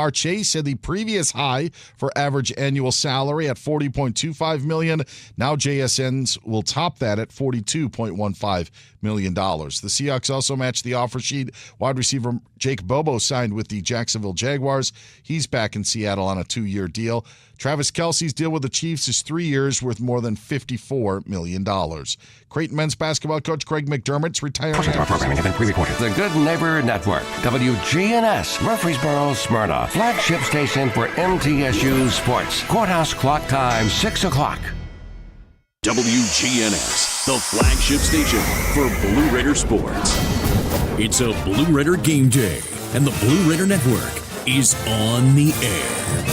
Chase had the previous high for average annual salary at $40.25 million. Now JSN's will top that at $42.15 million. The Seahawks also matched the offer sheet. Wide receiver Jake Bobo signed with the Jacksonville Jaguars. He's back in Seattle on a 2-year deal. Travis Kelce's deal with the Chiefs is 3 years worth more than $54 million. Creighton men's basketball coach Craig McDermott's retiring. Portions of our programming have been pre-recorded. The Good Neighbor Network, WGNS, Murfreesboro, Smyrna, flagship station for MTSU Sports. Courthouse clock time, 6 o'clock. WGNS, the flagship station for Blue Raider sports. It's a Blue Raider game day, and the Blue Raider Network is on the air.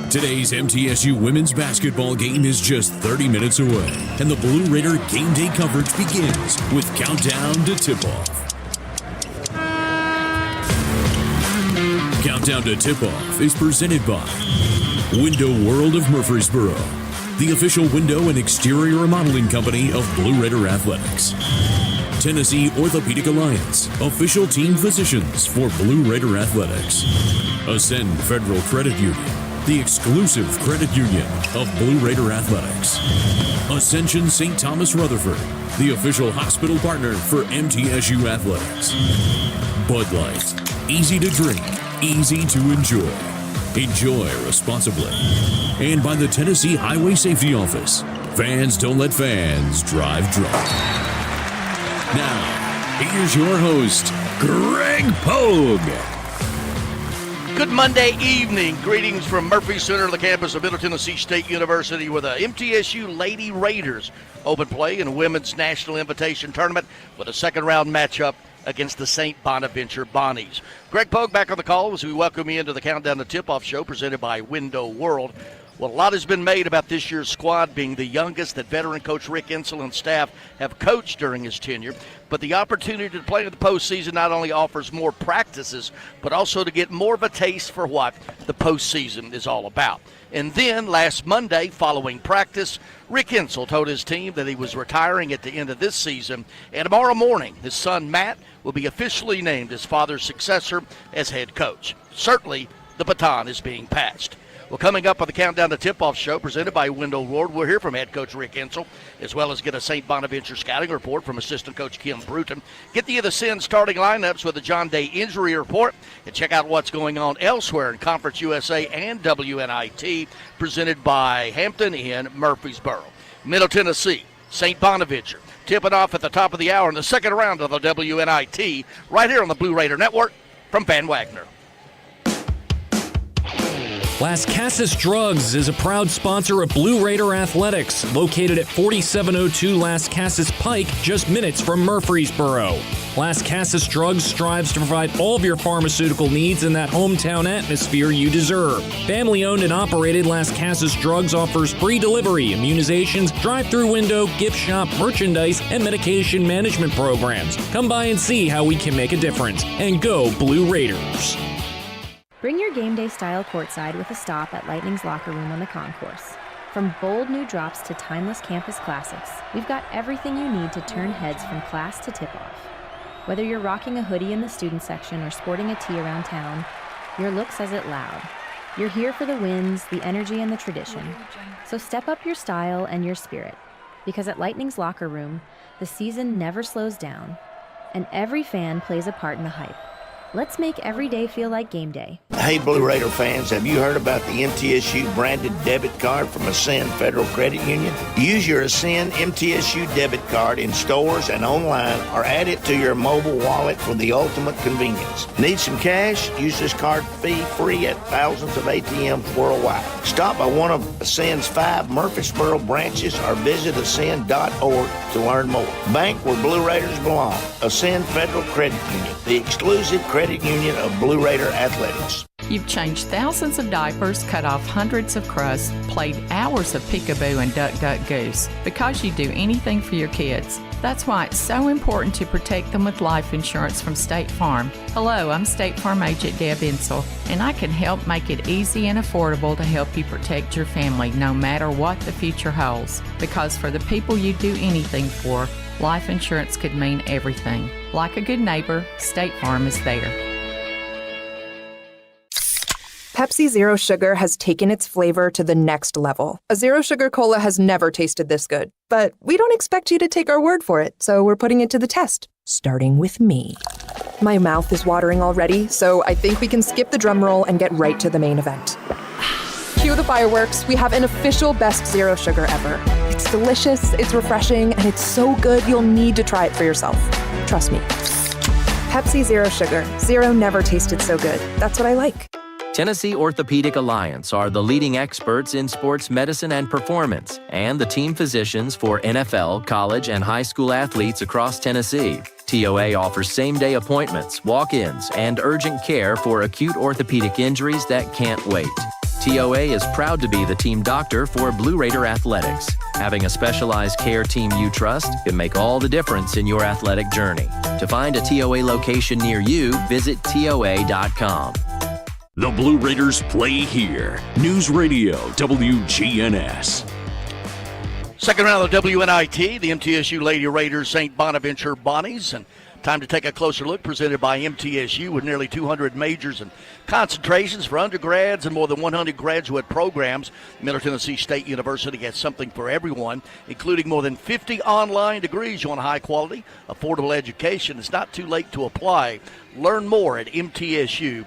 Today's MTSU women's basketball game is just 30 minutes away, and the Blue Raider game day coverage begins with countdown to tip-off. Countdown to tip-off is presented by Window World of Murfreesboro, the official window and exterior remodeling company of Blue Raider Athletics. Tennessee Orthopedic Alliance, official team physicians for Blue Raider Athletics. Ascend Federal Credit Union, the exclusive credit union of Blue Raider Athletics. Ascension St. Thomas Rutherford, the official hospital partner for MTSU Athletics. Bud Light, easy to drink, easy to enjoy. Enjoy responsibly. And by the Tennessee Highway Safety Office, fans don't let fans drive drunk. Now, here's your host, Greg Pogue. Good Monday evening. Greetings from Murphy Center, the campus of Middle Tennessee State University, where the MTSU Lady Raiders open play in a women's national invitation tournament with a second-round matchup against the St. Bonaventure Bonnies. Greg Pogue back on the call as we welcome you into the Countdown to Tip-Off show presented by Window World. Well, a lot has been made about this year's squad being the youngest that veteran coach Rick Insel and staff have coached during his tenure. But the opportunity to play in the postseason not only offers more practices, but also to get more of a taste for what the postseason is all about. And then last Monday, following practice, Rick Insel told his team that he was retiring at the end of this season. And tomorrow morning, his son Matt will be officially named his father's successor as head coach. Certainly, the baton is being passed. Well, coming up on the Countdown to Tip-Off show presented by Window World, we'll hear from head coach Rick Insel, as well as get a St. Bonaventure scouting report from assistant coach Kim Bruton. Get the other Sin starting lineups with a John Day injury report, and check out what's going on elsewhere in Conference USA and WNIT, presented by Hampton in Murfreesboro. Middle Tennessee, St. Bonaventure, tipping off at the top of the hour in the second round of the WNIT, right here on the Blue Raider Network from Van Wagner. Las Casas Drugs is a proud sponsor of Blue Raider Athletics, located at 4702 Las Casas Pike, just minutes from Murfreesboro. Las Casas Drugs strives to provide all of your pharmaceutical needs in that hometown atmosphere you deserve. Family-owned and operated, Las Casas Drugs offers free delivery, immunizations, drive-through window, gift shop, merchandise, and medication management programs. Come by and see how we can make a difference. And go Blue Raiders! Bring your game day style courtside with a stop at Lightning's Locker Room on the concourse. From bold new drops to timeless campus classics, we've got everything you need to turn heads from class to tip-off. Whether you're rocking a hoodie in the student section or sporting a tee around town, your look says it loud. You're here for the wins, the energy, and the tradition. So step up your style and your spirit, because at Lightning's Locker Room, the season never slows down, and every fan plays a part in the hype. Let's make every day feel like game day. Hey, Blue Raider fans, have you heard about the MTSU branded debit card from Ascend Federal Credit Union? Use your Ascend MTSU debit card in stores and online, or add it to your mobile wallet for the ultimate convenience. Need some cash? Use this card fee-free at thousands of ATMs worldwide. Stop by one of Ascend's 5 Murfreesboro branches or visit ascend.org to learn more. Bank where Blue Raiders belong. Ascend Federal Credit Union, the exclusive credit union of Blue Raider Athletics. You've changed thousands of diapers, cut off hundreds of crusts, played hours of peekaboo and duck, duck, goose because you do anything for your kids. That's why it's so important to protect them with life insurance from State Farm. Hello, I'm State Farm agent Deb Insel, and I can help make it easy and affordable to help you protect your family no matter what the future holds. Because for the people you do anything for, life insurance could mean everything. Like a good neighbor, State Farm is there. Pepsi Zero Sugar has taken its flavor to the next level. A Zero Sugar Cola has never tasted this good. But we don't expect you to take our word for it, so we're putting it to the test, starting with me. My mouth is watering already, so I think we can skip the drum roll and get right to the main event. Cue the fireworks. We have an official best Zero Sugar ever. It's delicious, it's refreshing, and it's so good you'll need to try it for yourself. Trust me. Pepsi Zero Sugar. Zero never tasted so good. That's what I like. Tennessee Orthopedic Alliance are the leading experts in sports medicine and performance, and the team physicians for NFL, college, and high school athletes across Tennessee. TOA offers same-day appointments, walk-ins, and urgent care for acute orthopedic injuries that can't wait. TOA is proud to be the team doctor for Blue Raider Athletics. Having a specialized care team you trust can make all the difference in your athletic journey. To find a TOA location near you, visit TOA.com. The Blue Raiders play here. News Radio WGNS. Second round of the WNIT, the MTSU Lady Raiders, St. Bonaventure Bonnies. And time to take a closer look, presented by MTSU, with nearly 200 majors and concentrations for undergrads and more than 100 graduate programs. Middle Tennessee State University has something for everyone, including more than 50 online degrees. You want a high-quality, affordable education. It's not too late to apply. Learn more at mtsu.edu.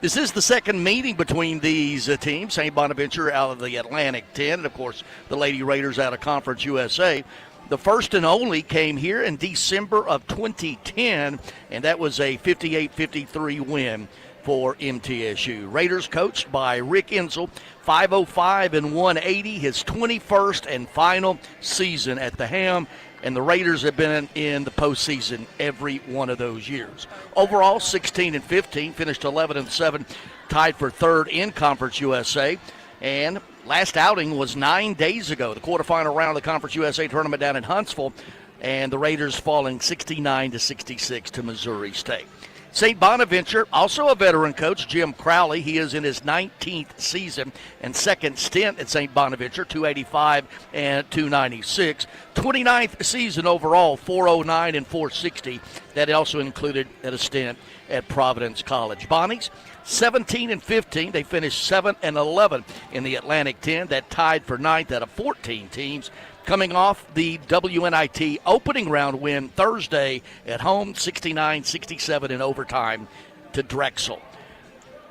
This is the second meeting between these teams. St. Bonaventure out of the Atlantic 10, and, of course, the Lady Raiders out of Conference USA. The first and only came here in December of 2010, and that was a 58-53 win for MTSU. Raiders coached by Rick Insel, 505 and 180, his 21st and final season at the Ham. And the Raiders have been in the postseason every one of those years. Overall, 16-15, finished 11-7, tied for third in Conference USA. And last outing was 9 days ago, the quarterfinal round of the Conference USA tournament down in Huntsville, and the Raiders falling 69-66 to Missouri State. St. Bonaventure, also a veteran coach, Jim Crowley. He is in his 19th season and second stint at St. Bonaventure, 285 and 296. 29th season overall, 409 and 460. That also included at a stint at Providence College. Bonnies, 17-15. They finished 7-11 in the Atlantic 10. That tied for ninth out of 14 teams. Coming off the WNIT opening round win Thursday at home, 69-67 in overtime to Drexel.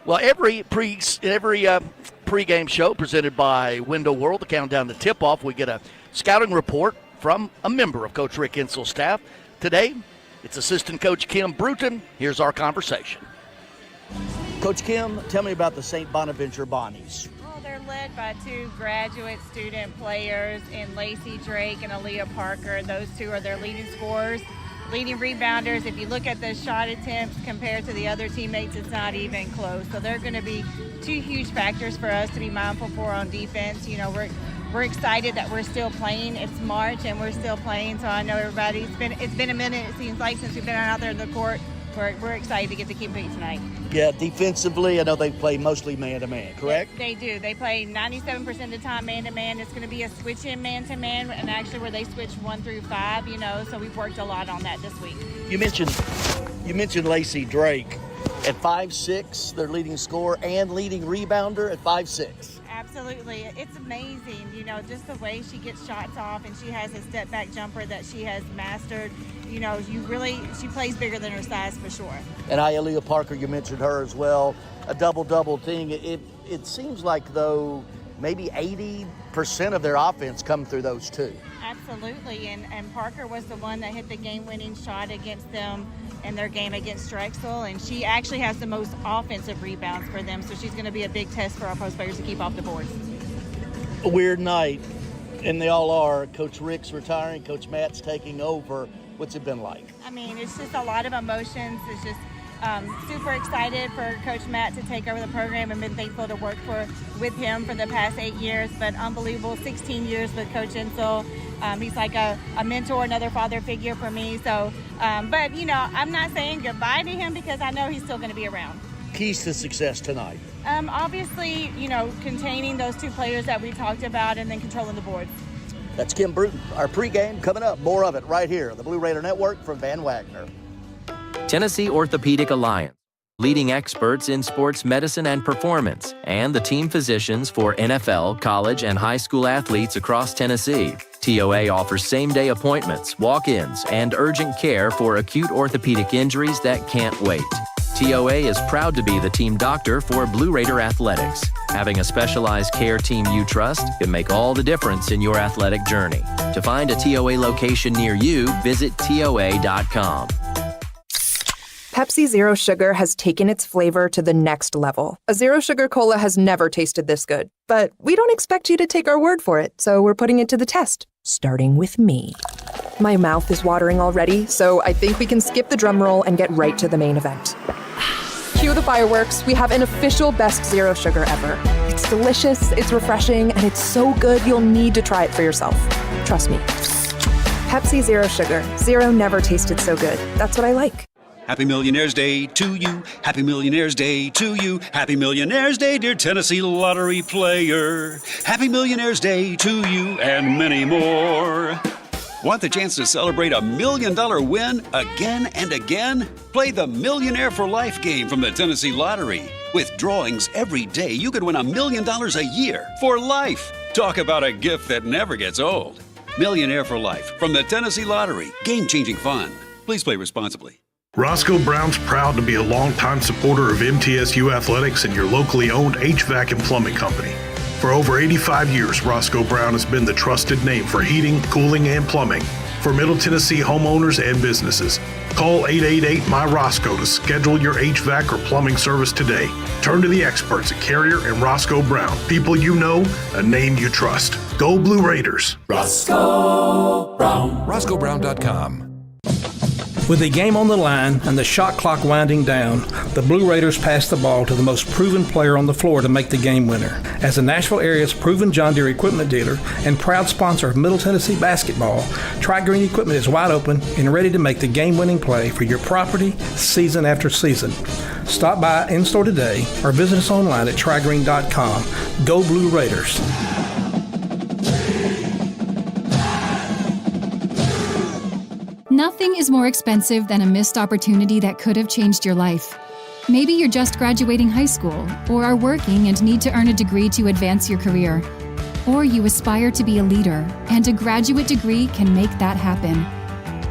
Well, every pregame show presented by Window World, the countdown to tip-off, we get a scouting report from a member of Coach Rick Insel's staff. Today, it's assistant coach Kim Bruton. Here's our conversation. Coach Kim, tell me about the St. Bonaventure Bonnies. They're led by two graduate student players in Lacey Drake and Aaliyah Parker. Those two are their leading scorers, leading rebounders. If you look at the shot attempts compared to the other teammates, it's not even close. So they're going to be two huge factors for us to be mindful for on defense. You know, we're excited that we're still playing. It's March and we're still playing. So I know everybody, it's been a minute, it seems like, since we've been out there in the court. We're excited to get to compete tonight. Yeah, defensively, I know they play mostly man-to-man, correct? They do. They play 97% of the time man-to-man. It's going to be a switch-in man-to-man, and actually where they switch 1 through 5, you know, so we've worked a lot on that this week. You mentioned Lacey Drake at 5'6", their leading scorer, and leading rebounder at 5'6". Absolutely. It's amazing, you know, just the way she gets shots off, and she has a step-back jumper that she has mastered. You know, she plays bigger than her size for sure. And Aaliyah Parker, you mentioned her as well, a double-double thing. It seems like, though, maybe 80% of their offense come through those two. Absolutely, and Parker was the one that hit the game-winning shot against them in their game against Drexel, and she actually has the most offensive rebounds for them, so she's going to be a big test for our post players to keep off the boards. A weird night, and they all are. Coach Rick's retiring, Coach Matt's taking over. What's it been like? I mean, it's just a lot of emotions. It's just super excited for Coach Matt to take over the program, and been thankful to work with him for the past 8 years, but unbelievable 16 years with Coach Insel. He's like a mentor, another father figure for me. So, but, you know, I'm not saying goodbye to him because I know he's still going to be around. Keys to success tonight? Obviously, you know, containing those two players that we talked about and then controlling the boards. That's Kim Bruton. Our pregame coming up. More of it right here on the Blue Raider Network from Van Wagner. Tennessee Orthopedic Alliance, leading experts in sports medicine and performance, and the team physicians for NFL, college, and high school athletes across Tennessee. TOA offers same-day appointments, walk-ins, and urgent care for acute orthopedic injuries that can't wait. TOA is proud to be the team doctor for Blue Raider Athletics. Having a specialized care team you trust can make all the difference in your athletic journey. To find a TOA location near you, visit TOA.com. Pepsi Zero Sugar has taken its flavor to the next level. A Zero Sugar Cola has never tasted this good. But we don't expect you to take our word for it, so we're putting it to the test. Starting with me. My mouth is watering already, so I think we can skip the drum roll and get right to the main event. Cue the fireworks. We have an official best Zero Sugar ever. It's delicious, it's refreshing, and it's so good you'll need to try it for yourself. Trust me. Pepsi Zero Sugar. Zero never tasted so good. That's what I like. Happy Millionaire's Day to you. Happy Millionaire's Day to you. Happy Millionaire's Day, dear Tennessee lottery player. Happy Millionaire's Day to you and many more. Want the chance to celebrate a $1 million win again and again? Play the Millionaire for Life game from the Tennessee Lottery. With drawings every day, you could win $1 million a year for life. Talk about a gift that never gets old. Millionaire for Life from the Tennessee Lottery. Game-changing fun. Please play responsibly. Roscoe Brown's proud to be a longtime supporter of MTSU athletics and your locally owned HVAC and plumbing company. For over 85 years, Roscoe Brown has been the trusted name for heating, cooling, and plumbing for Middle Tennessee homeowners and businesses. Call 888-MY-ROSCOE to schedule your HVAC or plumbing service today. Turn to the experts at Carrier and Roscoe Brown. People you know, a name you trust. Go Blue Raiders. Roscoe Brown. RoscoeBrown.com. With the game on the line and the shot clock winding down, the Blue Raiders pass the ball to the most proven player on the floor to make the game winner. As the Nashville area's proven John Deere equipment dealer and proud sponsor of Middle Tennessee basketball, Tri-Green Equipment is wide open and ready to make the game-winning play for your property season after season. Stop by in-store today or visit us online at trigreen.com. Go Blue Raiders. Nothing is more expensive than a missed opportunity that could have changed your life. Maybe you're just graduating high school, or are working and need to earn a degree to advance your career. Or you aspire to be a leader, and a graduate degree can make that happen.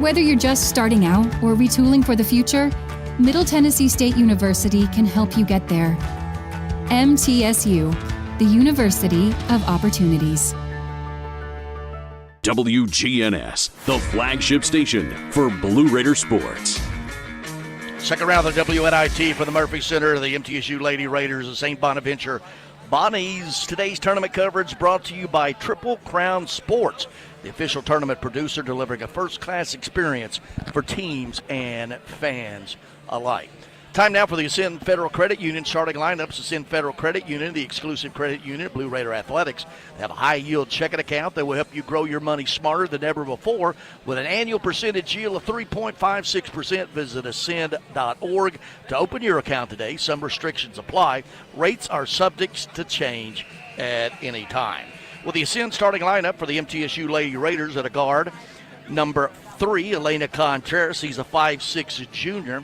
Whether you're just starting out or retooling for the future, Middle Tennessee State University can help you get there. MTSU, the University of Opportunities. WGNS, the flagship station for Blue Raider sports. Second round of the WNIT for the Murphy Center, the MTSU Lady Raiders of St. Bonaventure. Bonnie's today's tournament coverage brought to you by Triple Crown Sports, the official tournament producer delivering a first-class experience for teams and fans alike. Time now for the Ascend Federal Credit Union starting lineups. Ascend Federal Credit Union, the exclusive credit union of Blue Raider Athletics. They have a high-yield checking account that will help you grow your money smarter than ever before with an annual percentage yield of 3.56%. Visit ascend.org to open your account today. Some restrictions apply. Rates are subject to change at any time. With the Ascend starting lineup for the MTSU Lady Raiders at a guard, number 3, Elena Contreras. He's a 5'6" junior.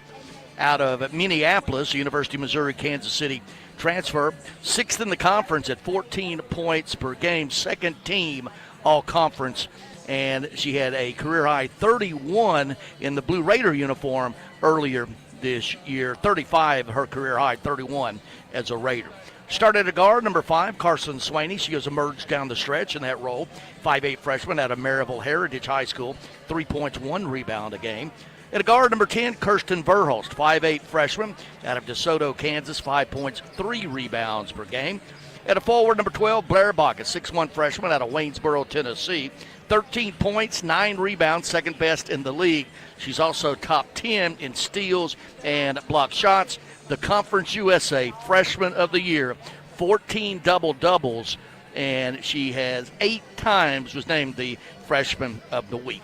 Out of Minneapolis, University of Missouri, Kansas City transfer. 6th in the conference at 14 points per game. Second team all-conference. And she had a career-high 31 in the Blue Raider uniform earlier this year. 35, her career-high 31 as a Raider. Started at guard, number 5, Carson Swaney. She has emerged down the stretch in that role. 5'8" freshman out of Maryville Heritage High School. 3 points, 1 rebound a game. At a guard, number 10, Kirsten Verhulst, 5'8" freshman out of DeSoto, Kansas, 5 points, 3 rebounds per game. At a forward, number 12, Blair Bach, a 6'1" freshman out of Waynesboro, Tennessee, 13 points, 9 rebounds, second best in the league. She's also top 10 in steals and block shots. The Conference USA Freshman of the Year, 14 double-doubles, and she has 8 times was named the Freshman of the Week.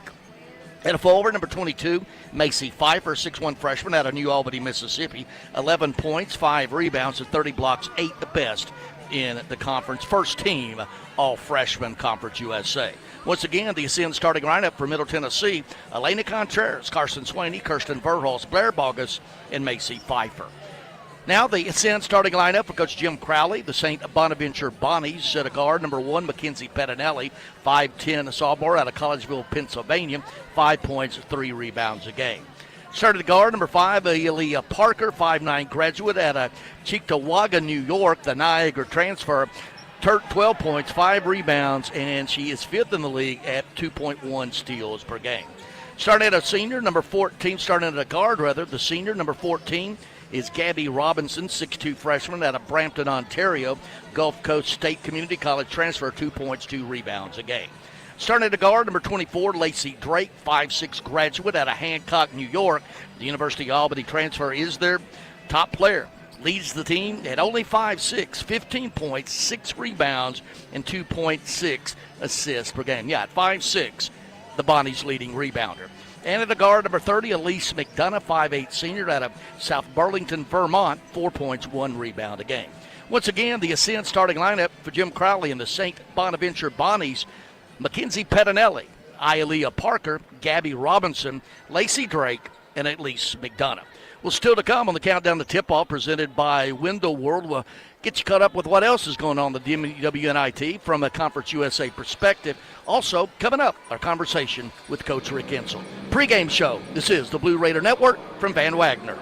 At a forward, number 22, Macy Pfeiffer, 6'1" freshman out of New Albany, Mississippi. 11 points, 5 rebounds, and 30 blocks, 8 the best in the conference. First team all-freshman Conference USA. Once again, the Ascend starting lineup for Middle Tennessee: Elena Contreras, Carson Swaney, Kirsten Verhulst, Blair Bogus, and Macy Pfeiffer. Now the Ascend starting lineup for Coach Jim Crowley. The St. Bonaventure Bonnies at a guard. Number 1, Mackenzie Pettinelli, 5'10", sophomore out of Collegeville, Pennsylvania. 5 points, 3 rebounds a game. Started at guard, number 5, Aaliyah Parker, 5'9", graduate out of Cheektowaga, New York. The Niagara transfer. 12 points, 5 rebounds, and she is 5th in the league at 2.1 steals per game. Starting at a senior, number 14, starting at a guard, rather, the senior, number 14, is Gabby Robinson, 6'2", freshman out of Brampton, Ontario. Gulf Coast State Community College transfer, 2 points, 2 rebounds a game. Starting at a guard, number 24, Lacey Drake, 5'6", graduate out of Hancock, New York. The University of Albany transfer is their top player. Leads the team at only 5'6", 15 points, 6 rebounds, and 2.6 assists per game. Yeah, at 5'6", the Bonnie's leading rebounder. And at the guard, number 30, Elise McDonough, 5'8", senior out of South Burlington, Vermont, 4 points, 1 rebound a game. Once again, the Ascend starting lineup for Jim Crowley and the St. Bonaventure Bonnies: Mackenzie Pettinelli, Aaliyah Parker, Gabby Robinson, Lacey Drake, and Elise McDonough. Well, still to come on the Countdown to Tip-Off presented by Window World. We'll get you caught up with what else is going on the WNIT from a Conference USA perspective. Also, coming up, our conversation with Coach Rick Insell. Pre-game show. This is the Blue Raider Network from Van Wagner.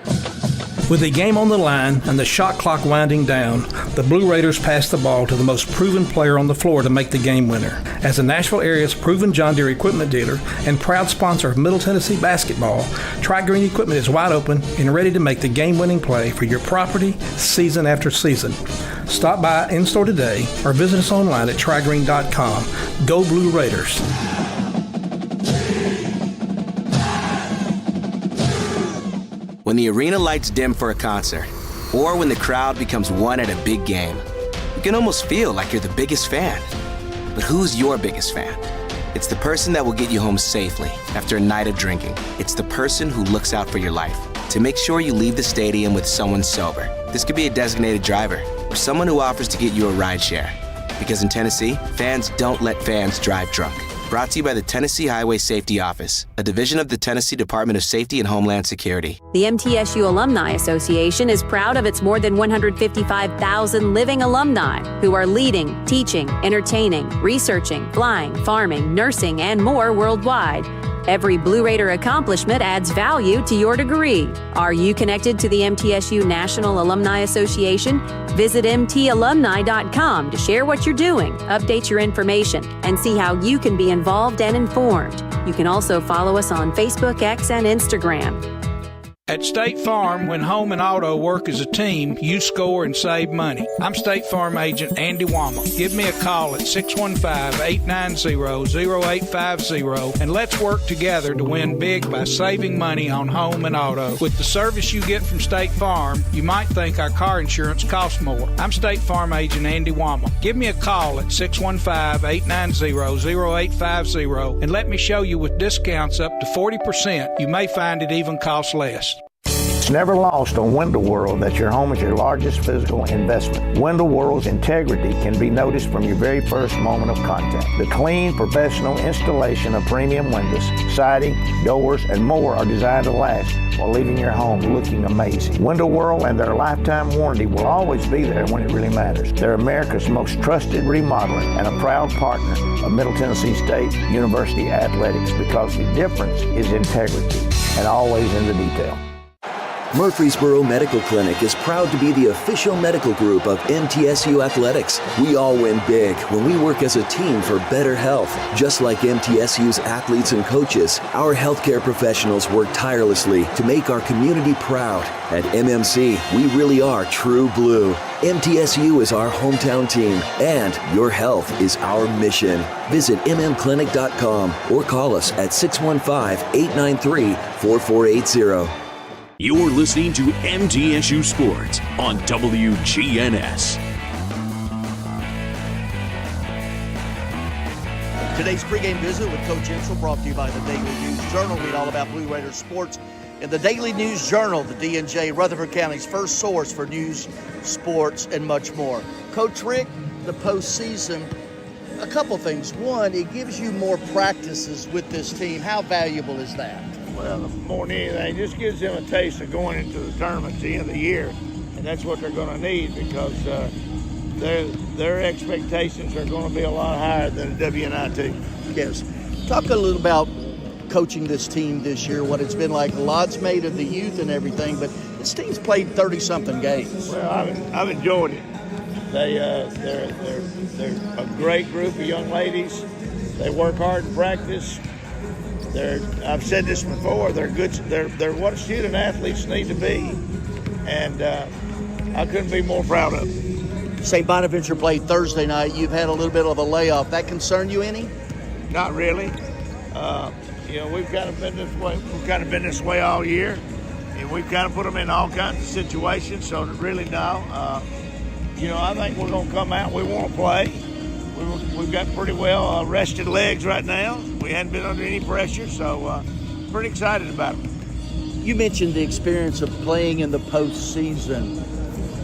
With the game on the line and the shot clock winding down, the Blue Raiders pass the ball to the most proven player on the floor to make the game winner. As the Nashville area's proven John Deere equipment dealer and proud sponsor of Middle Tennessee basketball, Tri-Green Equipment is wide open and ready to make the game-winning play for your property season after season. Stop by in-store today or visit us online at trigreen.com. Go Blue Raiders. When the arena lights dim for a concert, or when the crowd becomes one at a big game, you can almost feel like you're the biggest fan. But who's your biggest fan? It's the person that will get you home safely after a night of drinking. It's the person who looks out for your life to make sure you leave the stadium with someone sober. This could be a designated driver or someone who offers to get you a ride share. Because in Tennessee, fans don't let fans drive drunk. Brought to you by the Tennessee Highway Safety Office, a division of the Tennessee Department of Safety and Homeland Security. The MTSU Alumni Association is proud of its more than 155,000 living alumni who are leading, teaching, entertaining, researching, flying, farming, nursing, and more worldwide. Every Blue Raider accomplishment adds value to your degree. Are you connected to the MTSU National Alumni Association? Visit mtalumni.com to share what you're doing, update your information, and see how you can be involved and informed. You can also follow us on Facebook, X, and Instagram. At State Farm, when home and auto work as a team, you score and save money. I'm State Farm agent Andy Wama. Give me a call at 615-890-0850 and let's work together to win big by saving money on home and auto. With the service you get from State Farm, you might think our car insurance costs more. I'm State Farm agent Andy Wama. Give me a call at 615-890-0850 and let me show you with discounts up to 40%. You may find it even costs less. It's never lost on Window World that your home is your largest physical investment. Window World's integrity can be noticed from your very first moment of contact. The clean, professional installation of premium windows, siding, doors, and more are designed to last while leaving your home looking amazing. Window World and their lifetime warranty will always be there when it really matters. They're America's most trusted remodeler and a proud partner of Middle Tennessee State University Athletics because the difference is integrity and always in the detail. Murfreesboro Medical Clinic is proud to be the official medical group of MTSU Athletics. We all win big when we work as a team for better health. Just like MTSU's athletes and coaches, our healthcare professionals work tirelessly to make our community proud. At MMC, we really are true blue. MTSU is our hometown team, and your health is our mission. Visit mmclinic.com or call us at 615-893-4480. You're listening to MTSU Sports on WGNS. Today's pregame visit with Coach Insell brought to you by the Daily News Journal. Read all about Blue Raiders sports and the Daily News Journal, the DNJ, Rutherford County's first source for news, sports, and much more. Coach Rick, the postseason, a couple things. One, it gives you more practices with this team. How valuable is that? Well, more than anything, it just gives them a taste of going into the tournament at the end of the year, and that's what they're going to need because their expectations are going to be a lot higher than the WNIT. Yes. Talk a little about coaching this team this year, what it's been like. Lots made of the youth and everything, but this team's played 30-something games. Well, I've enjoyed it. They're a great group of young ladies. They work hard in practice. I've said this before. They're good. They're what student athletes need to be, and I couldn't be more proud of them. Say Bonaventure played Thursday night. You've had a little bit of a layoff. That concern you any? Not really. We've kind of been this way. We've kind of been this way all year, and we've kind of put them in all kinds of situations. So really now, I think we're going to come out. We want to play. We've got pretty well rested legs right now. We hadn't been under any pressure, so pretty excited about it. You mentioned the experience of playing in the postseason.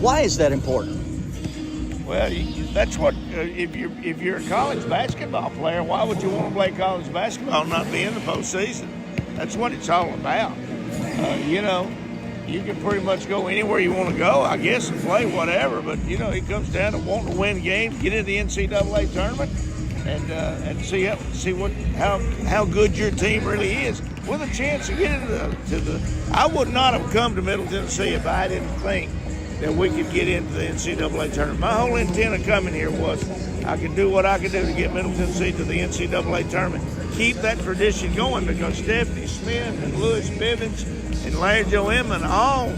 Why is that important? Well, that's what if you're a college basketball player, why would you want to play college basketball and not be in the postseason? That's what it's all about. You can pretty much go anywhere you want to go, I guess, and play whatever. But it comes down to wanting to win games, get into the NCAA tournament, and see how good your team really is. With a chance to get into the I would not have come to Middle Tennessee if I didn't think that we could get into the NCAA tournament. My whole intent of coming here was I could do what I could do to get Middle Tennessee to the NCAA tournament. Keep that tradition going because Stephanie Smith and Lewis Bivens and Larry Joe Emmett all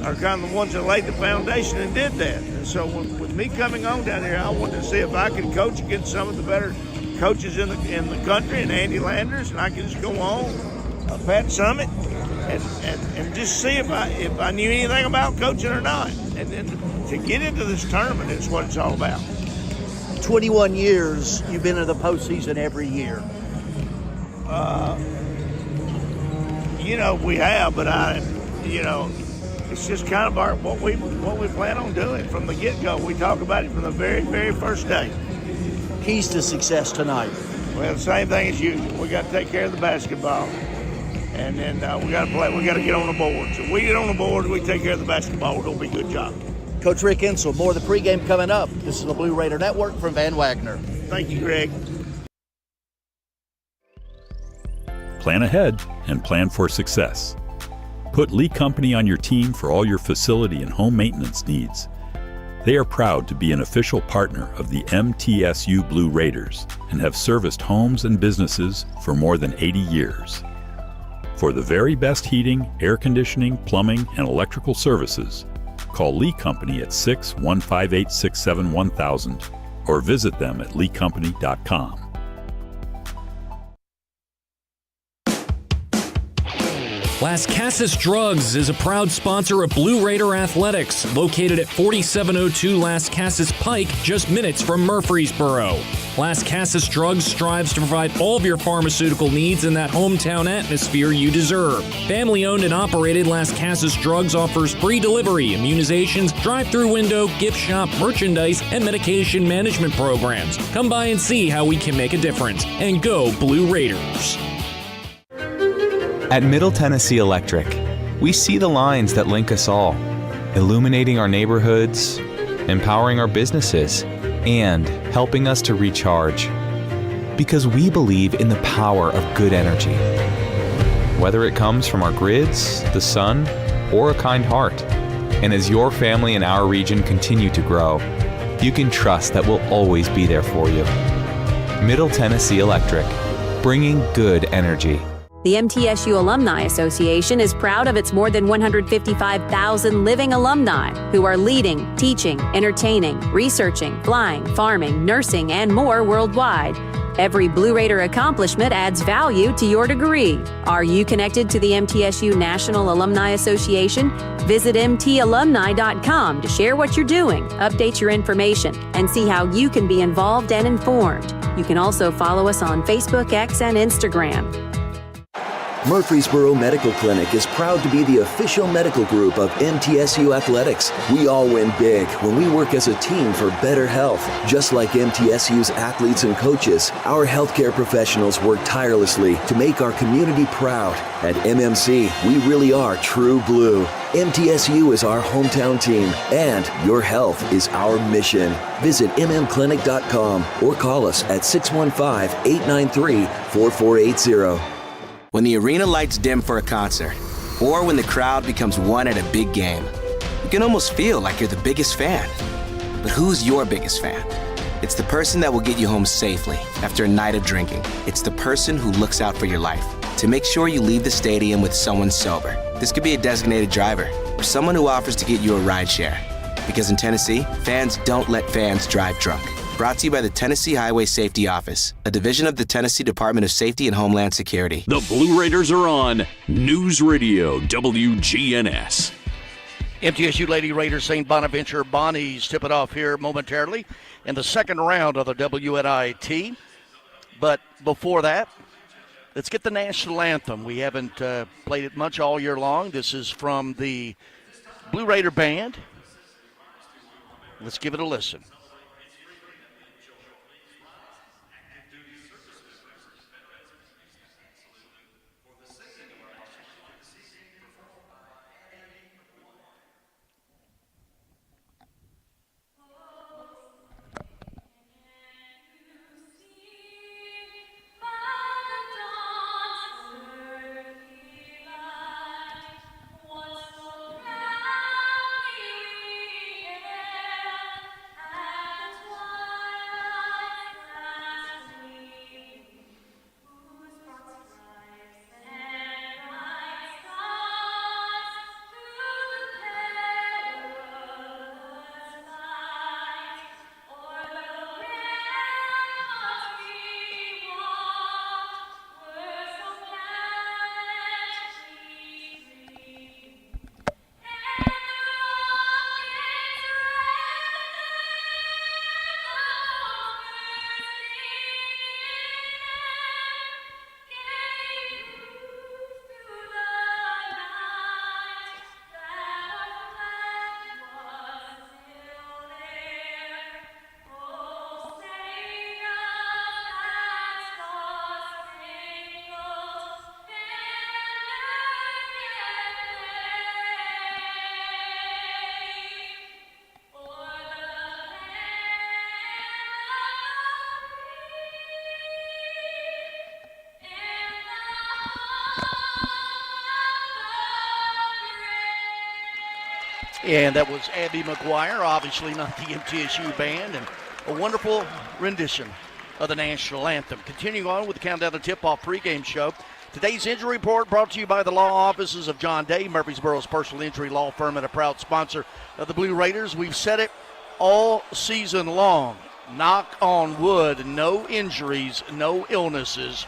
are kind of the ones that laid the foundation and did that. And so with me coming on down here, I wanted to see if I could coach against some of the better coaches in the country and Andy Landers, and I could just go on Pat Summit and just see if I knew anything about coaching or not. And then to get into this tournament is what it's all about. 21 years you've been in the postseason every year. We have, but it's just kind of what we plan on doing from the get-go. We talk about it from the very, very first day. Keys to success tonight? Well, the same thing as usual. We got to take care of the basketball, and then we got to play. We got to get on the board. So if we get on the board, we take care of the basketball. We're going to be a good job. Coach Rick Insel, more of the pregame coming up. This is the Blue Raider Network from Van Wagner. Thank you, Greg. Plan ahead and plan for success. Put Lee Company on your team for all your facility and home maintenance needs. They are proud to be an official partner of the MTSU Blue Raiders and have serviced homes and businesses for more than 80 years. For the very best heating, air conditioning, plumbing, and electrical services, call Lee Company at 615-867-1000 or visit them at leecompany.com. Las Casas Drugs is a proud sponsor of Blue Raider Athletics, located at 4702 Las Casas Pike, just minutes from Murfreesboro. Las Casas Drugs strives to provide all of your pharmaceutical needs in that hometown atmosphere you deserve. Family-owned and operated, Las Casas Drugs offers free delivery, immunizations, drive-through window, gift shop, merchandise, and medication management programs. Come by and see how we can make a difference. And go Blue Raiders! At Middle Tennessee Electric, we see the lines that link us all, illuminating our neighborhoods, empowering our businesses, and helping us to recharge. Because we believe in the power of good energy. Whether it comes from our grids, the sun, or a kind heart. And as your family and our region continue to grow, you can trust that we'll always be there for you. Middle Tennessee Electric, bringing good energy. The MTSU Alumni Association is proud of its more than 155,000 living alumni who are leading, teaching, entertaining, researching, flying, farming, nursing, and more worldwide. Every Blue Raider accomplishment adds value to your degree. Are you connected to the MTSU National Alumni Association? Visit mtalumni.com to share what you're doing, update your information, and see how you can be involved and informed. You can also follow us on Facebook, X, and Instagram. Murfreesboro Medical Clinic is proud to be the official medical group of MTSU Athletics. We all win big when we work as a team for better health. Just like MTSU's athletes and coaches, our healthcare professionals work tirelessly to make our community proud. At MMC, we really are true blue. MTSU is our hometown team, and your health is our mission. Visit mmclinic.com or call us at 615-893-4480. When the arena lights dim for a concert, or when the crowd becomes one at a big game, you can almost feel like you're the biggest fan. But who's your biggest fan? It's the person that will get you home safely after a night of drinking. It's the person who looks out for your life to make sure you leave the stadium with someone sober. This could be a designated driver or someone who offers to get you a ride share. Because in Tennessee, fans don't let fans drive drunk. Brought to you by the Tennessee Highway Safety Office, a division of the Tennessee Department of Safety and Homeland Security. The Blue Raiders are on News Radio WGNS. MTSU Lady Raiders St. Bonaventure Bonnies tip it off here momentarily in the second round of the WNIT. But before that, let's get the national anthem. We haven't played it much all year long. This is from the Blue Raider Band. Let's give it a listen. And that was Abby McGuire, obviously not the MTSU band, and a wonderful rendition of the national anthem. Continuing on with the Countdown to Tip-Off pregame show. Today's injury report brought to you by the law offices of John Day, Murfreesboro's personal injury law firm and a proud sponsor of the Blue Raiders. We've said it all season long. Knock on wood, no injuries, no illnesses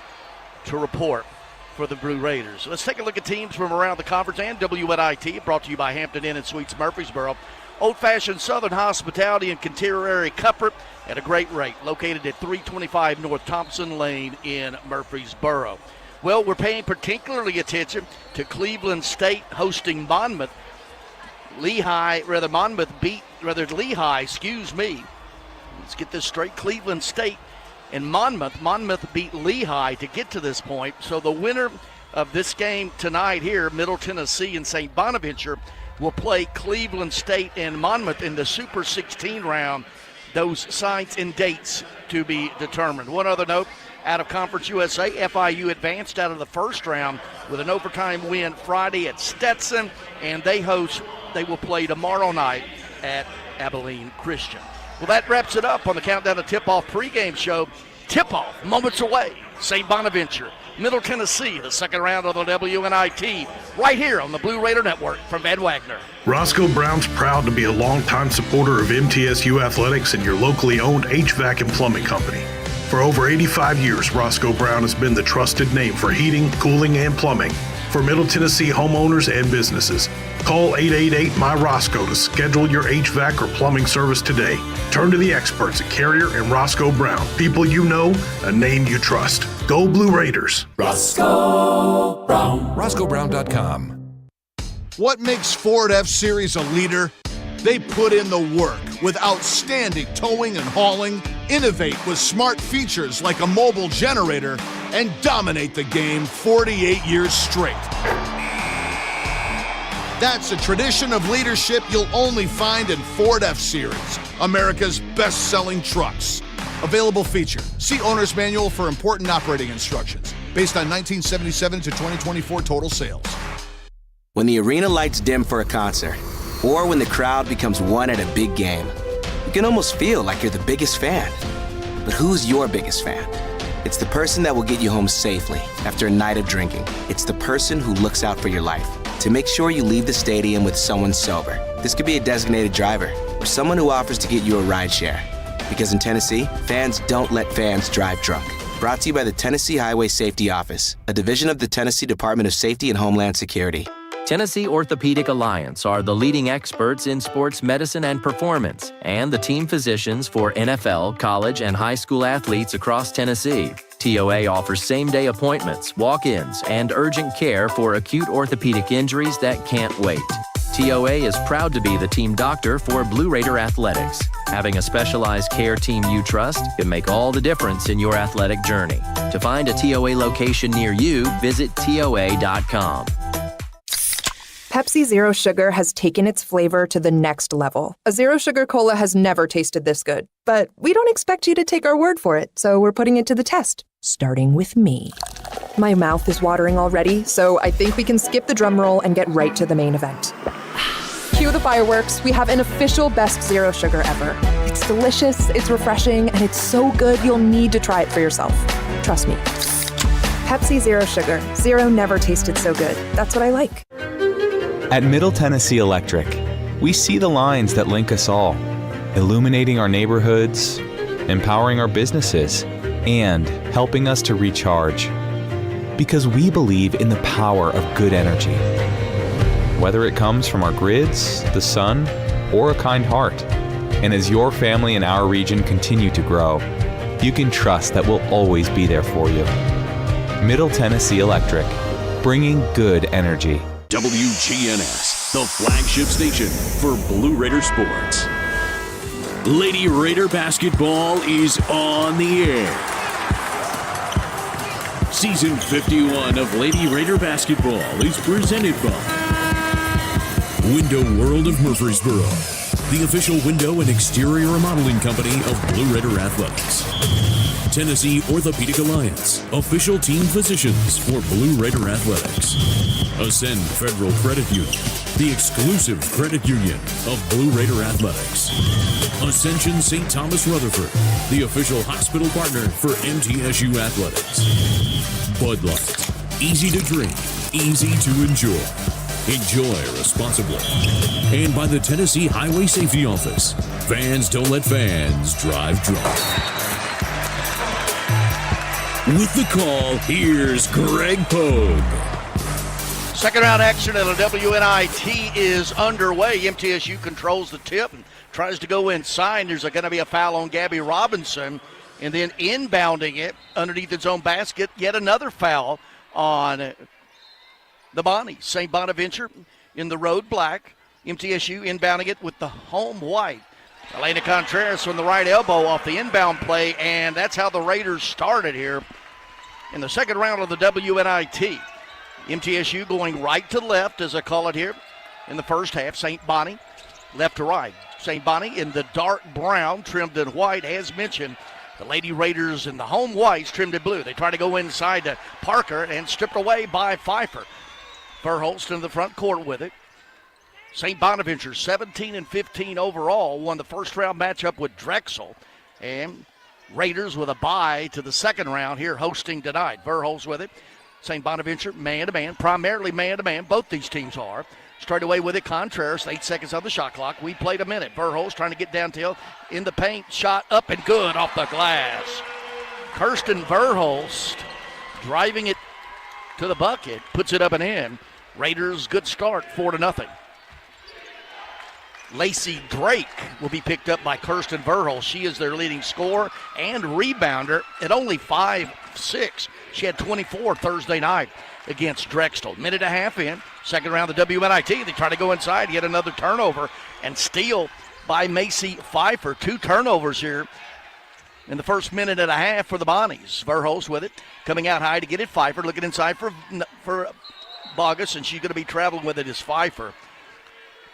to report for the Blue Raiders. Let's take a look at teams from around the conference and WNIT, brought to you by Hampton Inn and Suites Murfreesboro. Old-fashioned Southern hospitality and contemporary comfort at a great rate, located at 325 North Thompson Lane in Murfreesboro. Well, we're paying particularly attention to Cleveland State hosting Monmouth. Monmouth beat Lehigh. Let's get this straight. Cleveland State and Monmouth beat Lehigh to get to this point. So the winner of this game tonight here, Middle Tennessee and St. Bonaventure, will play Cleveland State and Monmouth in the Super 16 round. Those sites and dates to be determined. One other note, out of Conference USA, FIU advanced out of the first round with an overtime win Friday at Stetson, and they will play tomorrow night at Abilene Christian. Well, that wraps it up on the Countdown to Tip-Off pregame show. Tip-off moments away. St. Bonaventure, Middle Tennessee, the second round of the WNIT, right here on the Blue Raider Network from Van Wagner. Roscoe Brown's proud to be a longtime supporter of MTSU Athletics and your locally owned HVAC and plumbing company. For over 85 years, Roscoe Brown has been the trusted name for heating, cooling, and plumbing. For for Middle Tennessee homeowners and businesses. Call 888-MY-ROSCO to schedule your HVAC or plumbing service today. Turn to the experts at Carrier and Roscoe Brown. People you know, a name you trust. Go Blue Raiders. Roscoe Brown. RoscoeBrown.com. What makes Ford F-Series a leader? They put in the work with outstanding towing and hauling, innovate with smart features like a mobile generator, and dominate the game 48 years straight. That's a tradition of leadership you'll only find in Ford F-Series, America's best-selling trucks. Available feature. See Owner's Manual for important operating instructions. Based on 1977 to 2024 total sales. When the arena lights dim for a concert, or when the crowd becomes one at a big game, you can almost feel like you're the biggest fan. But who's your biggest fan? It's the person that will get you home safely after a night of drinking. It's the person who looks out for your life to make sure you leave the stadium with someone sober. This could be a designated driver or someone who offers to get you a ride share. Because in Tennessee, fans don't let fans drive drunk. Brought to you by the Tennessee Highway Safety Office, a division of the Tennessee Department of Safety and Homeland Security. Tennessee Orthopedic Alliance are the leading experts in sports medicine and performance, and the team physicians for NFL, college, and high school athletes across Tennessee. TOA offers same-day appointments, walk-ins, and urgent care for acute orthopedic injuries that can't wait. TOA is proud to be the team doctor for Blue Raider Athletics. Having a specialized care team you trust can make all the difference in your athletic journey. To find a TOA location near you, visit TOA.com. Pepsi Zero Sugar has taken its flavor to the next level. A Zero Sugar Cola has never tasted this good. But we don't expect you to take our word for it, so we're putting it to the test, starting with me. My mouth is watering already, so I think we can skip the drum roll and get right to the main event. Cue the fireworks. We have an official best Zero Sugar ever. It's delicious, it's refreshing, and it's so good you'll need to try it for yourself. Trust me. Pepsi Zero Sugar. Zero never tasted so good. That's what I like. At Middle Tennessee Electric, we see the lines that link us all, illuminating our neighborhoods, empowering our businesses, and helping us to recharge. Because we believe in the power of good energy. Whether it comes from our grids, the sun, or a kind heart. And as your family and our region continue to grow, you can trust that we'll always be there for you. Middle Tennessee Electric, bringing good energy. WGNS, the flagship station for Blue Raider sports. Lady Raider basketball is on the air. Season 51 of Lady Raider basketball is presented by Window World of Murfreesboro, the official window and exterior remodeling company of Blue Raider Athletics. Tennessee Orthopedic Alliance, official team physicians for Blue Raider Athletics. Ascend Federal Credit Union, the exclusive credit union of Blue Raider Athletics. Ascension St. Thomas Rutherford, the official hospital partner for MTSU Athletics. Bud Light, easy to drink, easy to enjoy. Enjoy responsibly. And by the Tennessee Highway Safety Office, fans don't let fans drive drunk. With the call, here's Greg Pogue. Second round action at the WNIT is underway. MTSU controls the tip and tries to go inside. There's going to be a foul on Gabby Robinson. And then inbounding it underneath its own basket, yet another foul on the Bonnies. St. Bonaventure in the road black. MTSU inbounding it with the home white. Elena Contreras from the right elbow off the inbound play, and that's how the Raiders started here in the second round of the WNIT. MTSU going right to left, as I call it here, in the first half. St. Bonnie, left to right. St. Bonnie in the dark brown, trimmed in white, as mentioned. The Lady Raiders in the home whites, trimmed in blue. They try to go inside to Parker and stripped away by Pfeiffer. Verholst in the front court with it. St. Bonaventure, 17-15 overall, won the first-round matchup with Drexel. And Raiders with a bye to the second round here, hosting tonight. Verholst with it. St. Bonaventure, man-to-man, primarily man-to-man. Both these teams are. Straight away with it, Contreras, 8 seconds on the shot clock. We played a minute. Verholst trying to get downhill in the paint. Shot up and good off the glass. Kirsten Verholst driving it to the bucket, puts it up and in. Raiders, good start, 4-0. Lacey Drake will be picked up by Kirsten Verhul. She is their leading scorer and rebounder at only 5'6". She had 24 Thursday night against Drexel. Minute and a half in, second round of the WNIT. They try to go inside, yet another turnover, and steal by Macy Pfeiffer. 2 turnovers here in the first minute and a half for the Bonnies. Verhulst with it, coming out high to get it. Pfeiffer looking inside for Bogus, and she's going to be traveling with it as Pfeiffer.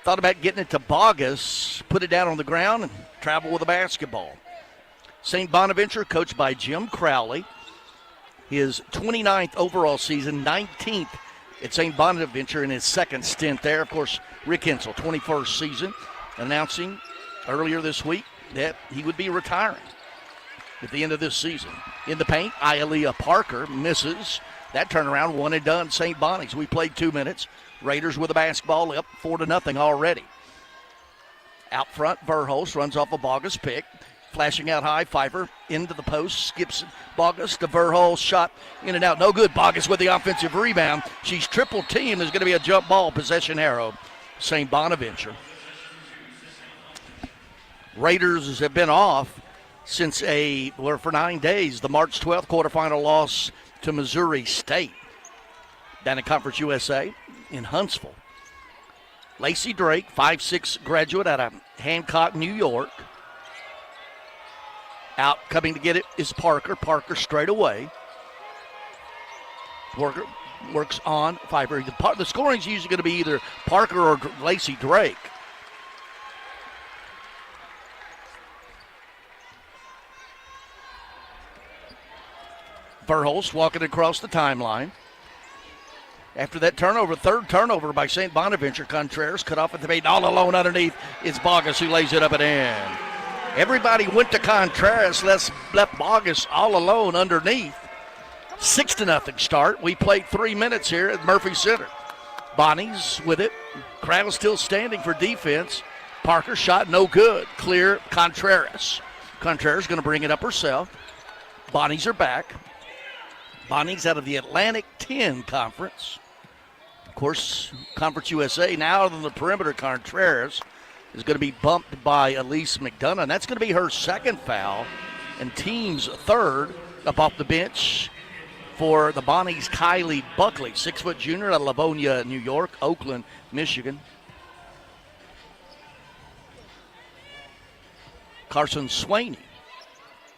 Thought about getting it to Bogus, put it down on the ground, and travel with the basketball. St. Bonaventure, coached by Jim Crowley. His 29th overall season, 19th at St. Bonaventure in his second stint there. Of course, Rick Hensel, 21st season, announcing earlier this week that he would be retiring at the end of this season. In the paint, Aaliyah Parker misses. That turnaround, one and done, St. Bonnie's. We played 2 minutes. Raiders with the basketball up 4-0 already. Out front, Verhulst runs off a Bogus pick. Flashing out high, Pfeiffer into the post, skips Bogus to Verhulst, shot in and out, no good. Bogus with the offensive rebound. She's triple teamed. There's going to be a jump ball, possession arrow, St. Bonaventure. Raiders have been off since for 9 days, the March 12th quarterfinal loss to Missouri State down in Conference USA in Huntsville. Lacey Drake, 5'6" graduate out of Hancock, New York. Out coming to get it is Parker. Parker straight away. Parker works on Pfeiffer. The scoring is usually going to be either Parker or Lacey Drake. Verhulst walking across the timeline. After that turnover, third turnover by St. Bonaventure, Contreras cut off at the paint. All alone underneath, it's Bogus who lays it up and in. Everybody went to Contreras, left Bogus all alone underneath. 6-0 start. We played 3 minutes here at Murphy Center. Bonnie's with it. Crowd still standing for defense. Parker shot no good. Clear Contreras. Contreras going to bring it up herself. Bonnie's are back. Bonnie's out of the Atlantic 10 Conference. Of course, Conference USA now on the perimeter. Contreras is going to be bumped by Elise McDonough, and that's going to be her second foul and team's third. Up off the bench for the Bonnies, Kylie Buckley, 6-foot junior out of Livonia, New York, Oakland, Michigan. Carson Swaney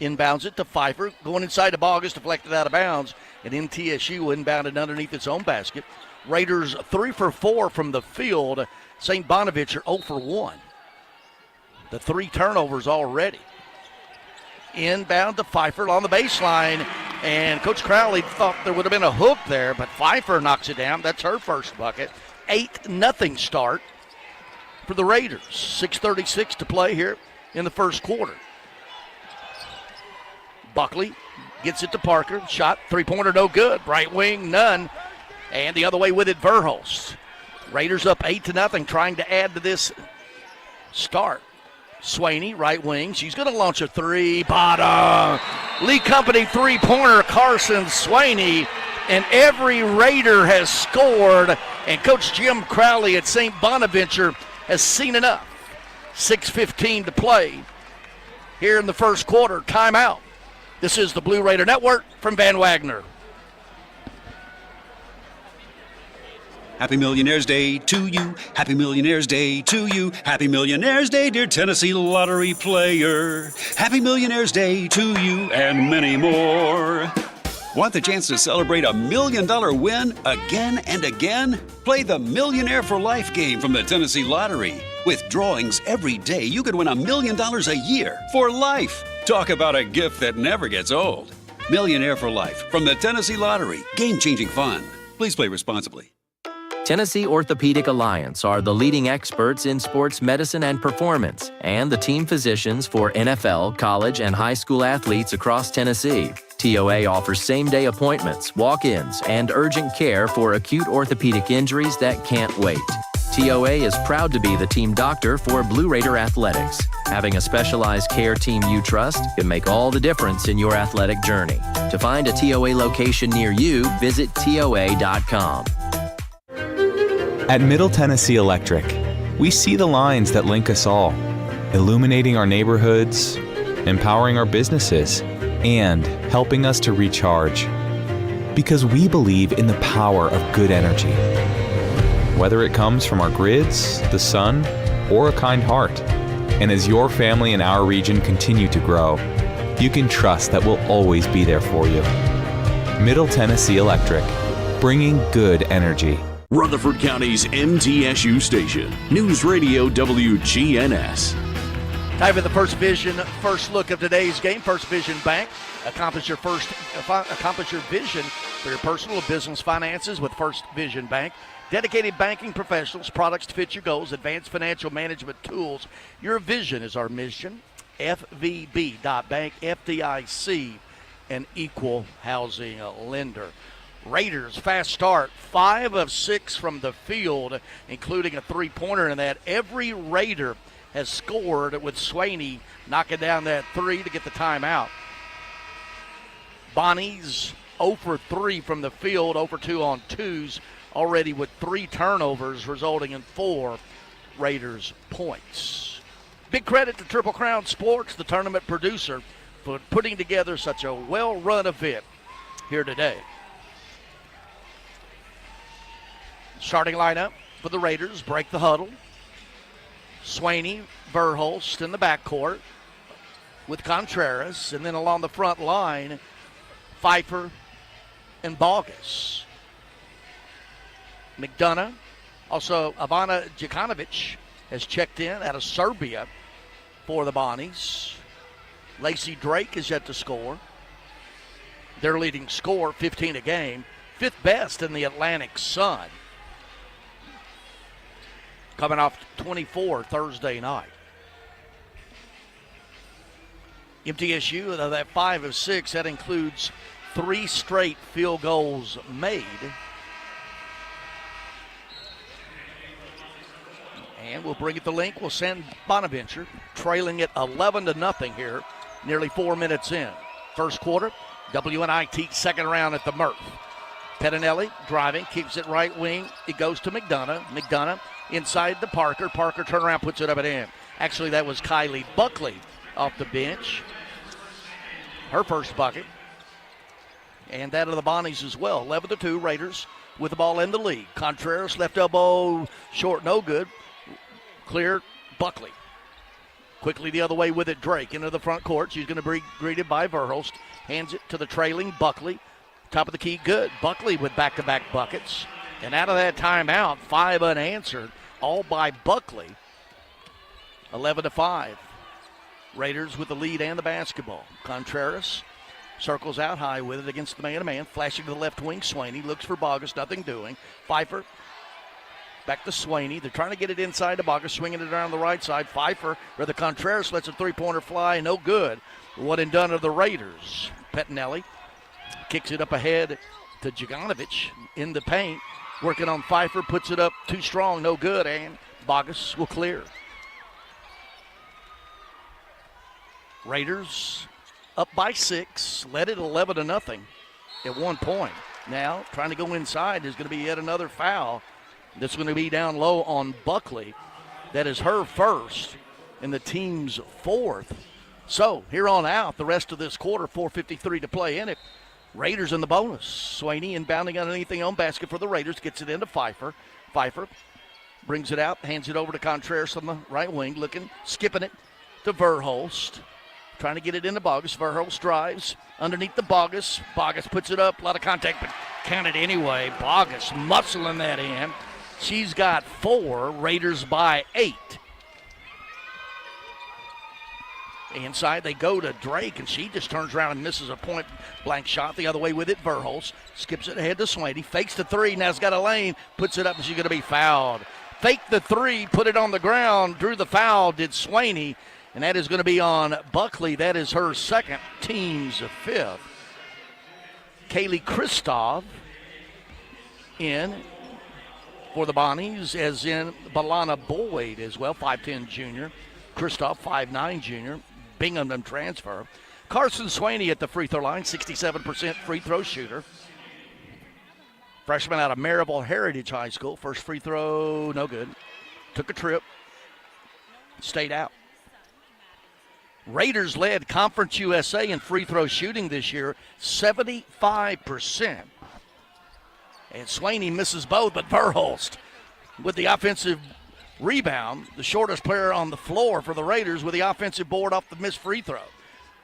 inbounds it to Pfeiffer, going inside to Bogus, deflected out of bounds, and MTSU inbounded underneath its own basket. Raiders 3 for 4 from the field. St. Bonaventure 0 for 1. The 3 turnovers already. Inbound to Pfeiffer on the baseline, and Coach Crowley thought there would have been a hook there, but Pfeiffer knocks it down. That's her first bucket. 8-0 start for the Raiders. 6:36 to play here in the first quarter. Buckley gets it to Parker. Shot, three-pointer, no good. Right wing, none. And the other way with it, Verhulst. Raiders up 8-0, trying to add to this start. Swaney, right wing. She's going to launch a three. Bottom. Lee Company three-pointer, Carson Swaney. And every Raider has scored. And Coach Jim Crowley at St. Bonaventure has seen enough. 6:15 to play here in the first quarter. Timeout. This is the Blue Raider Network from Van Wagner. Happy Millionaires Day to you. Happy Millionaires Day to you. Happy Millionaires Day, dear Tennessee lottery player. Happy Millionaires Day to you and many more. Want the chance to celebrate $1 million win again and again? Play the Millionaire for Life game from the Tennessee Lottery. With drawings every day, you could win $1 million a year for life. Talk about a gift that never gets old. Millionaire for Life from the Tennessee Lottery. Game-changing fun. Please play responsibly. Tennessee Orthopedic Alliance are the leading experts in sports medicine and performance, and the team physicians for NFL, college, and high school athletes across Tennessee. TOA offers same-day appointments, walk-ins, and urgent care for acute orthopedic injuries that can't wait. TOA is proud to be the team doctor for Blue Raider athletics. Having a specialized care team you trust can make all the difference in your athletic journey. To find a TOA location near you, visit TOA.com. At Middle Tennessee Electric, we see the lines that link us all, illuminating our neighborhoods, empowering our businesses, and helping us to recharge. Because we believe in the power of good energy. Whether it comes from our grids, the sun, or a kind heart. And as your family and our region continue to grow, you can trust that we'll always be there for you. Middle Tennessee Electric, bringing good energy. Rutherford County's MTSU station, News Radio WGNS. Time for the First Vision first look of today's game. First Vision Bank. Accomplish your vision for your personal or business finances with First Vision Bank. Dedicated banking professionals, products to fit your goals, advanced financial management tools. Your vision is our mission. FVB.bank, FDIC, an equal housing lender. Raiders, fast start, 5 of 6 from the field, including a three-pointer in that. Every Raider has scored with Swaney knocking down that 3 to get the timeout. Bonnie's 0 for 3 from the field, 0 for 2 on twos, already with 3 turnovers, resulting in 4 Raiders points. Big credit to Triple Crown Sports, the tournament producer, for putting together such a well-run event here today. Starting lineup for the Raiders, break the huddle. Swaney, Verhulst in the backcourt with Contreras, and then along the front line, Pfeiffer and Bogus. McDonough, also Ivana Djukanovic has checked in out of Serbia for the Bonnies. Lacey Drake is yet to score. Their leading scorer, 15 a game, 5th best in the Atlantic Sun. Coming off 24 Thursday night. MTSU, that 5 of 6, that includes 3 straight field goals made. And we'll bring it the link. We'll send Bonaventure, trailing it 11-0 here, nearly 4 minutes in. First quarter, WNIT second round at the Murph. Pettinelli driving, keeps it right wing. It goes to McDonough. McDonough inside to Parker. Parker turnaround, puts it up and in. Actually, that was Kylie Buckley off the bench. Her first bucket. And that of the Bonnies as well. 11-2, Raiders with the ball in the lead. Contreras, left elbow, short, no good. Clear, Buckley. Quickly the other way with it, Drake into the front court. She's going to be greeted by Verhulst. Hands it to the trailing Buckley. Top of the key, good. Buckley with back-to-back buckets. And out of that timeout, 5 unanswered, all by Buckley. 11-5. Raiders with the lead and the basketball. Contreras circles out high with it against the man-to-man. Flashing to the left wing, Swaney looks for Bogus, nothing doing. Pfeiffer back to Swaney. They're trying to get it inside to Bogus, swinging it around the right side. Pfeiffer, or the Contreras, lets a three-pointer fly, no good. What and done of the Raiders. Pettinelli kicks it up ahead to Djukanovic in the paint. Working on Pfeiffer, puts it up too strong, no good, and Bogus will clear. Raiders up by 6, led it 11-0 at one point. Now trying to go inside, there's going to be yet another foul. That's going to be down low on Buckley. That is her first and the team's 4th. So here on out, the rest of this quarter, 4:53 to play in it. Raiders in the bonus. Swaney inbounding underneath the own basket for the Raiders. Gets it into Pfeiffer. Pfeiffer brings it out, hands it over to Contreras on the right wing, skipping it to Verhulst. Trying to get it into Bogus. Verhulst drives underneath the Bogus. Bogus puts it up. A lot of contact, but counted anyway. Bogus muscling that in. She's got 4. Raiders by 8. Inside they go to Drake, and she just turns around and misses a point-blank shot. The other way with it, Verhulst skips it ahead to Swaney. Fakes the 3, now it's got a lane. Puts it up, and she's going to be fouled. Faked the 3, put it on the ground, drew the foul, did Swaney. And that is going to be on Buckley. That is her second, team's 5th. Kaylee Christoph in. for the Bonnies, as in Balana Boyd as well, 5'10 junior. Kristoff, 5'9 junior. Binghamton transfer. Carson Swaney at the free throw line, 67% free throw shooter. Freshman out of Maryville Heritage High School. First free throw, no good. Took a trip, stayed out. Raiders led Conference USA in free throw shooting this year, 75%. And Swaney misses both, but Verhulst with the offensive rebound, the shortest player on the floor for the Raiders with the offensive board off the missed free throw.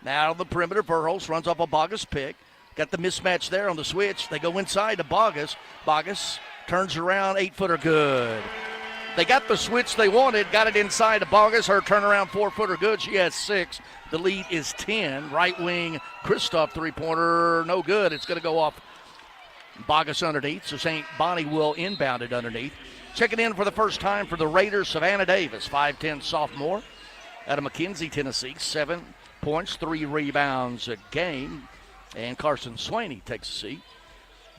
Now on the perimeter, Verhulst runs off a Bogus pick. Got the mismatch there on the switch. They go inside to Bogus. Bogus turns around, 8-footer good. They got the switch they wanted, got it inside to Bogus. Her turnaround 4-footer good. She has 6. The lead is 10. Right wing, Kristoff three-pointer, no good. It's going to go off Bogus underneath, so St. Bonnie will inbound it underneath. Checking in for the first time for the Raiders, Savannah Davis, 5'10 sophomore out of McKenzie, Tennessee. 7 points, 3 rebounds a game. And Carson Swaney takes a seat.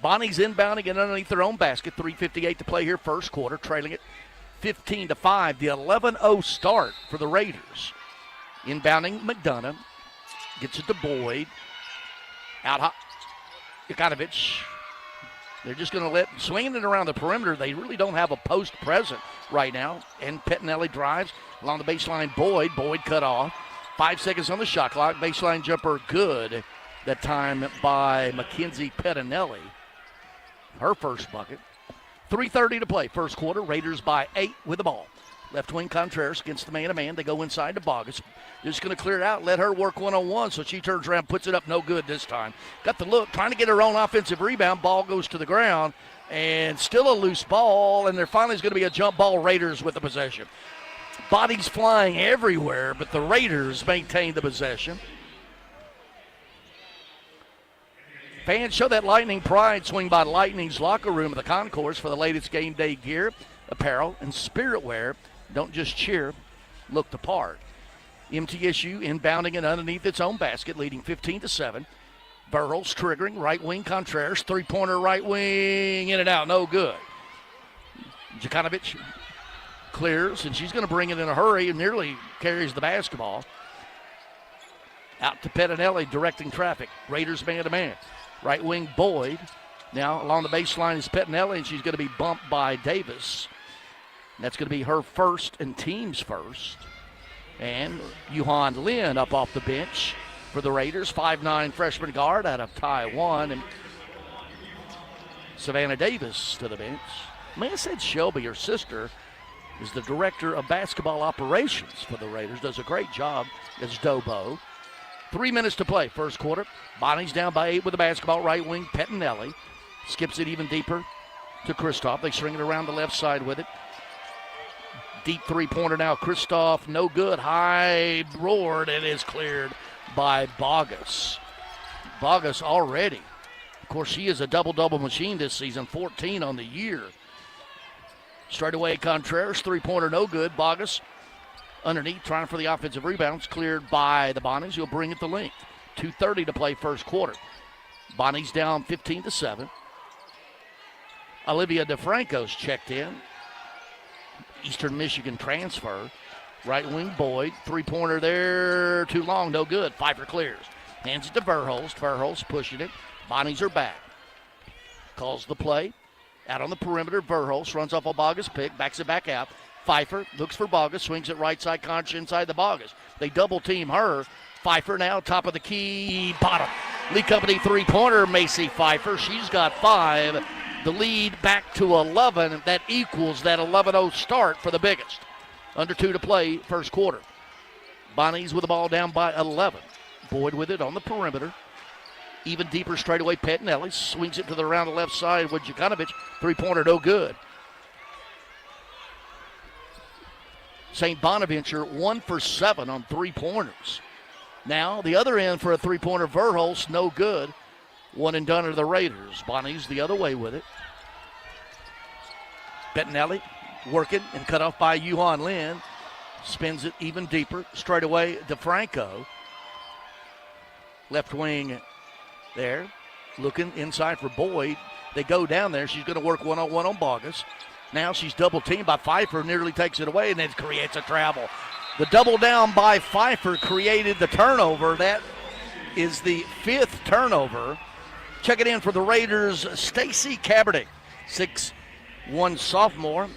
Bonnie's inbounding it underneath their own basket. 3:58 to play here, first quarter, trailing it 15-5. The 11-0 start for the Raiders. Inbounding McDonough. Gets it to Boyd. Out hot. Yukanovich. They're just going to let, swinging it around the perimeter. They really don't have a post present right now. And Pettinelli drives along the baseline. Boyd cut off. 5 seconds on the shot clock. Baseline jumper good. That time by Mackenzie Pettinelli. Her first bucket. 3:30 to play, first quarter. Raiders by 8 with the ball. Left wing Contreras against the man-to-man. They go inside to Bogus. Just going to clear it out, let her work one-on-one, so she turns around, puts it up, no good this time. Got the look, trying to get her own offensive rebound. Ball goes to the ground, and still a loose ball, and there finally is going to be a jump ball. Raiders with the possession. Bodies flying everywhere, but the Raiders maintain the possession. Fans show that Lightning pride. Swing by Lightning's locker room of the concourse for the latest game day gear, apparel, and spirit wear. Don't just cheer, look the part. MTSU inbounding it underneath its own basket, leading 15-7. Verhulst triggering, right wing Contreras, three-pointer right wing, in and out, no good. Yukanovich clears, and she's going to bring it in a hurry and nearly carries the basketball. Out to Pettinelli, directing traffic. Raiders man-to-man. Right wing Boyd. Now along the baseline is Pettinelli, and she's going to be bumped by Davis. And that's going to be her first and team's first. And Yuhan Lin up off the bench for the Raiders. 5'9 freshman guard out of Taiwan. And Savannah Davis to the bench. May I said Shelby, her sister, is the director of basketball operations for the Raiders. Does a great job as Dobo. 3 minutes to play, first quarter. Bonnie's down by 8 with the basketball. Right wing, Pettinelli. Skips it even deeper to Kristoff. They string it around the left side with it. Deep three-pointer now. Kristoff, no good. High roared. It is cleared by Bogus. Bogus already. Of course, she is a double-double machine this season. 14 on the year. Straight away, Contreras. Three-pointer, no good. Bogus underneath, trying for the offensive rebounds, cleared by the Bonnies. Who'll bring it to length. 2:30 to play first quarter. Bonnies down 15-7. Olivia DeFranco's checked in. Eastern Michigan transfer. Right wing Boyd. Three-pointer there. Too long, no good. Pfeiffer clears. Hands it to Verhulst. Verhulst pushing it. Bonnies are back. Calls the play. Out on the perimeter. Verhulst runs off a Bogus pick. Backs it back out. Pfeiffer looks for Bogus, swings it right side, Conch inside the Bogus. They double team her. Pfeiffer now, top of the key, bottom. Lee Company three-pointer, Macy Pfeiffer. She's got 5. The lead back to 11. That equals that 11-0 start for the biggest. Under 2 to play, first quarter. Bonnies with the ball down by 11. Boyd with it on the perimeter. Even deeper straightaway, Pettinelli swings it to the around the left side with Yukanovich. Three-pointer, no good. St. Bonaventure 1 for 7 on three-pointers. Now the other end for a three-pointer, Verhulst, no good. One and done to the Raiders. Bonnie's the other way with it. Pettinelli working and cut off by Yuhan Lin. Spins it even deeper. Straight away, DeFranco. Left wing there. Looking inside for Boyd. They go down there. She's going to work one-on-one on Bogus. Now she's double-teamed by Pfeiffer, nearly takes it away, and then creates a travel. The double down by Pfeiffer created the turnover. That is the 5th turnover. Check it in for the Raiders, Stacy Kaepernick, 6'1" sophomore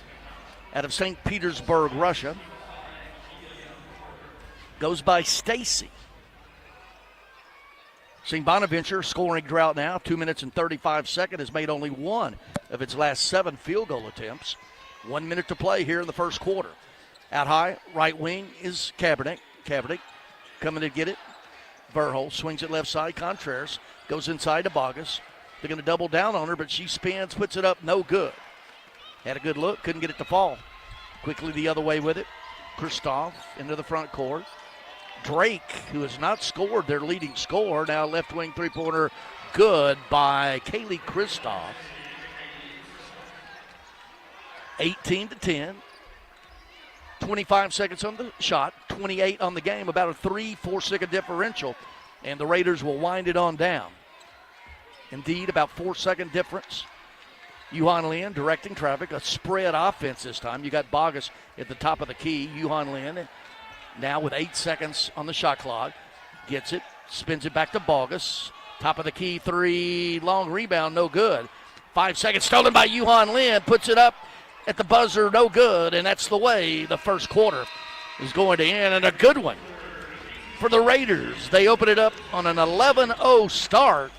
out of St. Petersburg, Russia. Goes by Stacy. St. Bonaventure, scoring drought now, 2 minutes and 35 seconds, has made only one of its last 7 field goal attempts. 1 minute to play here in the first quarter. Out high, right wing is Kaepernick. Kaepernick coming to get it. Verhol swings it left side. Contreras goes inside to Bogus. They're going to double down on her, but she spins, puts it up, no good. Had a good look, couldn't get it to fall. Quickly the other way with it. Kristoff into the front court. Drake, who has not scored, their leading scorer, now left wing three-pointer, good by Kaylee Kristoff. 18-10. 25 seconds on the shot, 28 on the game, about a 3-4 second differential, and the Raiders will wind it on down. Indeed, about 4 second difference. Yuhan Lin directing traffic, a spread offense this time. You got Bogus at the top of the key. Yuhan Lin now with 8 seconds on the shot clock. Gets it, spins it back to Bogus. Top of the key, 3, long rebound, no good. 5 seconds stolen by Yuhan Lin, puts it up at the buzzer, no good, and that's the way the first quarter is going to end, and a good one for the Raiders. They open it up on an 11-0 start,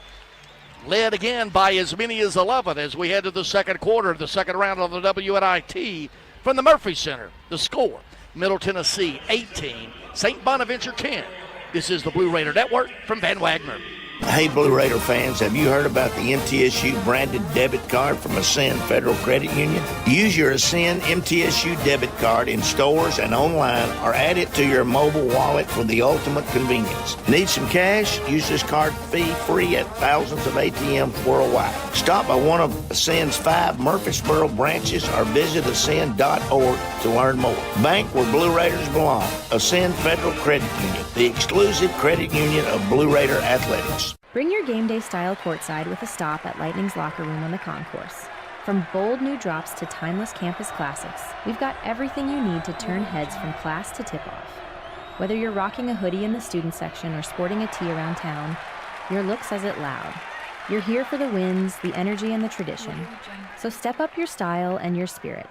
led again by as many as 11 as we head to the second quarter, the second round of the WNIT from the Murphy Center. The score, Middle Tennessee 18, St. Bonaventure 10. This is the Blue Raider Network from Van Wagner. Hey, Blue Raider fans, have you heard about the MTSU branded debit card from Ascend Federal Credit Union? Use your Ascend MTSU debit card in stores and online, or add it to your mobile wallet for the ultimate convenience. Need some cash? Use this card fee-free at thousands of ATMs worldwide. Stop by one of Ascend's 5 Murfreesboro branches or visit ascend.org to learn more. Bank where Blue Raiders belong. Ascend Federal Credit Union, the exclusive credit union of Blue Raider athletics. Bring your game day style courtside with a stop at Lightning's Locker Room on the concourse. From bold new drops to timeless campus classics, we've got everything you need to turn heads from class to tip-off. Whether you're rocking a hoodie in the student section or sporting a tee around town, your look says it loud. You're here for the wins, the energy, and the tradition. So step up your style and your spirit,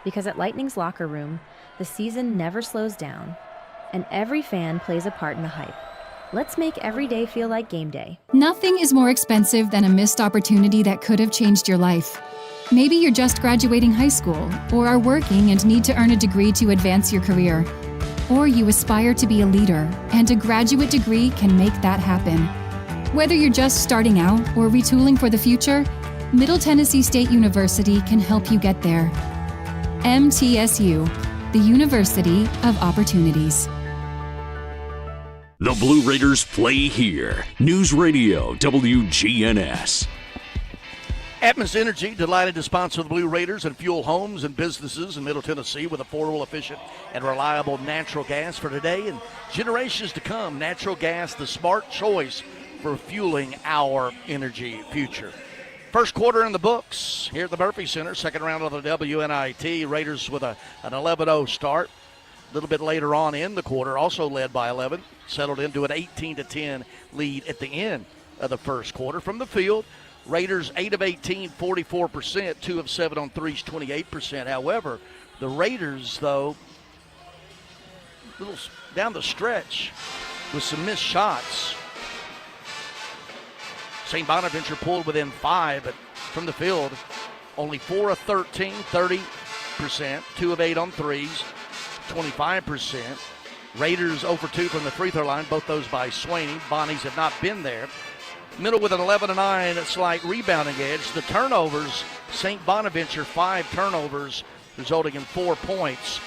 because at Lightning's Locker Room, the season never slows down, and every fan plays a part in the hype. Let's make every day feel like game day. Nothing is more expensive than a missed opportunity that could have changed your life. Maybe you're just graduating high school, or are working and need to earn a degree to advance your career. Or you aspire to be a leader, and a graduate degree can make that happen. Whether you're just starting out or retooling for the future, Middle Tennessee State University can help you get there. MTSU, the University of Opportunities. The Blue Raiders play here. News Radio WGNS. Atmos Energy, delighted to sponsor the Blue Raiders and fuel homes and businesses in Middle Tennessee with affordable, efficient, and reliable natural gas for today and generations to come. Natural gas, the smart choice for fueling our energy future. First quarter in the books here at the Murphy Center. Second round of the WNIT. Raiders with an 11-0 start. A little bit later on in the quarter, also led by 11, settled into an 18-10 lead at the end of the first quarter. From the field, Raiders 8 of 18, 44%, 2 of 7 on threes, 28%. However, the Raiders, though, little down the stretch with some missed shots. St. Bonaventure pulled within 5, but from the field, only 4 of 13, 30%, 2 of 8 on threes, 25%. Raiders 0 for 2 from the free throw line, both those by Swaney. Bonnies have not been there. Middle with an 11-9 slight rebounding edge. The turnovers, St. Bonaventure 5 turnovers, resulting in 4 points.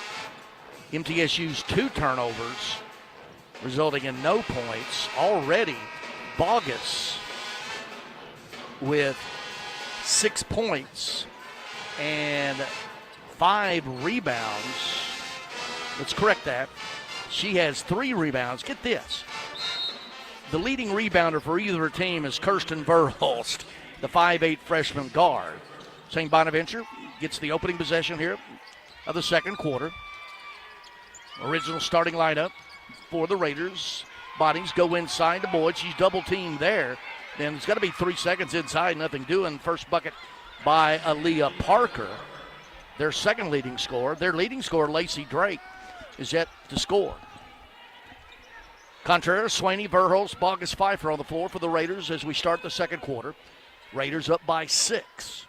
MTSU's 2 turnovers, resulting in no points. Already, Bogus with 6 points and 5 rebounds. Let's correct that. She has 3 rebounds. Get this. The leading rebounder for either team is Kirsten Verhulst, the 5'8 freshman guard. St. Bonaventure gets the opening possession here of the second quarter. Original starting lineup for the Raiders. Bodies go inside to Boyd. She's double-teamed there. Then it's got to be 3 seconds inside, nothing doing. First bucket by Aaliyah Parker, their second leading scorer. Their leading scorer, Lacey Drake, is yet to score. Contreras, Swaney, Verhulst, Bogus, Pfeiffer on the floor for the Raiders as we start the second quarter. Raiders up by 6.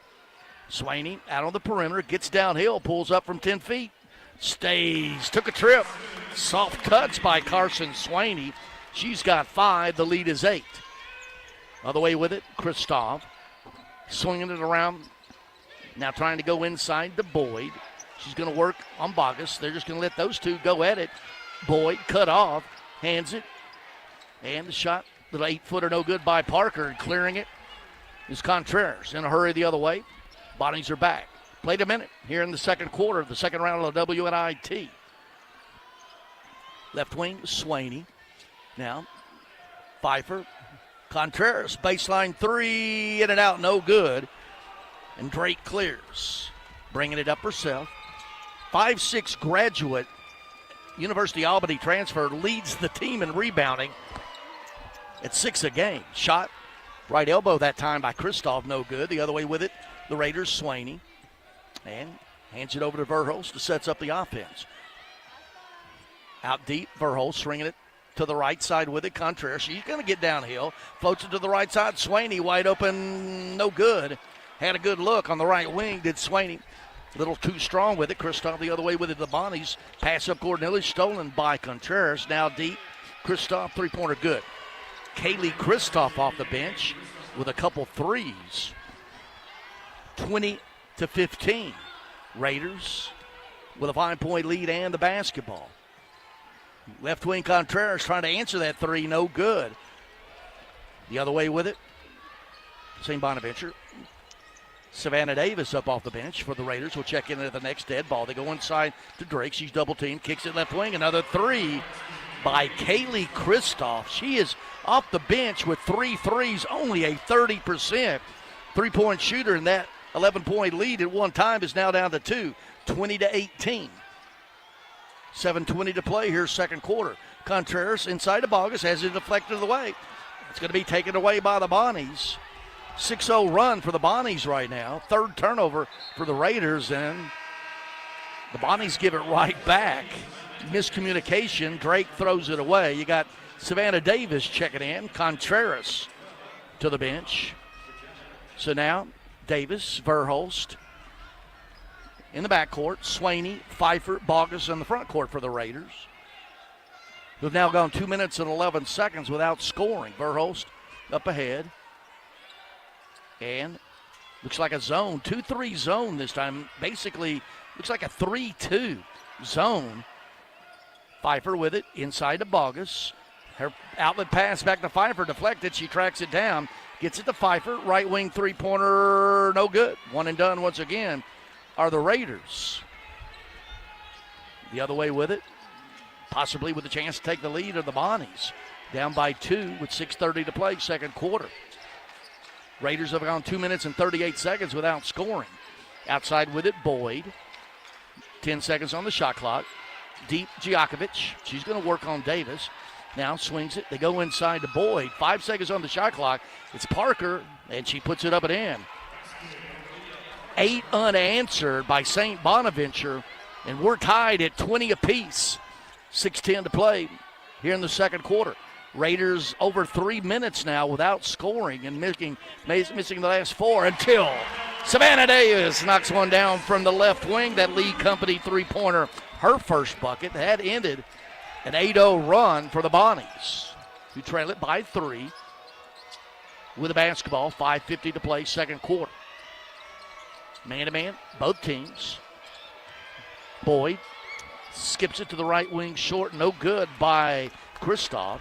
Swaney out on the perimeter, gets downhill, pulls up from 10 feet, stays, took a trip. Soft cuts by Carson Swaney. She's got 5. The lead is 8. Other way with it, Kristoff swinging it around. Now trying to go inside to Boyd. She's going to work on Bogus. They're just going to let those two go at it. Boyd cut off, hands it, and the shot, little 8-footer, no good by Parker, and clearing it is Contreras. In a hurry the other way. Bodies are back. Played a minute here in the second quarter of the second round of the WNIT. Left wing, Swaney. Now, Pfeiffer. Contreras, baseline 3, in and out, no good. And Drake clears. Bringing it up herself. 5'6" graduate, University of Albany transfer, leads the team in rebounding at 6 a game. Shot, right elbow that time by Kristoff, no good. The other way with it, the Raiders, Swaney. And hands it over to Verhulst to sets up the offense. Out deep, Verhulst swinging it to the right side with it. Contreras, she's going to get downhill. Floats it to the right side. Swaney wide open, no good. Had a good look on the right wing, did Swaney. A little too strong with it. Kristoff the other way with it. The Bonnies pass up Cornelius, stolen by Contreras. Now deep. Kristoff, three-pointer good. Kaylee Kristoff off the bench with a couple threes. 20-15. Raiders with a 5-point lead and the basketball. Left wing Contreras trying to answer that three, no good. The other way with it, St. Bonaventure. Savannah Davis up off the bench for the Raiders. Will check in at the next dead ball. They go inside to Drake. She's double-teamed, kicks it left wing. Another three by Kaylee Kristoff. She is off the bench with 3 threes, only a 30% three-point shooter, and that 11-point lead at one time is now down to 2, 20-18. 7:20 to play here, second quarter. Contreras inside to Bogus, has it deflected away. It's going to be taken away by the Bonnies. 6-0 run for the Bonnies right now. Third turnover for the Raiders, and the Bonnies give it right back. Miscommunication. Drake throws it away. You got Savannah Davis checking in. Contreras to the bench. So now Davis, Verhulst in the backcourt. Swaney, Pfeiffer, Bogus in the front court for the Raiders, who've now gone 2 minutes and 11 seconds without scoring. Verhulst up ahead. And looks like a zone, 2-3 zone this time. Basically, looks like a 3-2 zone. Pfeiffer with it, inside to Bogus. Her outlet pass back to Pfeiffer, deflected. She tracks it down, gets it to Pfeiffer. Right wing three-pointer, no good. One and done once again are the Raiders. The other way with it, possibly with a chance to take the lead, are the Bonnies. Down by 2 with 6:30 to play, second quarter. Raiders have gone 2 minutes and 38 seconds without scoring. Outside with it, Boyd. 10 seconds on the shot clock. Deep, Giakovic. She's going to work on Davis. Now swings it. They go inside to Boyd. 5 seconds on the shot clock. It's Parker, and she puts it up and in. 8 unanswered by St. Bonaventure, and we're tied at 20 apiece. 6:10 to play here in the second quarter. Raiders over 3 minutes now without scoring and missing the last 4 until Savannah Davis knocks one down from the left wing. That Lee Company three-pointer, her first bucket. That ended an 8-0 run for the Bonnies, who trail it by 3 with a basketball. 5:50 to play, second quarter. Man-to-man, both teams. Boyd skips it to the right wing, short, no good by Kristoff.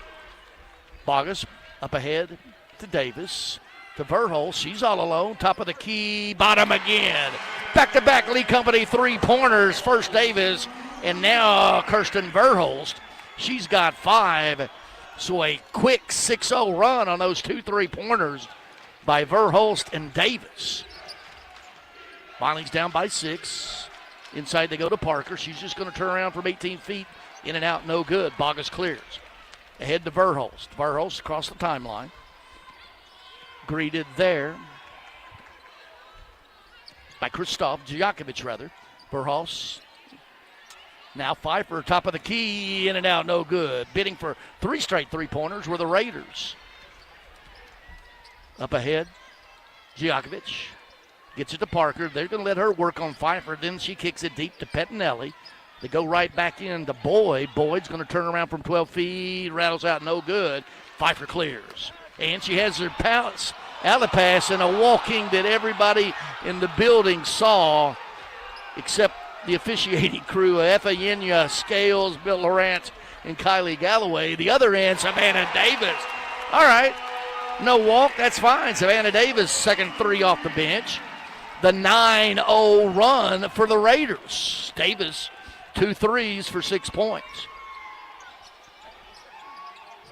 Bogus up ahead to Davis, to Verhulst. She's all alone, top of the key, bottom again. Back-to-back Lee Company three-pointers. First Davis, and now Kirsten Verhulst. She's got 5. So a quick 6-0 run on those 2 3-pointers by Verhulst and Davis. Bonnie's down by 6. Inside they go to Parker. She's just going to turn around from 18 feet. In and out, no good. Bogus clears. Ahead to Verhulst. Verhulst across the timeline. Greeted there by Krzysztof Dziakovic, rather. Verhulst. Now Pfeiffer, top of the key. In and out, no good. Bidding for 3 straight three-pointers were the Raiders. Up ahead, Dziakovic. Gets it to Parker. They're going to let her work on Pfeiffer. Then she kicks it deep to Pettinelli. They go right back in to Boyd. Boyd's going to turn around from 12 feet. Rattles out, no good. Pfeiffer clears. And she has her alley pass and a walking that everybody in the building saw, except the officiating crew, Effa Scales, Bill Laurent, and Kylie Galloway. The other end, Savannah Davis. All right, no walk, that's fine. Savannah Davis, second 3 off the bench. The 9-0 run for the Raiders. Davis, 2 threes for 6 points.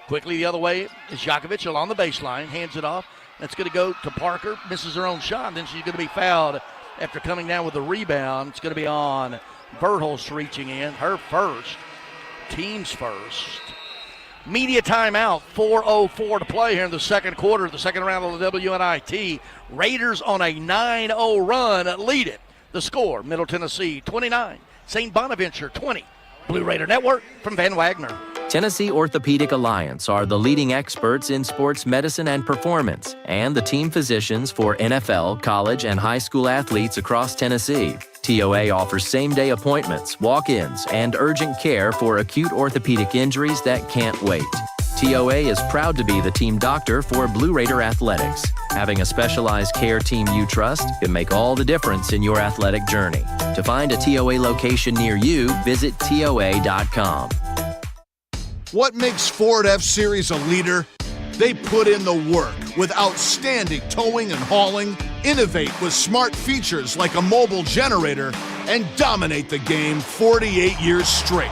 Quickly the other way is Dziakovic along the baseline, hands it off. That's going to go to Parker, misses her own shot, and then she's going to be fouled after coming down with the rebound. It's going to be on Verhulst reaching in, her first, team's first. Media timeout, 4:04 to play here in the second quarter, the second round of the WNIT. Raiders on a 9-0 run lead it. The score, Middle Tennessee 29, St. Bonaventure 20. Blue Raider Network from Van Wagner. Tennessee Orthopedic Alliance are the leading experts in sports medicine and performance, and the team physicians for NFL, college, and high school athletes across Tennessee. TOA offers same-day appointments, walk-ins, and urgent care for acute orthopedic injuries that can't wait. TOA is proud to be the team doctor for Blue Raider Athletics. Having a specialized care team you trust can make all the difference in your athletic journey. To find a TOA location near you, visit TOA.com. What makes Ford F-Series a leader? They put in the work with outstanding towing and hauling, innovate with smart features like a mobile generator, and dominate the game 48 years straight.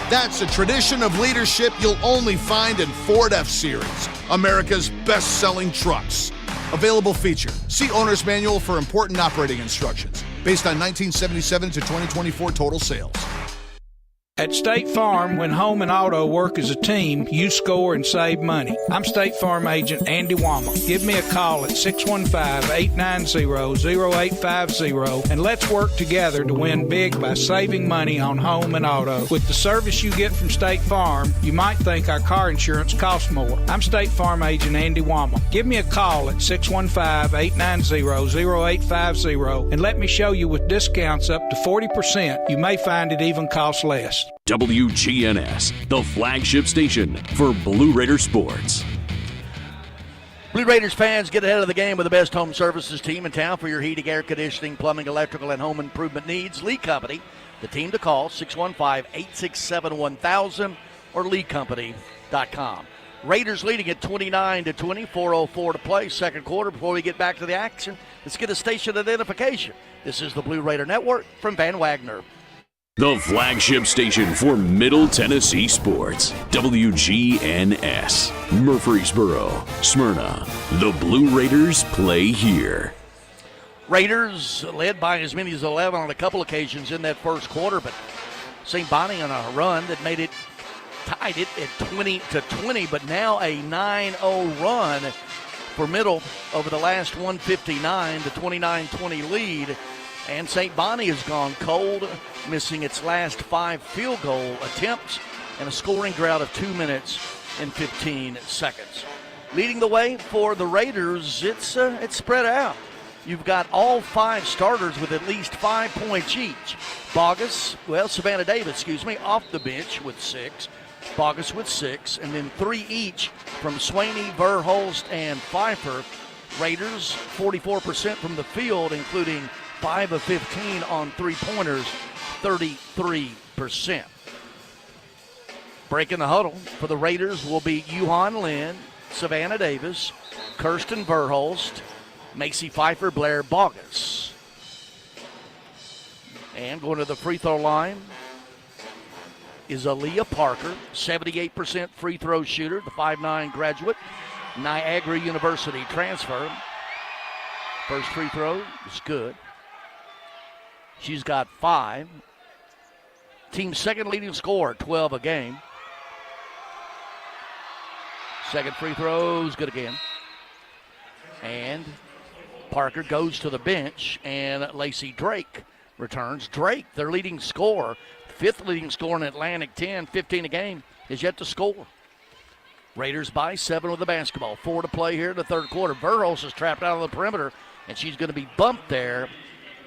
That's a tradition of leadership you'll only find in Ford F-Series, America's best-selling trucks. Available feature. See Owner's Manual for important operating instructions. Based on 1977 to 2024 total sales. At State Farm, when home and auto work as a team, you score and save money. I'm State Farm agent Andy Wama. Give me a call at 615-890-0850 and let's work together to win big by saving money on home and auto. With the service you get from State Farm, you might think our car insurance costs more. I'm State Farm agent Andy Wama. Give me a call at 615-890-0850 and let me show you with discounts up to 40%. You may find it even costs less. WGNS, the flagship station for Blue Raider sports. Blue Raiders fans, get ahead of the game with the best home services team in town for your heating, air conditioning, plumbing, electrical, and home improvement needs. Lee Company, the team to call, 615-867-1000 or leecompany.com. Raiders leading at 29-20, 4:04 to play, second quarter. Before we get back to the action, let's get a station identification. This is the Blue Raider Network from Van Wagner. The flagship station for Middle Tennessee sports. WGNS. Murfreesboro, Smyrna. The Blue Raiders play here. Raiders led by as many as 11 on a couple occasions in that first quarter, but St. Bonnie on a run that made it tied it at 20-20, but now a 9-0 run for Middle over the last 159 to 29-20 lead. And St. Bonnie has gone cold, missing its last 5 field goal attempts and a scoring drought of 2 minutes and 15 seconds. Leading the way for the Raiders, it's spread out. You've got all 5 starters with at least 5 points each. Savannah Davis, off the bench with 6. Bogus with 6, and then 3 each from Swaney, Verhulst, and Pfeiffer. Raiders 44% from the field, including 5 of 15 on 3-pointers, 33%. Breaking the huddle for the Raiders will be Yuhan Lin, Savannah Davis, Kirsten Verhulst, Macy Pfeiffer, Blair Bogus. And going to the free throw line is Aaliyah Parker, 78% free throw shooter, the 5'9 graduate, Niagara University transfer. First free throw is good. She's got 5. Team's second leading scorer, 12 a game. Second free throw is good again. And Parker goes to the bench, and Lacey Drake returns. Drake, their leading scorer, 5th leading scorer in Atlantic, 10, 15 a game, is yet to score. Raiders by 7 with the basketball. 4 to play here in the third quarter. Verhulst is trapped out of the perimeter, and she's going to be bumped there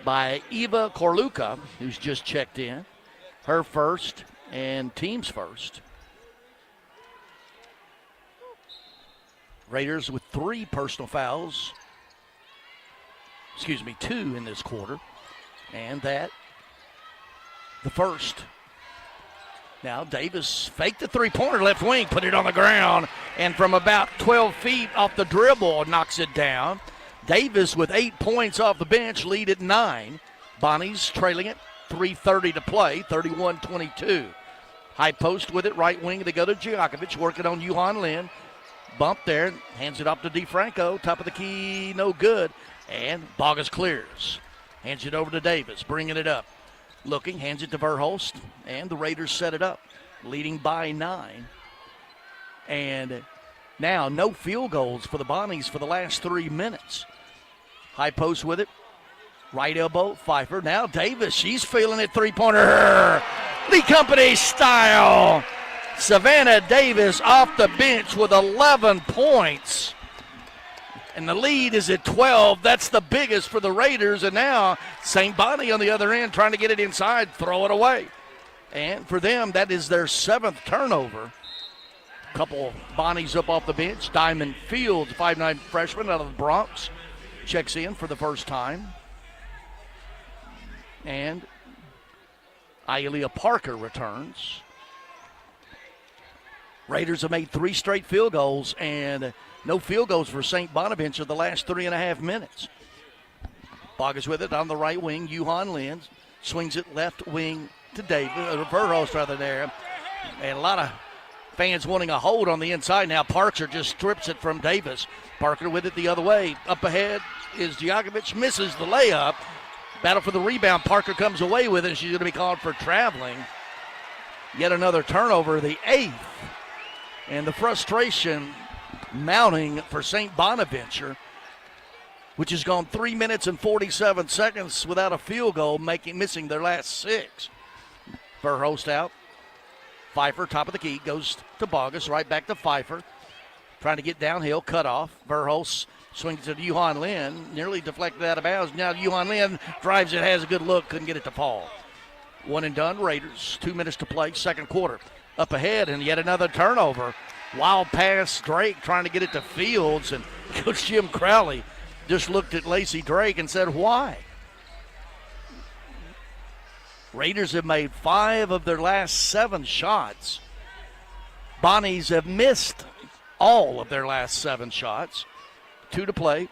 by Eva Korluka, who's just checked in. Her first and team's first. Raiders with 3 personal fouls. 2 in this quarter. And that, the first. Now Davis faked the three-pointer left wing, put it on the ground, and from about 12 feet off the dribble, knocks it down. Davis with 8 points off the bench, lead at 9. Bonnie's trailing it, 3:30 to play, 31-22. High post with it, right wing, they go to Giakovic, working on Yuhan Lin. Bump there, hands it off to DeFranco, top of the key, no good. And Bogus clears. Hands it over to Davis, bringing it up. Looking, hands it to Verhulst, and the Raiders set it up, leading by 9. And now no field goals for the Bonnies for the last 3 minutes. High post with it. Right elbow, Pfeiffer. Now Davis, she's feeling it, three-pointer. Lee Company style. Savannah Davis off the bench with 11 points. And the lead is at 12. That's the biggest for the Raiders. And now St. Bonnie on the other end trying to get it inside, throw it away. And for them, that is their 7th turnover. Couple Bonnies up off the bench. Diamond Fields, 5'9" freshman out of the Bronx, checks in for the first time. And Ailia Parker returns. Raiders have made 3 straight field goals, and no field goals for St. Bonaventure the last 3.5 minutes. Bogus with it on the right wing. Yuhan Lin swings it left wing to Davis, Verhulst rather there. And a lot of fans wanting a hold on the inside now. Parker just strips it from Davis. Parker with it the other way. Up ahead is Giakovic, misses the layup. Battle for the rebound. Parker comes away with it, and she's going to be called for traveling. Yet another turnover, the 8th. And the frustration mounting for St. Bonaventure, which has gone 3 minutes and 47 seconds without a field goal, missing their last 6. Verhulst out. Pfeiffer, top of the key, goes to Bogus, right back to Pfeiffer. Trying to get downhill, cut off. Verhulst swings to Yuhan Lin, nearly deflected out of bounds. Now Yuhan Lin drives it, has a good look, couldn't get it to fall. One and done, Raiders. 2 minutes to play, second quarter. Up ahead, and yet another turnover. Wild pass, Drake trying to get it to Fields, and Coach Jim Crowley just looked at Lacey Drake and said, why? Raiders have made 5 of their last 7 shots. Bonnies have missed all of their last 7 shots. 2 to play.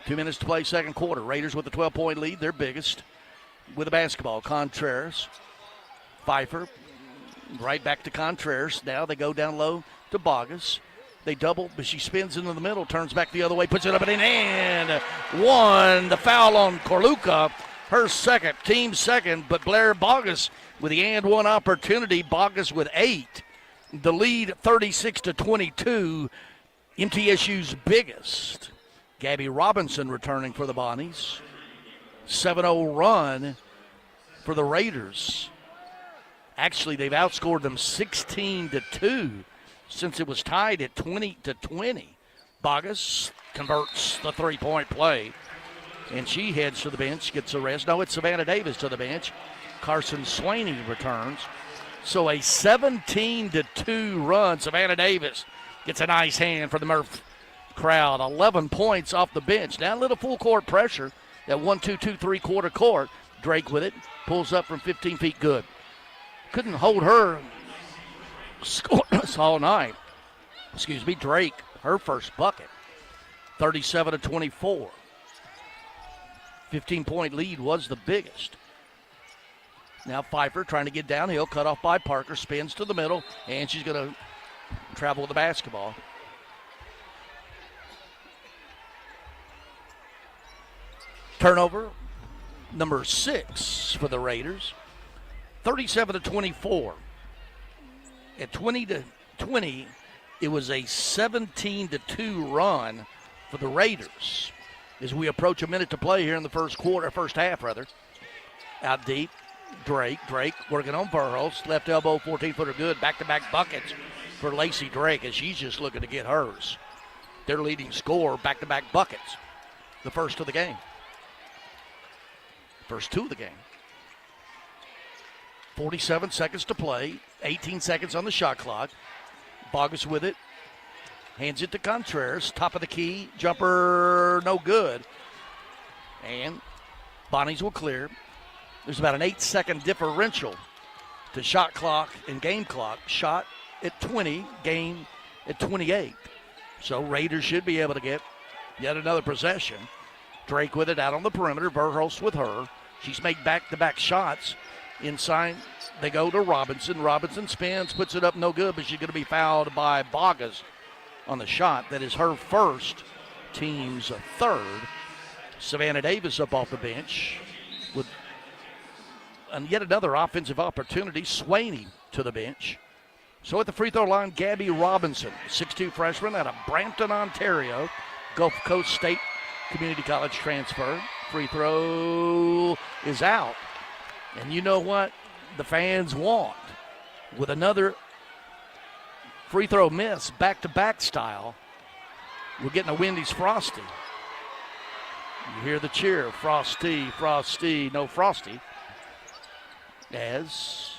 2 minutes to play, second quarter. Raiders with a 12-point lead, their biggest, with the basketball. Contreras, Pfeiffer, right back to Contreras. Now they go down low to Bogus. They double, but she spins into the middle, turns back the other way, puts it up and in. 1, the foul on Korluka. Her second, team second, but Blair Bogus with the and one opportunity. Bogus with 8. The lead 36-22. MTSU's biggest. Gabby Robinson returning for the Bonnies. 7-0 run for the Raiders. Actually, they've outscored them 16-2 since it was tied at 20-20. Bogus converts the three-point play, and she heads to the bench, gets a rest. No, it's Savannah Davis to the bench. Carson Swaney returns. So a 17-2 run. Savannah Davis gets a nice hand for the Murph crowd. 11 points off the bench. Now a little full court pressure at 1-2-2 3/4 court. Drake with it. Pulls up from 15 feet. Good. Couldn't hold her scoreless all night. Drake, her first bucket. 37-24. 15-point lead was the biggest. Now Pfeiffer trying to get downhill, cut off by Parker, spins to the middle, and she's going to travel with the basketball. Turnover number 6 for the Raiders. 37-24. At 20-20, it was a 17-2 run for the Raiders as we approach a minute to play here in the first half. Out deep, Drake working on Verhulst, left elbow, 14-footer good, back-to-back buckets for Lacey Drake as she's just looking to get hers. Their leading scorer, back-to-back buckets, the first of the game. First 2 of the game. 47 seconds to play, 18 seconds on the shot clock. Bogus with it, hands it to Contreras, top of the key, jumper no good. And Bonnies will clear. There's about an 8-second differential to shot clock and game clock. Shot at 20, game at 28. So Raiders should be able to get yet another possession. Drake with it out on the perimeter, Verhulst with her. She's made back-to-back shots. Inside, they go to Robinson. Robinson spins, puts it up no good, but she's going to be fouled by Bogus on the shot. That is her first, team's third. Savannah Davis up off the bench with yet another offensive opportunity. Swaney to the bench. So at the free throw line, Gabby Robinson, 6'2 freshman out of Brampton, Ontario. Gulf Coast State Community College transfer. Free throw is out. And you know what the fans want? With another free throw miss, back-to-back style, we're getting a Wendy's Frosty. You hear the cheer, Frosty, Frosty, no Frosty. As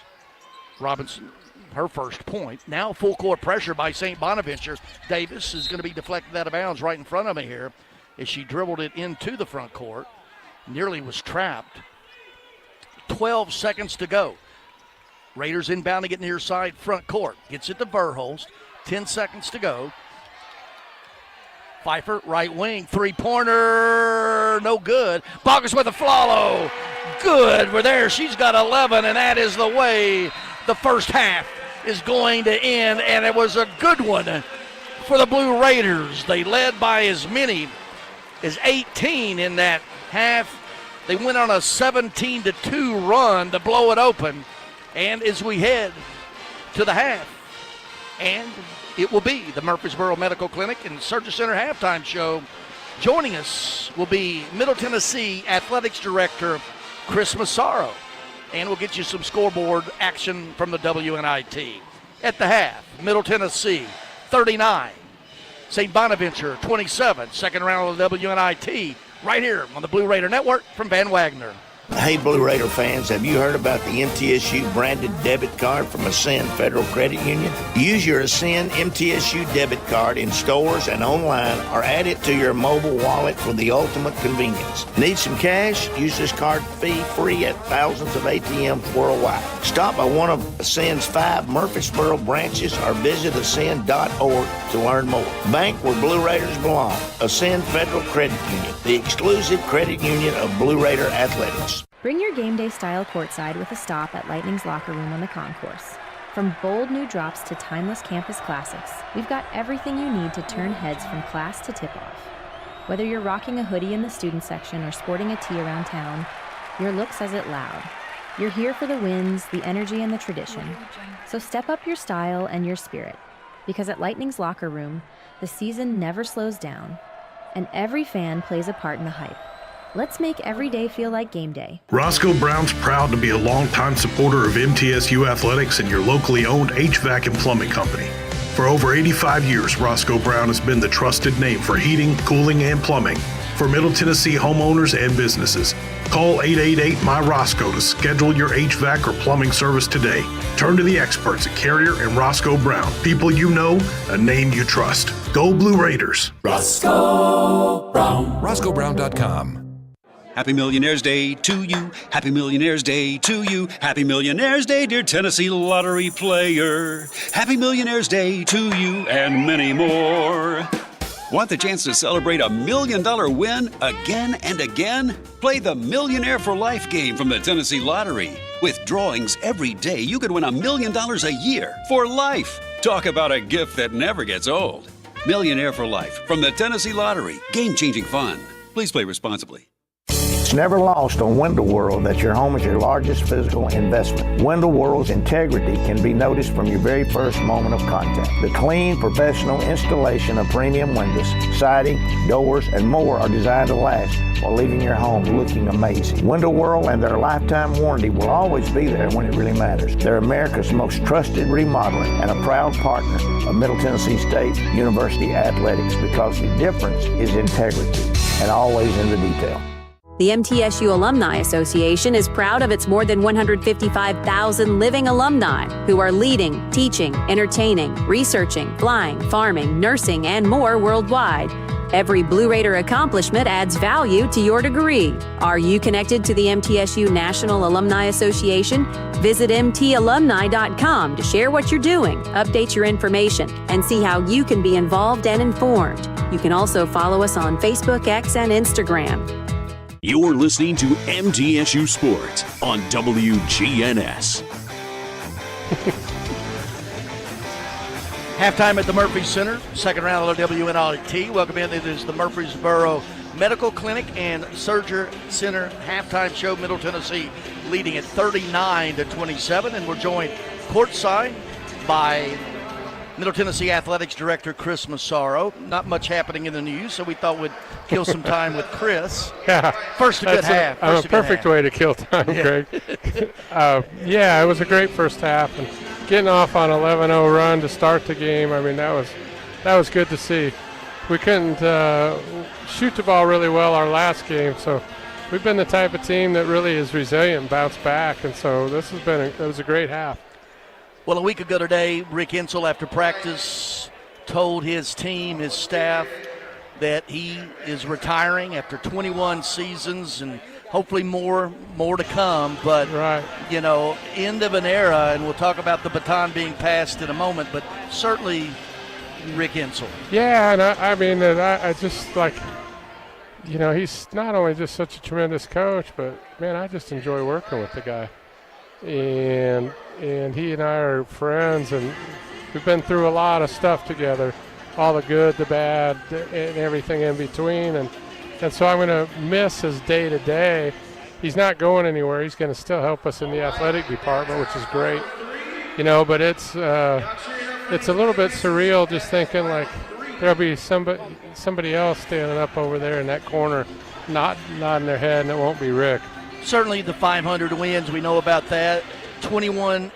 Robinson, her first point. Now full court pressure by St. Bonaventure. Davis is going to be deflected out of bounds right in front of me here as she dribbled it into the front court. Nearly was trapped. 12 seconds to go. Raiders inbounding it near side front court. Gets it to Verhulst. 10 seconds to go. Pfeiffer, right wing, three-pointer, no good. Bogus with a follow. Good. We're there. She's got 11, and that is the way the first half is going to end, and it was a good one for the Blue Raiders. They led by as many as 18 in that half. They went on a 17-2 run to blow it open. And as we head to the half, and it will be the Murfreesboro Medical Clinic and Surgery Center halftime show. Joining us will be Middle Tennessee Athletics Director Chris Massaro. And we'll get you some scoreboard action from the WNIT. At the half, Middle Tennessee 39, St. Bonaventure 27. Second round of the WNIT. Right here on the Blue Raider Network from Van Wagner. Hey, Blue Raider fans, have you heard about the MTSU branded debit card from Ascend Federal Credit Union? Use your Ascend MTSU debit card in stores and online or add it to your mobile wallet for the ultimate convenience. Need some cash? Use this card fee-free at thousands of ATMs worldwide. Stop by one of Ascend's 5 Murfreesboro branches or visit ascend.org to learn more. Bank where Blue Raiders belong. Ascend Federal Credit Union, the exclusive credit union of Blue Raider Athletics. Bring your game day style courtside with a stop at Lightning's locker room on the concourse. From bold new drops to timeless campus classics, we've got everything you need to turn heads from class to tip-off. Whether you're rocking a hoodie in the student section or sporting a tee around town, your look says it loud. You're here for the wins, the energy, and the tradition. So step up your style and your spirit, because at Lightning's locker room, the season never slows down, and every fan plays a part in the hype. Let's make every day feel like game day. Roscoe Brown's proud to be a longtime supporter of MTSU athletics and your locally owned HVAC and plumbing company. For over 85 years, Roscoe Brown has been the trusted name for heating, cooling, and plumbing for Middle Tennessee homeowners and businesses. Call 888-MY-ROSCOE to schedule your HVAC or plumbing service today. Turn to the experts at Carrier and Roscoe Brown. People you know, a name you trust. Go Blue Raiders. Roscoe Brown. RoscoeBrown.com. Happy Millionaires Day to you. Happy Millionaires Day to you. Happy Millionaires Day, dear Tennessee lottery player. Happy Millionaires Day to you and many more. Want the chance to celebrate $1 million win again and again? Play the Millionaire for Life game from the Tennessee Lottery. With drawings every day, you could win $1 million a year for life. Talk about a gift that never gets old. Millionaire for Life from the Tennessee Lottery. Game-changing fun. Please play responsibly. It's never lost on Window World that your home is your largest physical investment. Window World's integrity can be noticed from your very first moment of contact. The clean, professional installation of premium windows, siding, doors, and more are designed to last while leaving your home looking amazing. Window World and their lifetime warranty will always be there when it really matters. They're America's most trusted remodeler and a proud partner of Middle Tennessee State University Athletics, because the difference is integrity and always in the detail. The MTSU Alumni Association is proud of its more than 155,000 living alumni who are leading, teaching, entertaining, researching, flying, farming, nursing, and more worldwide. Every Blue Raider accomplishment adds value to your degree. Are you connected to the MTSU National Alumni Association? Visit mtalumni.com to share what you're doing, update your information, and see how you can be involved and informed. You can also follow us on Facebook, X, and Instagram. You're listening to MTSU Sports on WGNS. Halftime at the Murphy Center, second round of the WNLT. Welcome in. It is the Murfreesboro Medical Clinic and Surgery Center halftime show. Middle Tennessee leading at 39-27, and we're joined courtside by Middle Tennessee Athletics Director Chris Massaro. Not much happening in the news, so we thought we'd kill some time with Chris. Yeah. First a good half. A perfect way to kill time, Greg. It was a great first half, and getting off on 11-0 run to start the game, I mean, that was good to see. We couldn't shoot the ball really well our last game, so we've been the type of team that really is resilient and bounce back, and so it was a great half. Well, a week ago today, Rick Insel, after practice, told his team, his staff, that he is retiring after 21 seasons and hopefully more to come. But, end of an era, and we'll talk about the baton being passed in a moment, but certainly Rick Insel. Yeah, and I just like, he's not only just such a tremendous coach, but, man, I just enjoy working with the guy. And he and I are friends, and we've been through a lot of stuff together, all the good, the bad, and everything in between. And so I'm going to miss his day-to-day. He's not going anywhere. He's going to still help us in the athletic department, which is great. But it's a little bit surreal just thinking like there'll be somebody else standing up over there in that corner, nodding their head, and it won't be Rick. Certainly the 500 wins, we know about that. 21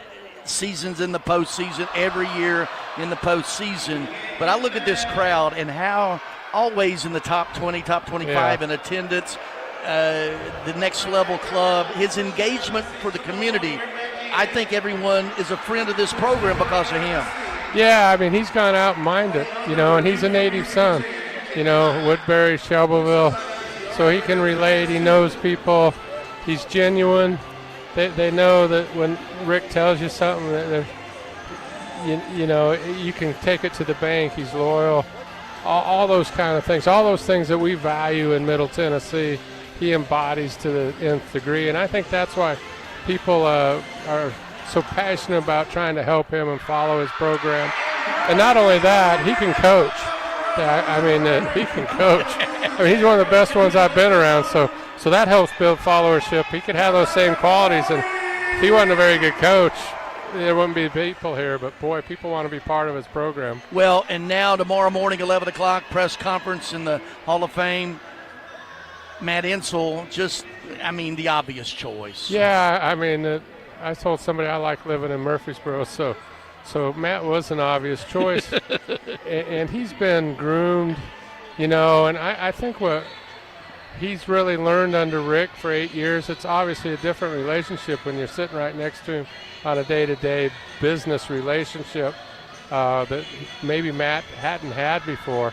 seasons in the postseason, every year in the postseason. But I look at this crowd and how always in the top 20, top 25 in attendance, the next level club, his engagement for the community. I think everyone is a friend of this program because of him. Yeah, I mean, he's gone out and mined it, and he's a native son, Woodbury, Shelbyville, so he can relate. He knows people. He's genuine. They know that when Rick tells you something, that you can take it to the bank. He's loyal. All those kind of things. All those things that we value in Middle Tennessee, he embodies to the nth degree. And I think that's why people are so passionate about trying to help him and follow his program. And not only that, he can coach. He can coach. He's one of the best ones I've been around. So that helps build followership. He could have those same qualities, and if he wasn't a very good coach, there wouldn't be people here. But, boy, people want to be part of his program. Well, and now tomorrow morning, 11 o'clock, press conference in the Hall of Fame. Matt Insel, the obvious choice. Yeah, I told somebody I like living in Murfreesboro, so Matt was an obvious choice. and he's been groomed, and I think what he's really learned under Rick for 8 years. It's obviously a different relationship when you're sitting right next to him on a day-to-day business relationship that maybe Matt hadn't had before.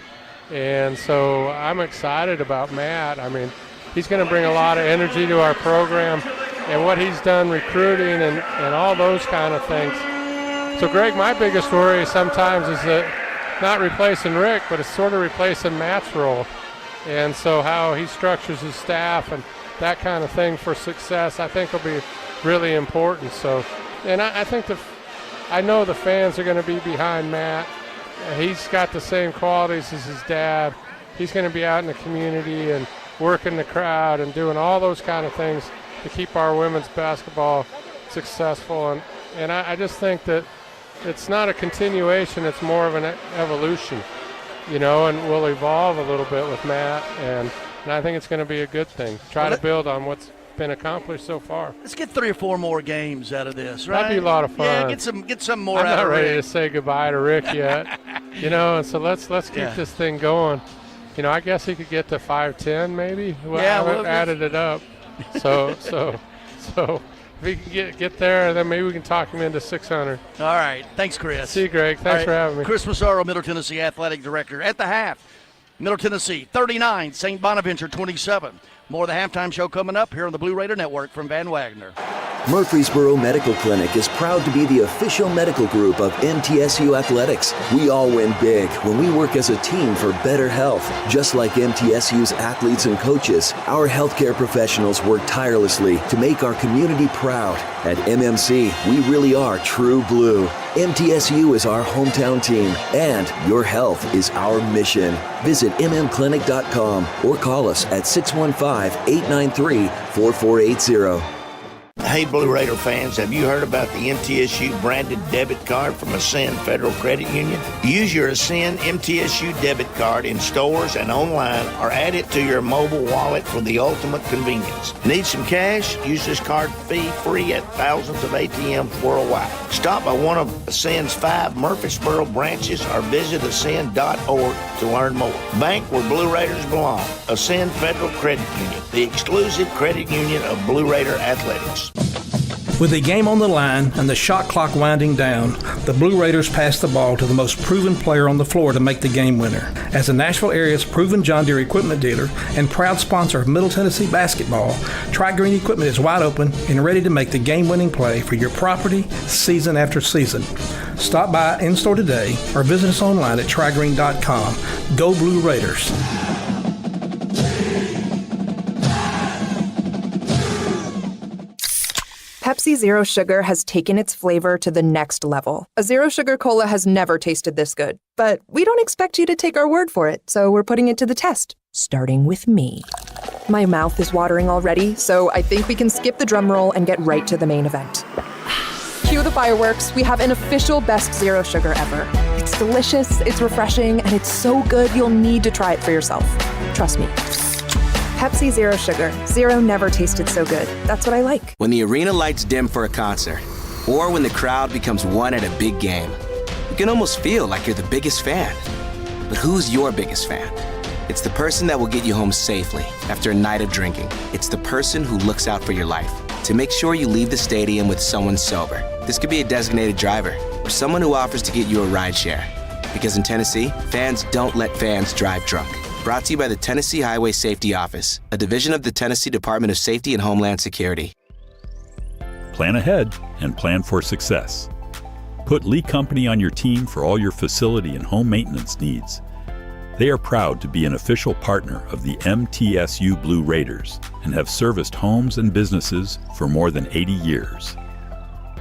And so I'm excited about Matt. He's going to bring a lot of energy to our program and what he's done recruiting and all those kind of things. So, Greg, my biggest worry sometimes is that not replacing Rick, but it's sort of replacing Matt's role. And so how he structures his staff and that kind of thing for success, I think will be really important. So, and I think I know the fans are going to be behind Matt. He's got the same qualities as his dad. He's going to be out in the community and working the crowd and doing all those kind of things to keep our women's basketball successful. And I just think that it's not a continuation, it's more of an evolution, and we'll evolve a little bit with Matt, and I think it's going to be a good thing. Try to build on what's been accomplished so far. Let's get 3 or 4 more games out of this, right? That'd be a lot of fun. Yeah, get some more I'm out not of ready Rick. to say goodbye to Rick yet, and so let's keep this thing going. I guess he could get to 5'10", maybe. Well, I haven't added it up. So if he can get there, then maybe we can talk him into 600. All right. Thanks, Chris. See you, Greg. Thanks for having me. Chris Massaro, Middle Tennessee Athletic Director. At the half, Middle Tennessee 39, St. Bonaventure 27. More of the halftime show coming up here on the Blue Raider Network from Van Wagner. Murfreesboro Medical Clinic is proud to be the official medical group of MTSU Athletics. We all win big when we work as a team for better health. Just like MTSU's athletes and coaches, our healthcare professionals work tirelessly to make our community proud. At MMC, we really are true blue. MTSU is our hometown team, and your health is our mission. Visit mmclinic.com or call us at 615-893-4480. Hey, Blue Raider fans, have you heard about the MTSU branded debit card from Ascend Federal Credit Union? Use your Ascend MTSU debit card in stores and online, or add it to your mobile wallet for the ultimate convenience. Need some cash? Use this card fee-free at thousands of ATMs worldwide. Stop by one of Ascend's 5 Murfreesboro branches or visit ascend.org to learn more. Bank where Blue Raiders belong. Ascend Federal Credit Union, the exclusive credit union of Blue Raider Athletics. With the game on the line and the shot clock winding down, the Blue Raiders pass the ball to the most proven player on the floor to make the game winner. As the Nashville area's proven John Deere equipment dealer and proud sponsor of Middle Tennessee basketball, Tri-Green Equipment is wide open and ready to make the game-winning play for your property season after season. Stop by in-store today or visit us online at trigreen.com. Go Blue Raiders. Pepsi Zero Sugar has taken its flavor to the next level. A Zero Sugar Cola has never tasted this good. But we don't expect you to take our word for it, so we're putting it to the test, starting with me. My mouth is watering already, so I think we can skip the drum roll and get right to the main event. Cue the fireworks. We have an official best Zero Sugar ever. It's delicious, it's refreshing, and it's so good you'll need to try it for yourself. Trust me. Pepsi Zero Sugar. Zero never tasted so good. That's what I like. When the arena lights dim for a concert, or when the crowd becomes one at a big game, you can almost feel like you're the biggest fan. But who's your biggest fan? It's the person that will get you home safely after a night of drinking. It's the person who looks out for your life to make sure you leave the stadium with someone sober. This could be a designated driver or someone who offers to get you a ride share. Because in Tennessee, fans don't let fans drive drunk. Brought to you by the Tennessee Highway Safety Office, a division of the Tennessee Department of Safety and Homeland Security. Plan ahead and plan for success. Put Lee Company on your team for all your facility and home maintenance needs. They are proud to be an official partner of the MTSU Blue Raiders and have serviced homes and businesses for more than 80 years.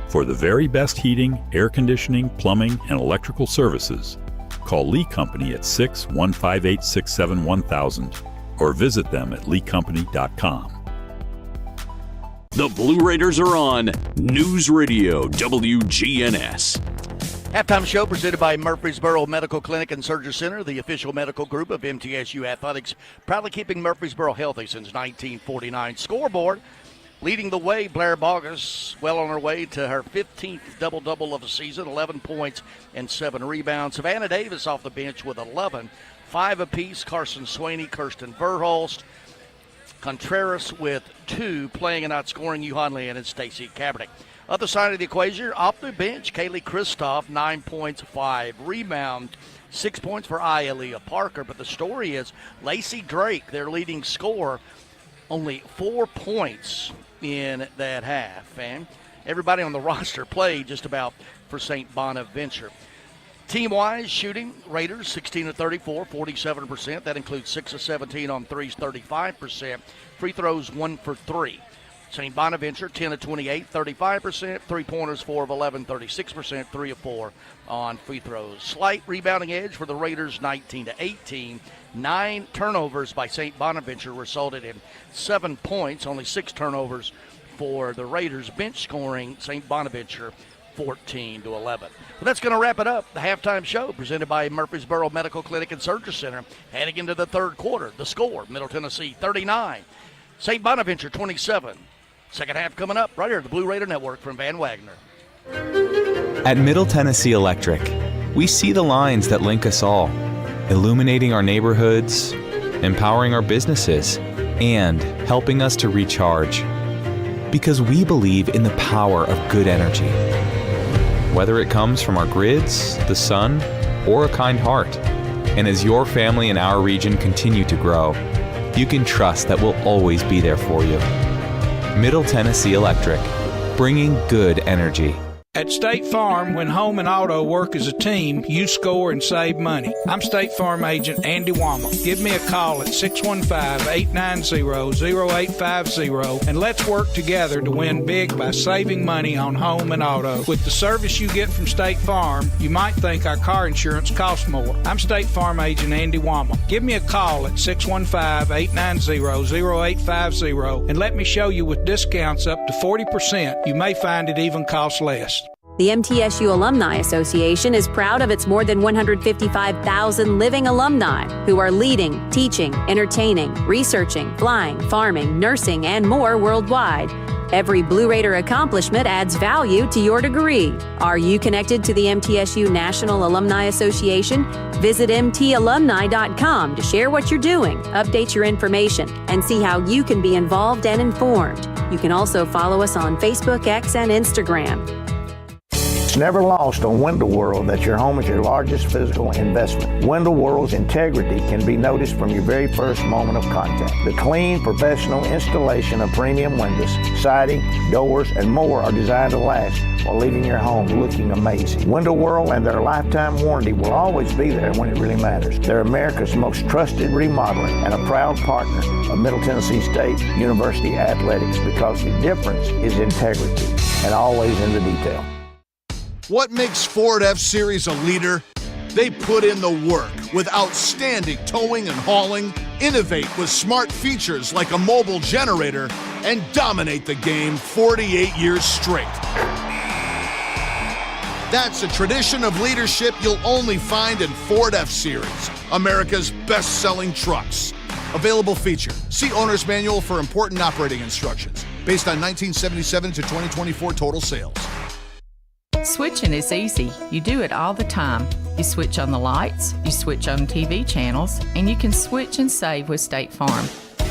For the very best heating, air conditioning, plumbing, and electrical services, call Lee Company at 615-867-1000 or visit them at leecompany.com. The Blue Raiders are on News Radio WGNS. Halftime show presented by Murfreesboro Medical Clinic and Surgery Center, the official medical group of MTSU Athletics, proudly keeping Murfreesboro healthy since 1949. Scoreboard, leading the way, Blair Bogus, well on her way to her 15th double-double of the season, 11 points and 7 rebounds. Savannah Davis off the bench with 11, 5 apiece. Carson Swaney, Kirsten Verhulst, Contreras with 2, playing and not scoring, Yuhan Lin and Stacy Kaepernick. Other side of the equation, off the bench, Kaylee Kristoff, 9 points, 5 rebounds, 6 points for Aaliyah Parker. But the story is Lacey Drake, their leading scorer, only 4 points in that half. And everybody on the roster played just about for St. Bonaventure. Team-wise, shooting, Raiders 16 of 34, 47%. That includes 6 of 17 on threes, 35%. Free throws 1 for 3. St. Bonaventure, 10 of 28, 35%. Three-pointers, 4 of 11, 36%. 3 of 4 on free throws. Slight rebounding edge for the Raiders, 19 to 18. 9 turnovers by St. Bonaventure resulted in 7 points. Only 6 turnovers for the Raiders. Bench scoring, St. Bonaventure, 14 to 11. Well, that's going to wrap it up. The halftime show presented by Murfreesboro Medical Clinic and Surgery Center. Heading into the third quarter, the score, Middle Tennessee 39, St. Bonaventure 27. Second half coming up right here at the Blue Raider Network from Van Wagner. At Middle Tennessee Electric, we see the lines that link us all, illuminating our neighborhoods, empowering our businesses, and helping us to recharge. Because we believe in the power of good energy. Whether it comes from our grids, the sun, or a kind heart. And as your family and our region continue to grow, you can trust that we'll always be there for you. Middle Tennessee Electric, bringing good energy. At State Farm, when home and auto work as a team, you score and save money. I'm State Farm agent Andy Wama. Give me a call at 615-890-0850 and let's work together to win big by saving money on home and auto. With the service you get from State Farm, you might think our car insurance costs more. I'm State Farm agent Andy Wama. Give me a call at 615-890-0850 and let me show you with discounts up to 40%. You may find it even costs less. The MTSU Alumni Association is proud of its more than 155,000 living alumni who are leading, teaching, entertaining, researching, flying, farming, nursing, and more worldwide. Every Blue Raider accomplishment adds value to your degree. Are you connected to the MTSU National Alumni Association? Visit mtalumni.com to share what you're doing, update your information, and see how you can be involved and informed. You can also follow us on Facebook, X, and Instagram. It's never lost on Window World that your home is your largest physical investment. Window World's integrity can be noticed from your very first moment of contact. The clean, professional installation of premium windows, siding, doors, and more are designed to last while leaving your home looking amazing. Window World and their lifetime warranty will always be there when it really matters. They're America's most trusted remodeler and a proud partner of Middle Tennessee State University Athletics because the difference is integrity and always in the detail. What makes Ford F-Series a leader? They put in the work with outstanding towing and hauling, innovate with smart features like a mobile generator, and dominate the game 48 years straight. That's a tradition of leadership you'll only find in Ford F-Series, America's best-selling trucks. Available feature. See Owner's Manual for important operating instructions. Based on 1977 to 2024 total sales. Switching is easy. You do it all the time. You switch on the lights, you switch on TV channels, and you can switch and save with State Farm.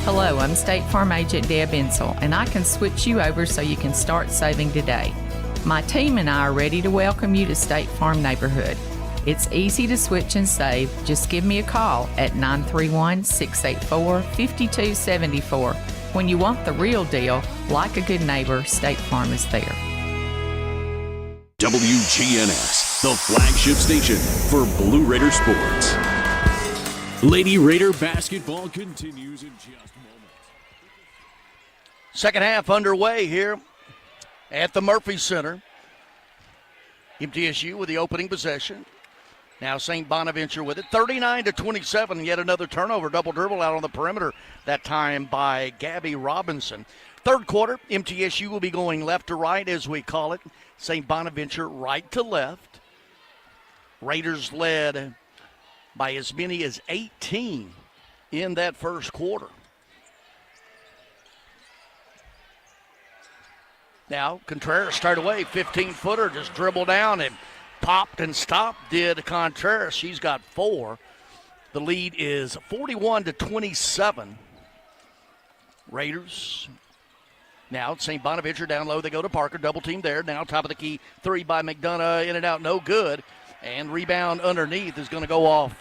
Hello, I'm State Farm agent Deb Insel, and I can switch you over so you can start saving today. My team and I are ready to welcome you to State Farm Neighborhood. It's easy to switch and save. Just give me a call at 931-684-5274. When you want the real deal, like a good neighbor, State Farm is there. WGNS, the flagship station for Blue Raider sports. Lady Raider basketball continues in just moments. Second half underway here at the Murphy Center. MTSU with the opening possession. Now St. Bonaventure with it. 39-27, yet another turnover. Double dribble out on the perimeter, that time by Gabby Robinson. Third quarter, MTSU will be going left to right, as we call it. St. Bonaventure right to left. Raiders led by as many as 18 in that first quarter. Now, Contreras started away, 15-footer, just dribbled down and popped and stopped, did Contreras. She's got 4. The lead is 41-27. Raiders. Now, St. Bonaventure down low. They go to Parker. Double team there. Now, top of the key. 3 by McDonough. In and out. No good. And rebound underneath is going to go off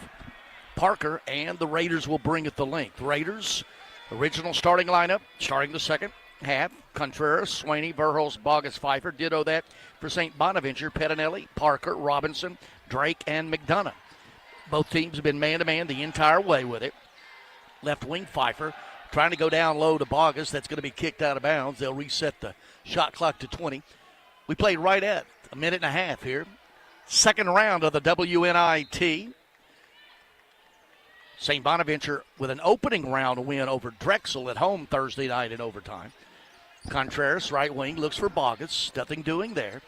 Parker. And the Raiders will bring it the length. Raiders, original starting lineup. Starting the second half. Contreras, Swaney, Verhulst, Bogus, Pfeiffer. Ditto that for St. Bonaventure. Pettinelli, Parker, Robinson, Drake, and McDonough. Both teams have been man-to-man the entire way with it. Left wing Pfeiffer. Trying to go down low to Bogus. That's going to be kicked out of bounds. They'll reset the shot clock to 20. We played right at a minute and a half here. Second round of the WNIT. St. Bonaventure with an opening round win over Drexel at home Thursday night in overtime. Contreras, right wing, looks for Bogus. Nothing doing there.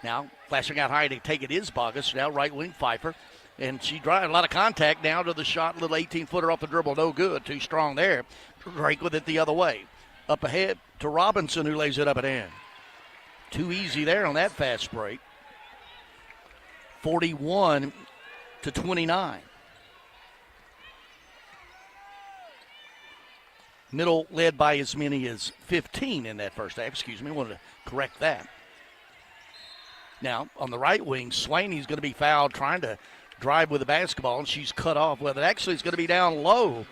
Now, flashing out high to take it is Bogus. Now, right wing, Pfeiffer. And she drives a lot of contact now to the shot. Little 18-footer off the dribble. No good. Too strong there. Drake with it the other way. Up ahead to Robinson, who lays it up and in. Too easy there on that fast break. 41-29. Middle led by as many as 15 in that first half. Excuse me, I wanted to correct that. Now, on the right wing, Swaney's going to be fouled trying to drive with the basketball, and she's cut off. Well, it actually is going to be down low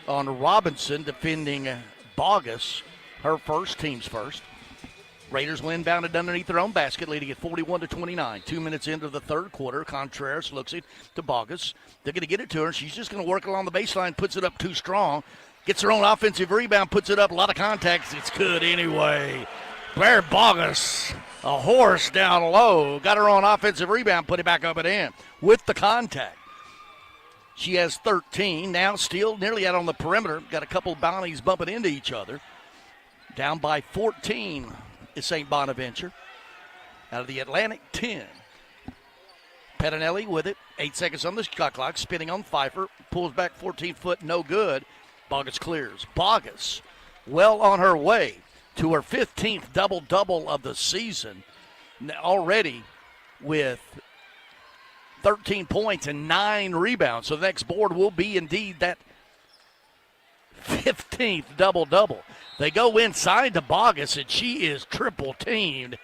on Robinson defending Bogus, her first, team's first. Raiders will inbound it underneath their own basket, leading at 41-29. 2 minutes into the third quarter, Contreras looks it to Bogus. They're going to get it to her, and she's just going to work along the baseline, puts it up too strong. Gets her own offensive rebound, puts it up, a lot of contacts. It's good anyway. Blair Bogus, a horse down low, got her own offensive rebound, put it back up and in with the contact. She has 13, now still nearly out on the perimeter. Got a couple of bounties bumping into each other. Down by 14 is St. Bonaventure. Out of the Atlantic 10. Pettinelli with it, 8 seconds on the shot clock, spinning on Pfeiffer, pulls back 14-foot, no good. Bogus clears. Bogus well on her way to her 15th double-double of the season, already with 13 points and 9 rebounds. So the next board will be indeed that 15th double-double. They go inside to Bogus, and she is triple-teamed.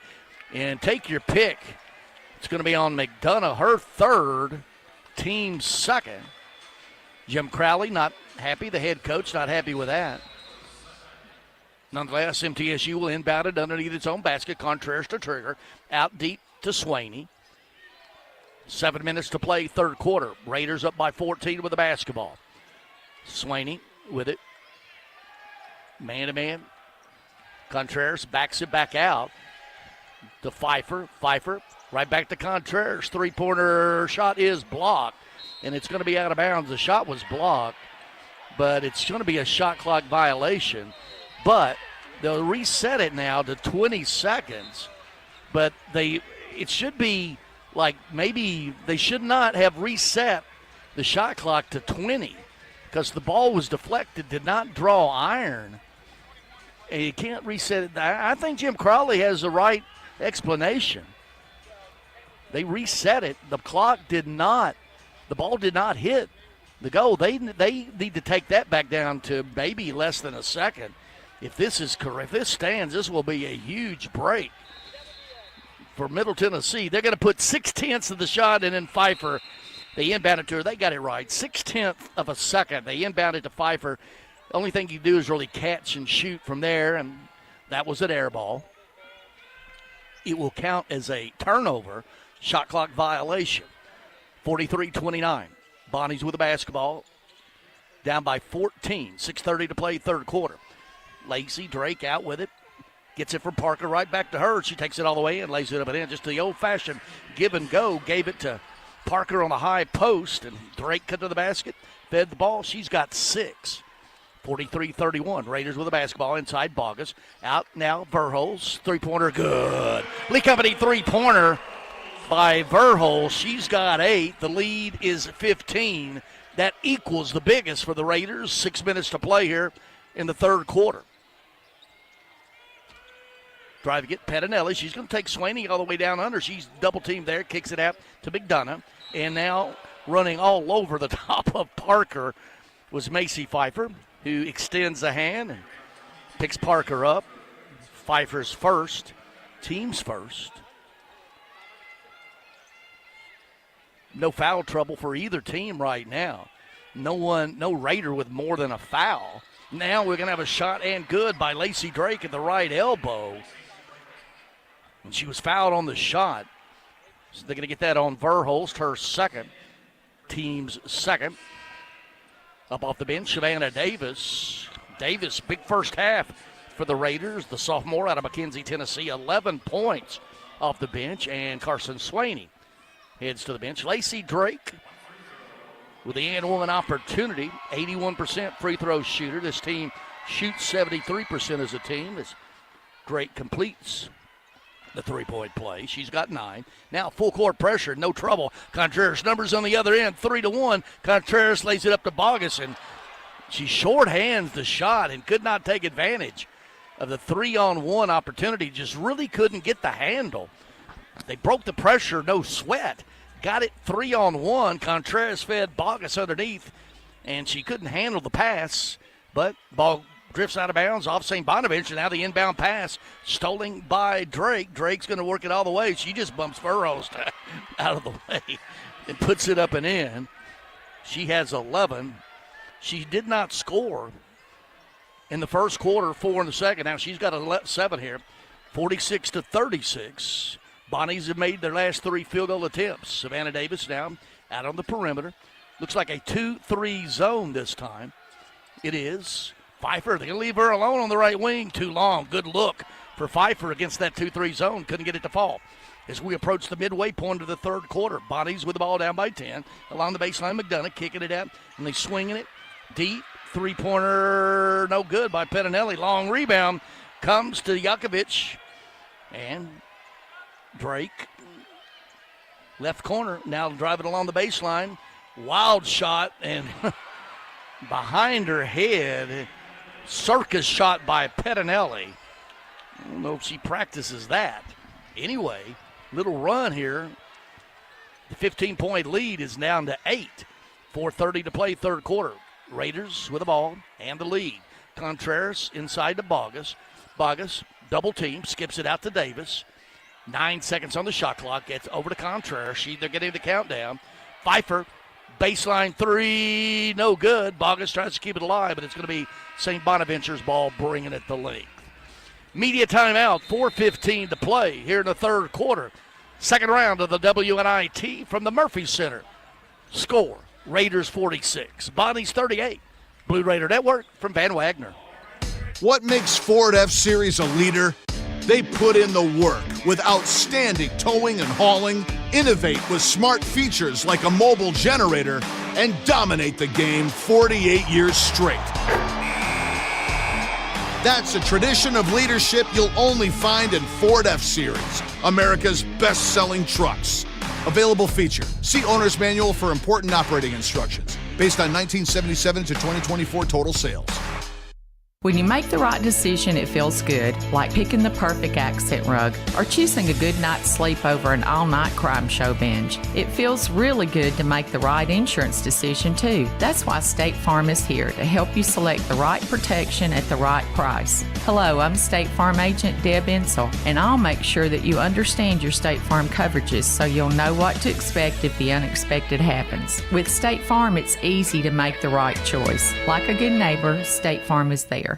And take your pick. It's going to be on McDonough, her third, team second. Jim Crowley not happy. The head coach not happy with that. Nonetheless, MTSU will inbound it underneath its own basket. Contreras to trigger. Out deep to Swaney. 7 minutes to play, third quarter. Raiders up by 14 with the basketball. Swaney with it. Man-to-man. Contreras backs it back out to Pfeiffer. Pfeiffer right back to Contreras. Three-pointer shot is blocked, and it's going to be out of bounds. The shot was blocked, but it's going to be a shot clock violation. But they'll reset it now to 20 seconds. But it should be like maybe they should not have reset the shot clock to 20 because the ball was deflected, did not draw iron. And you can't reset it. I think Jim Crowley has the right explanation. They reset it. The ball did not hit the goal. They need to take that back down to maybe less than a second. If this is correct, if this stands, this will be a huge break for Middle Tennessee. They're going to put 6/10 of the shot, and then Pfeiffer, they inbound it to her. They got it right. 6/10 of a second. They inbound it to Pfeiffer. The only thing you do is really catch and shoot from there, and that was an air ball. It will count as a turnover, shot clock violation. 43-29. Bonnie's with the basketball. Down by 14. 6:30 to play, third quarter. Lacey Drake out with it. Gets it from Parker right back to her. She takes it all the way and lays it up and in. Just the old-fashioned give and go. Gave it to Parker on the high post, and Drake cut to the basket. Fed the ball. She's got 6. 43-31. Raiders with the basketball inside Bogus. Out now, Verholz. Three-pointer, good. Lee Company three-pointer by Verholz. She's got 8. The lead is 15. That equals the biggest for the Raiders. 6 minutes to play here in the third quarter. Drive to get Pettinelli. She's going to take Swaney all the way down under. She's double-teamed there. Kicks it out to McDonough. And now running all over the top of Parker was Macy Pfeiffer, who extends the hand and picks Parker up. Pfeiffer's first, team's first. No foul trouble for either team right now. No Raider with more than a foul. Now we're going to have a shot and good by Lacey Drake at the right elbow. And she was fouled on the shot. So they're going to get that on Verholst, her second, team's second. Up off the bench, Savannah Davis Davis, big first half for the Raiders. The sophomore out of McKenzie, Tennessee, 11 points off the bench. And Carson Swaney heads to the bench. Lacey Drake with the and-woman opportunity, 81% free throw shooter. This team shoots 73% as a team as Drake completes the three-point play. She's got 9. Now full court pressure, no trouble. Contreras numbers on the other end, 3-1. Contreras lays it up to Bogus, and she shorthands the shot and could not take advantage of the 3-on-1 opportunity. Just really couldn't get the handle. They broke the pressure, no sweat. Got it 3-on-1. Contreras fed Bogus underneath, and she couldn't handle the pass, but ball drifts out of bounds off St. Bonaventure. Now the inbound pass stolen by Drake. Drake's going to work it all the way. She just bumps Furrows out of the way and puts it up and in. She has 11. She did not score in the first quarter, 4 in the second. Now she's got 7 here, 46-36. Bonnies have made their last 3 field goal attempts. Savannah Davis now out on the perimeter. Looks like a 2-3 zone this time. It is. Pfeiffer, they're going to leave her alone on the right wing. Too long. Good look for Pfeiffer against that 2-3 zone. Couldn't get it to fall. As we approach the midway point of the third quarter, Bonnies with the ball down by 10. Along the baseline, McDonough kicking it out, and they swinging it deep. Three-pointer, no good by Pettinelli. Long rebound comes to Jakovic. And Drake, left corner, now driving along the baseline. Wild shot, and behind her head, circus shot by Pettinelli. I don't know if she practices that. Anyway, little run here. The 15-point lead is down to 8. 4:30 to play, third quarter. Raiders with the ball and the lead. Contreras inside to Bogus. Bogus, double team, skips it out to Davis. 9 seconds on the shot clock. Gets over to Contreras. They're getting the countdown. Pfeiffer, baseline 3, no good. Bogus tries to keep it alive, but it's going to be St. Bonaventure's ball bringing it to length. Media timeout, 4:15 to play here in the third quarter. Second round of the WNIT from the Murphy Center. Score, Raiders 46, Bonnies 38. Blue Raider Network from Van Wagner. What makes Ford F-Series a leader? They put in the work with outstanding towing and hauling, innovate with smart features like a mobile generator, and dominate the game 48 years straight. That's a tradition of leadership you'll only find in Ford F-Series, America's best-selling trucks. Available feature. See Owner's Manual for important operating instructions. Based on 1977 to 2024 total sales. When you make the right decision, it feels good, like picking the perfect accent rug or choosing a good night's sleep over an all-night crime show binge. It feels really good to make the right insurance decision, too. That's why State Farm is here to help you select the right protection at the right price. Hello, I'm State Farm Agent Deb Insel, and I'll make sure that you understand your State Farm coverages so you'll know what to expect if the unexpected happens. With State Farm, it's easy to make the right choice. Like a good neighbor, State Farm is there.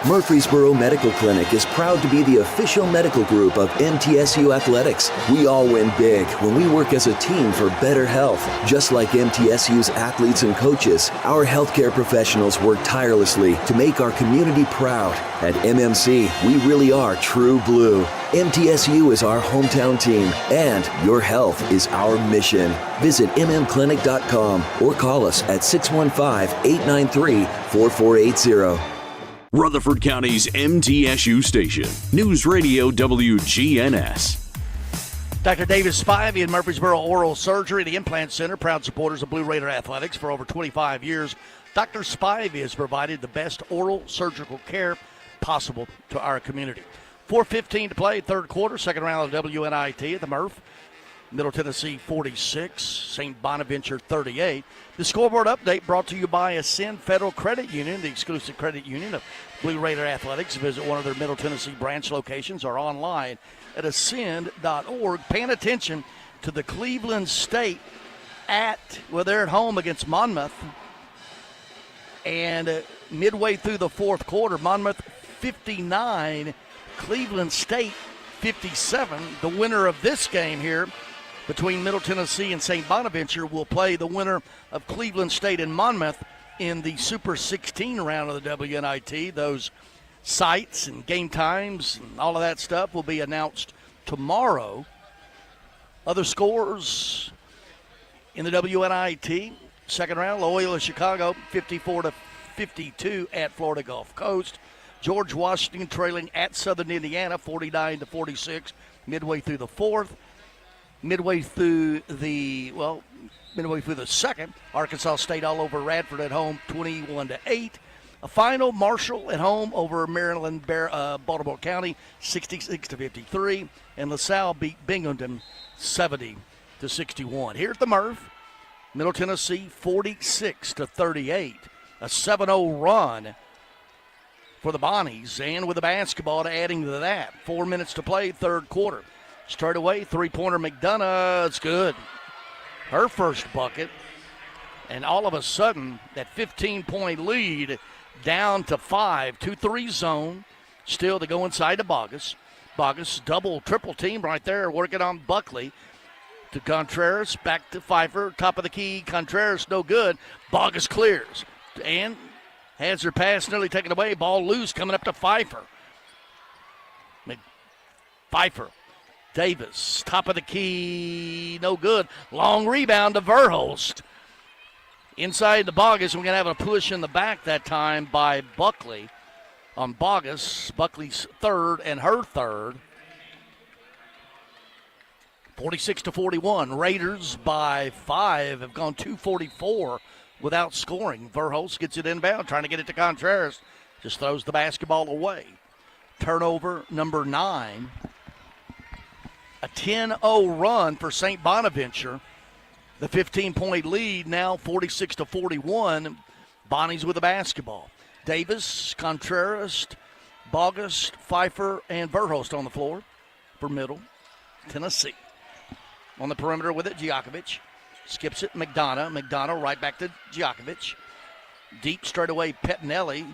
Murfreesboro Medical Clinic is proud to be the official medical group of MTSU Athletics. We all win big when we work as a team for better health. Just like MTSU's athletes and coaches, our healthcare professionals work tirelessly to make our community proud. At MMC, we really are true blue. MTSU is our hometown team, and your health is our mission. Visit mmclinic.com or call us at 615-893-4480. Rutherford County's MTSU station, News Radio WGNS. Dr. Davis Spivey in Murfreesboro Oral Surgery, the Implant Center, proud supporters of Blue Raider Athletics for over 25 years. Dr. Spivey has provided the best oral surgical care possible to our community. 4:15 to play, third quarter, second round of WNIT at the Murph. Middle Tennessee 46, St. Bonaventure 38. The scoreboard update brought to you by Ascend Federal Credit Union, the exclusive credit union of Blue Raider Athletics. Visit one of their Middle Tennessee branch locations or online at ascend.org. Paying attention to the Cleveland State they're at home against Monmouth. And midway through the fourth quarter, Monmouth 59, Cleveland State 57. The winner of this game here between Middle Tennessee and St. Bonaventure will play the winner of Cleveland State and Monmouth in the Super 16 round of the WNIT. Those sites and game times and all of that stuff will be announced tomorrow. Other scores in the WNIT second round: Loyola Chicago 54-52 at Florida Gulf Coast. George Washington trailing at Southern Indiana 49-46 midway through the fourth. Midway through the second, Arkansas State all over Radford at home 21-8. A final, Marshall at home over Maryland, Baltimore County 66-53, and LaSalle beat Binghamton 70-61. Here at the Murph, Middle Tennessee 46-38, a 7-0 run for the Bonnies, and with the basketball adding to that. 4 minutes to play, third quarter. Straight away, three-pointer McDonough, it's good. Her first bucket, and all of a sudden, that 15-point lead down to 5, 2-3 zone. Still, they go inside to Bogus. Bogus double, triple team right there, working on Buckley. To Contreras, back to Pfeiffer, top of the key. Contreras, no good. Bogus clears, and has her pass nearly taken away. Ball loose, coming up to Pfeiffer. Pfeiffer. Davis, top of the key, no good. Long rebound to Verhulst. Inside the Bogus, we're going to have a push in the back that time by Buckley on Bogus. Buckley's third and her third. 46-41. Raiders by 5 have gone 244 without scoring. Verhulst gets it inbound, trying to get it to Contreras. Just throws the basketball away. Turnover number 9. A 10-0 run for St. Bonaventure. The 15-point lead now 46-41. Bonnie's with the basketball. Davis, Contreras, Bogus, Pfeiffer, and Verhulst on the floor for Middle Tennessee. On the perimeter with it, Giakovic. Skips it, McDonough. McDonough right back to Giakovic. Deep straight away, Pettinelli.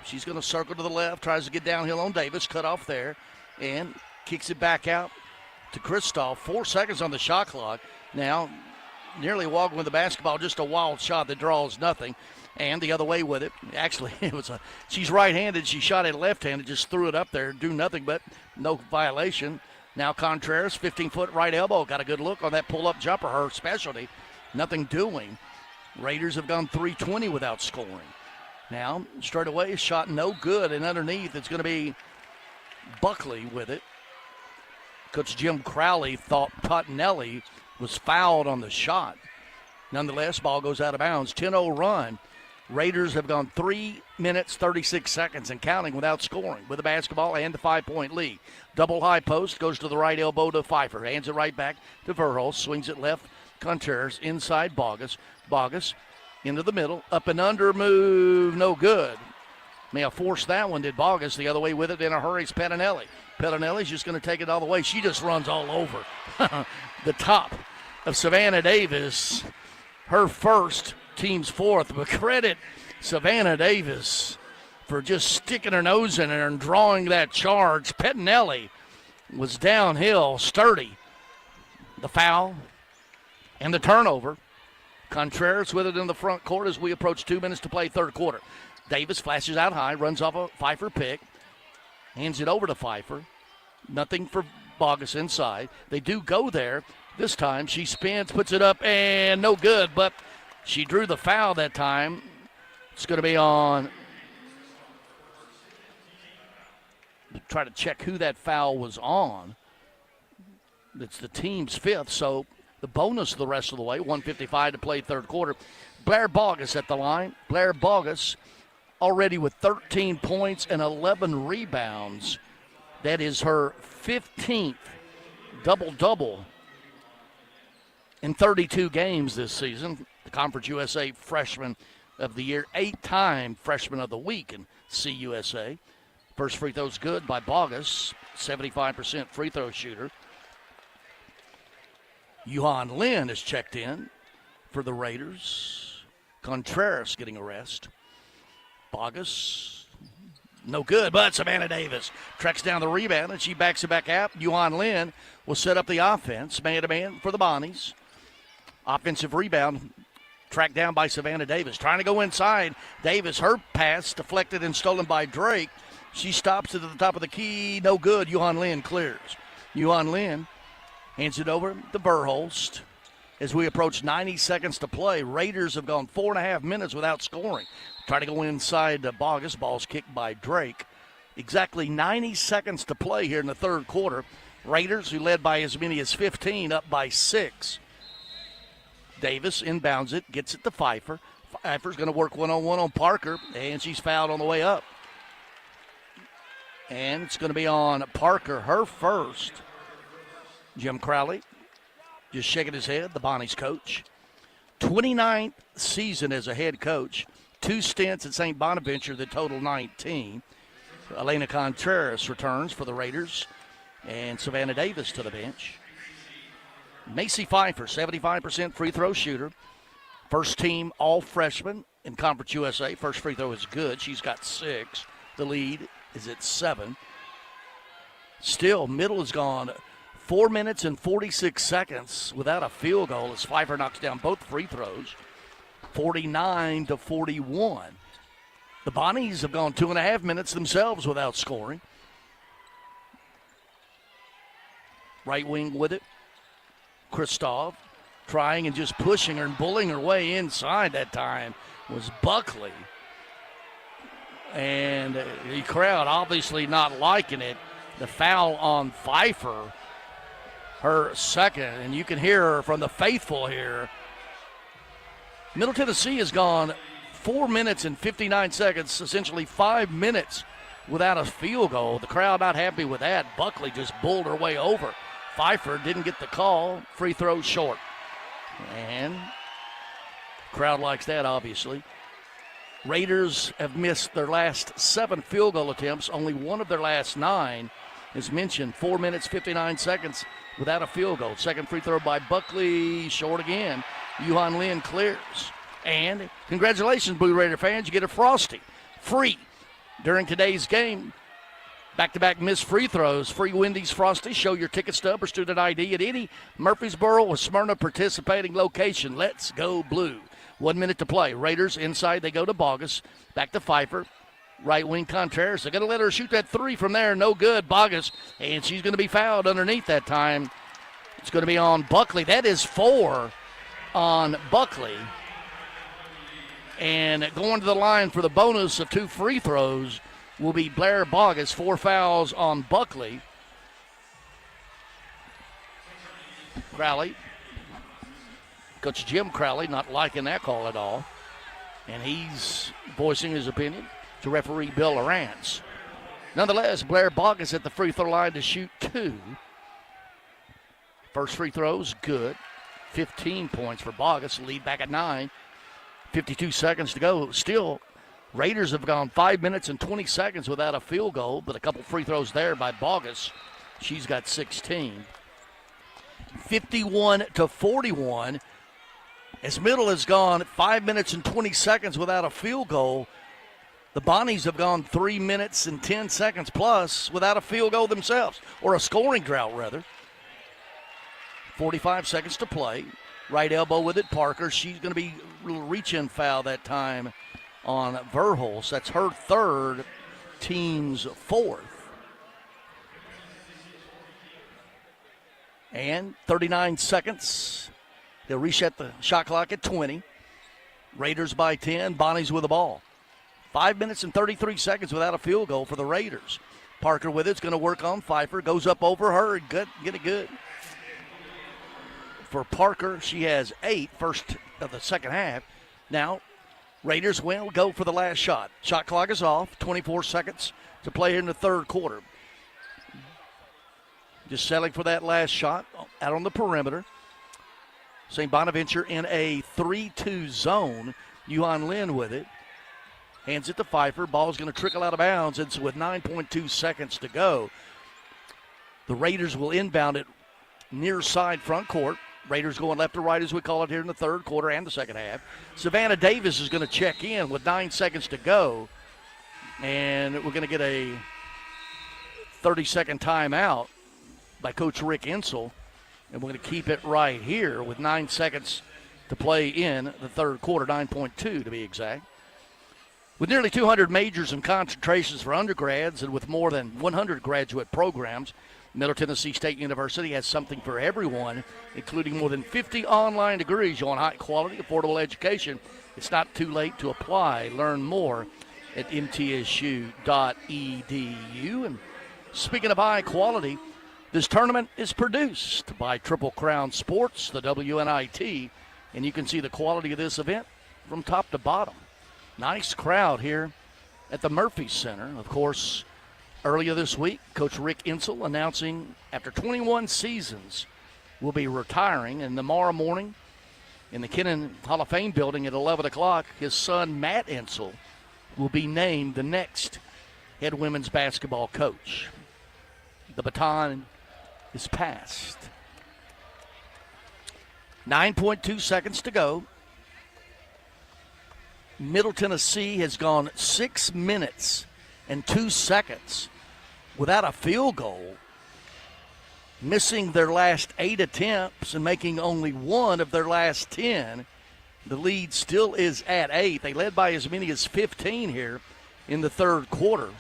She's going to circle to the left, tries to get downhill on Davis, cut off there, and kicks it back out to Kristoff. 4 seconds on the shot clock. Now, nearly walking with the basketball, just a wild shot that draws nothing. And the other way with it. Actually, she's right-handed. She shot it left-handed, just threw it up there, do nothing but no violation. Now Contreras, 15-foot right elbow. Got a good look on that pull-up jumper, her specialty. Nothing doing. Raiders have gone 3:20 without scoring. Now, straight away, shot no good, and underneath it's going to be Buckley with it. Coach Jim Crowley thought Pettinelli was fouled on the shot. Nonetheless, ball goes out of bounds. 10-0 run. Raiders have gone 3 minutes, 36 seconds and counting without scoring with the basketball and the 5-point lead. Double high post, goes to the right elbow to Pfeiffer. Hands it right back to Verhulst. Swings it left. Contreras inside Bogus. Bogus into the middle. Up and under move. No good. May have forced that one, did Bogus. The other way with it in a hurry is Pettinelli. Pettinelli's just going to take it all the way. She just runs all over the top of Savannah Davis. Her first, team's fourth. But credit Savannah Davis for just sticking her nose in there and drawing that charge. Pettinelli was downhill, sturdy. The foul and the turnover. Contreras with it in the front court as we approach 2 minutes to play third quarter. Davis flashes out high, runs off a Pfeiffer pick, hands it over to Pfeiffer. Nothing for Bogus inside. They do go there. This time she spins, puts it up, and no good, but she drew the foul that time. It's going to be on. Try to check who that foul was on. It's the team's fifth, so the bonus the rest of the way. 1:55 to play third quarter. Blair Bogus at the line. Blair Bogus already with 13 points and 11 rebounds. That is her 15th double-double in 32 games this season. The Conference USA Freshman of the Year, 8-time Freshman of the Week in CUSA. First free throw's good by Bogus, 75% free throw shooter. Yuhan Lin is checked in for the Raiders. Contreras getting a rest. Bogus, no good, but Savannah Davis tracks down the rebound, and she backs it back out. Yuhan Lin will set up the offense, man-to-man for the Bonnies. Offensive rebound Tracked down by Savannah Davis. Trying to go inside. Davis, her pass deflected and stolen by Drake. She stops it at the top of the key. No good. Yuhan Lin clears. Yuhan Lin hands it over to Verhulst. As we approach 90 seconds to play, Raiders have gone 4.5 minutes without scoring. Try to go inside Bogus. Ball's kicked by Drake. Exactly 90 seconds to play here in the third quarter. Raiders, who led by as many as 15, up by 6. Davis inbounds it, gets it to Pfeiffer. Pfeiffer's going to work one-on-one on Parker, and she's fouled on the way up. And it's going to be on Parker, her first. Jim Crowley just shaking his head, the Bonnie's coach. 29th season as a head coach. 2 stints at St. Bonaventure that total 19. Elena Contreras returns for the Raiders. And Savannah Davis to the bench. Macy Pfeiffer, 75% free throw shooter. First team all freshman in Conference USA. First free throw is good. She's got 6. The lead is at 7. Still, Middle has gone 4 minutes and 46 seconds without a field goal as Pfeiffer knocks down both free throws. 49-41. The Bonnies have gone 2.5 minutes themselves without scoring. Right wing with it. Kristoff trying and just pushing her and bullying her way inside that time was Buckley. And the crowd obviously not liking it. The foul on Pfeiffer, her second, and you can hear her from the faithful here. Middle Tennessee has gone 4 minutes and 59 seconds, essentially 5 minutes without a field goal. The crowd not happy with that. Buckley just bulled her way over. Pfeiffer didn't get the call. Free throw short. And crowd likes that, obviously. Raiders have missed their last 7 field goal attempts. Only one of their last 9. As mentioned, 4 minutes, 59 seconds without a field goal. Second free throw by Buckley, short again. Yuhan Lin clears. And congratulations, Blue Raider fans, you get a Frosty free during today's game. Back-to-back missed free throws. Free Wendy's Frosty. Show your ticket stub or student ID at any Murfreesboro or Smyrna participating location. Let's go Blue. 1 minute to play. Raiders inside. They go to Bogus. Back to Pfeiffer. Right wing Contreras. They're going to let her shoot that 3 from there. No good. Bogus. And she's going to be fouled underneath that time. It's going to be on Buckley. That is 4 on Buckley. And going to the line for the bonus of 2 free throws will be Blair Bogus. 4 fouls on Buckley. Crowley. Coach Jim Crowley not liking that call at all. And he's voicing his opinion to referee Bill Lawrence. Nonetheless, Blair Bogus at the free throw line to shoot 2. First free throw's good. 15 points for Bogus. Lead back at 9. 52 seconds to go. Still, Raiders have gone 5 minutes and 20 seconds without a field goal, but a couple free throws there by Bogus. She's got 16. 51-41. As Middle has gone 5 minutes and 20 seconds without a field goal, the Bonnies have gone 3 minutes and 10 seconds plus without a field goal themselves, or a scoring drought, rather. 45 seconds to play. Right elbow with it, Parker. She's going to be reach-in foul that time on Verhulst. That's her 3rd, team's 4th. And 39 seconds. They'll reset the shot clock at 20. Raiders by 10. Bonnie's with the ball. 5 minutes and 33 seconds without a field goal for the Raiders. Parker with it's going to work on Pfeiffer. Goes up over her and get it good. For Parker, she has 8 first of the second half. Now, Raiders will go for the last shot. Shot clock is off. 24 seconds to play here in the third quarter. Just settling for that last shot out on the perimeter. St. Bonaventure in a 3-2 zone. Yuhan Lin with it. Hands it to Pfeiffer. Ball's going to trickle out of bounds. It's with 9.2 seconds to go. The Raiders will inbound it near side front court. Raiders going left to right, as we call it here in the third quarter and the second half. Savannah Davis is going to check in with 9 seconds to go. And we're going to get a 30-second timeout by Coach Rick Insel. And we're going to keep it right here with 9 seconds to play in the third quarter, 9.2 to be exact. With nearly 200 majors and concentrations for undergrads and with more than 100 graduate programs, Middle Tennessee State University has something for everyone, including more than 50 online degrees on high-quality, affordable education. It's not too late to apply. Learn more at mtsu.edu. And speaking of high quality, this tournament is produced by Triple Crown Sports, the WNIT, and you can see the quality of this event from top to bottom. Nice crowd here at the Murphy Center. Of course, earlier this week, Coach Rick Insel announcing after 21 seasons will be retiring, and tomorrow morning in the Kennan Hall of Fame building at 11 o'clock, his son Matt Insel will be named the next head women's basketball coach. The baton is passed. 9.2 seconds to go. Middle Tennessee has gone 6 minutes and 2 seconds without a field goal, missing their last 8 attempts and making only 1 of their last 10. The lead still is at 8. They led by as many as 15 here in the third quarter.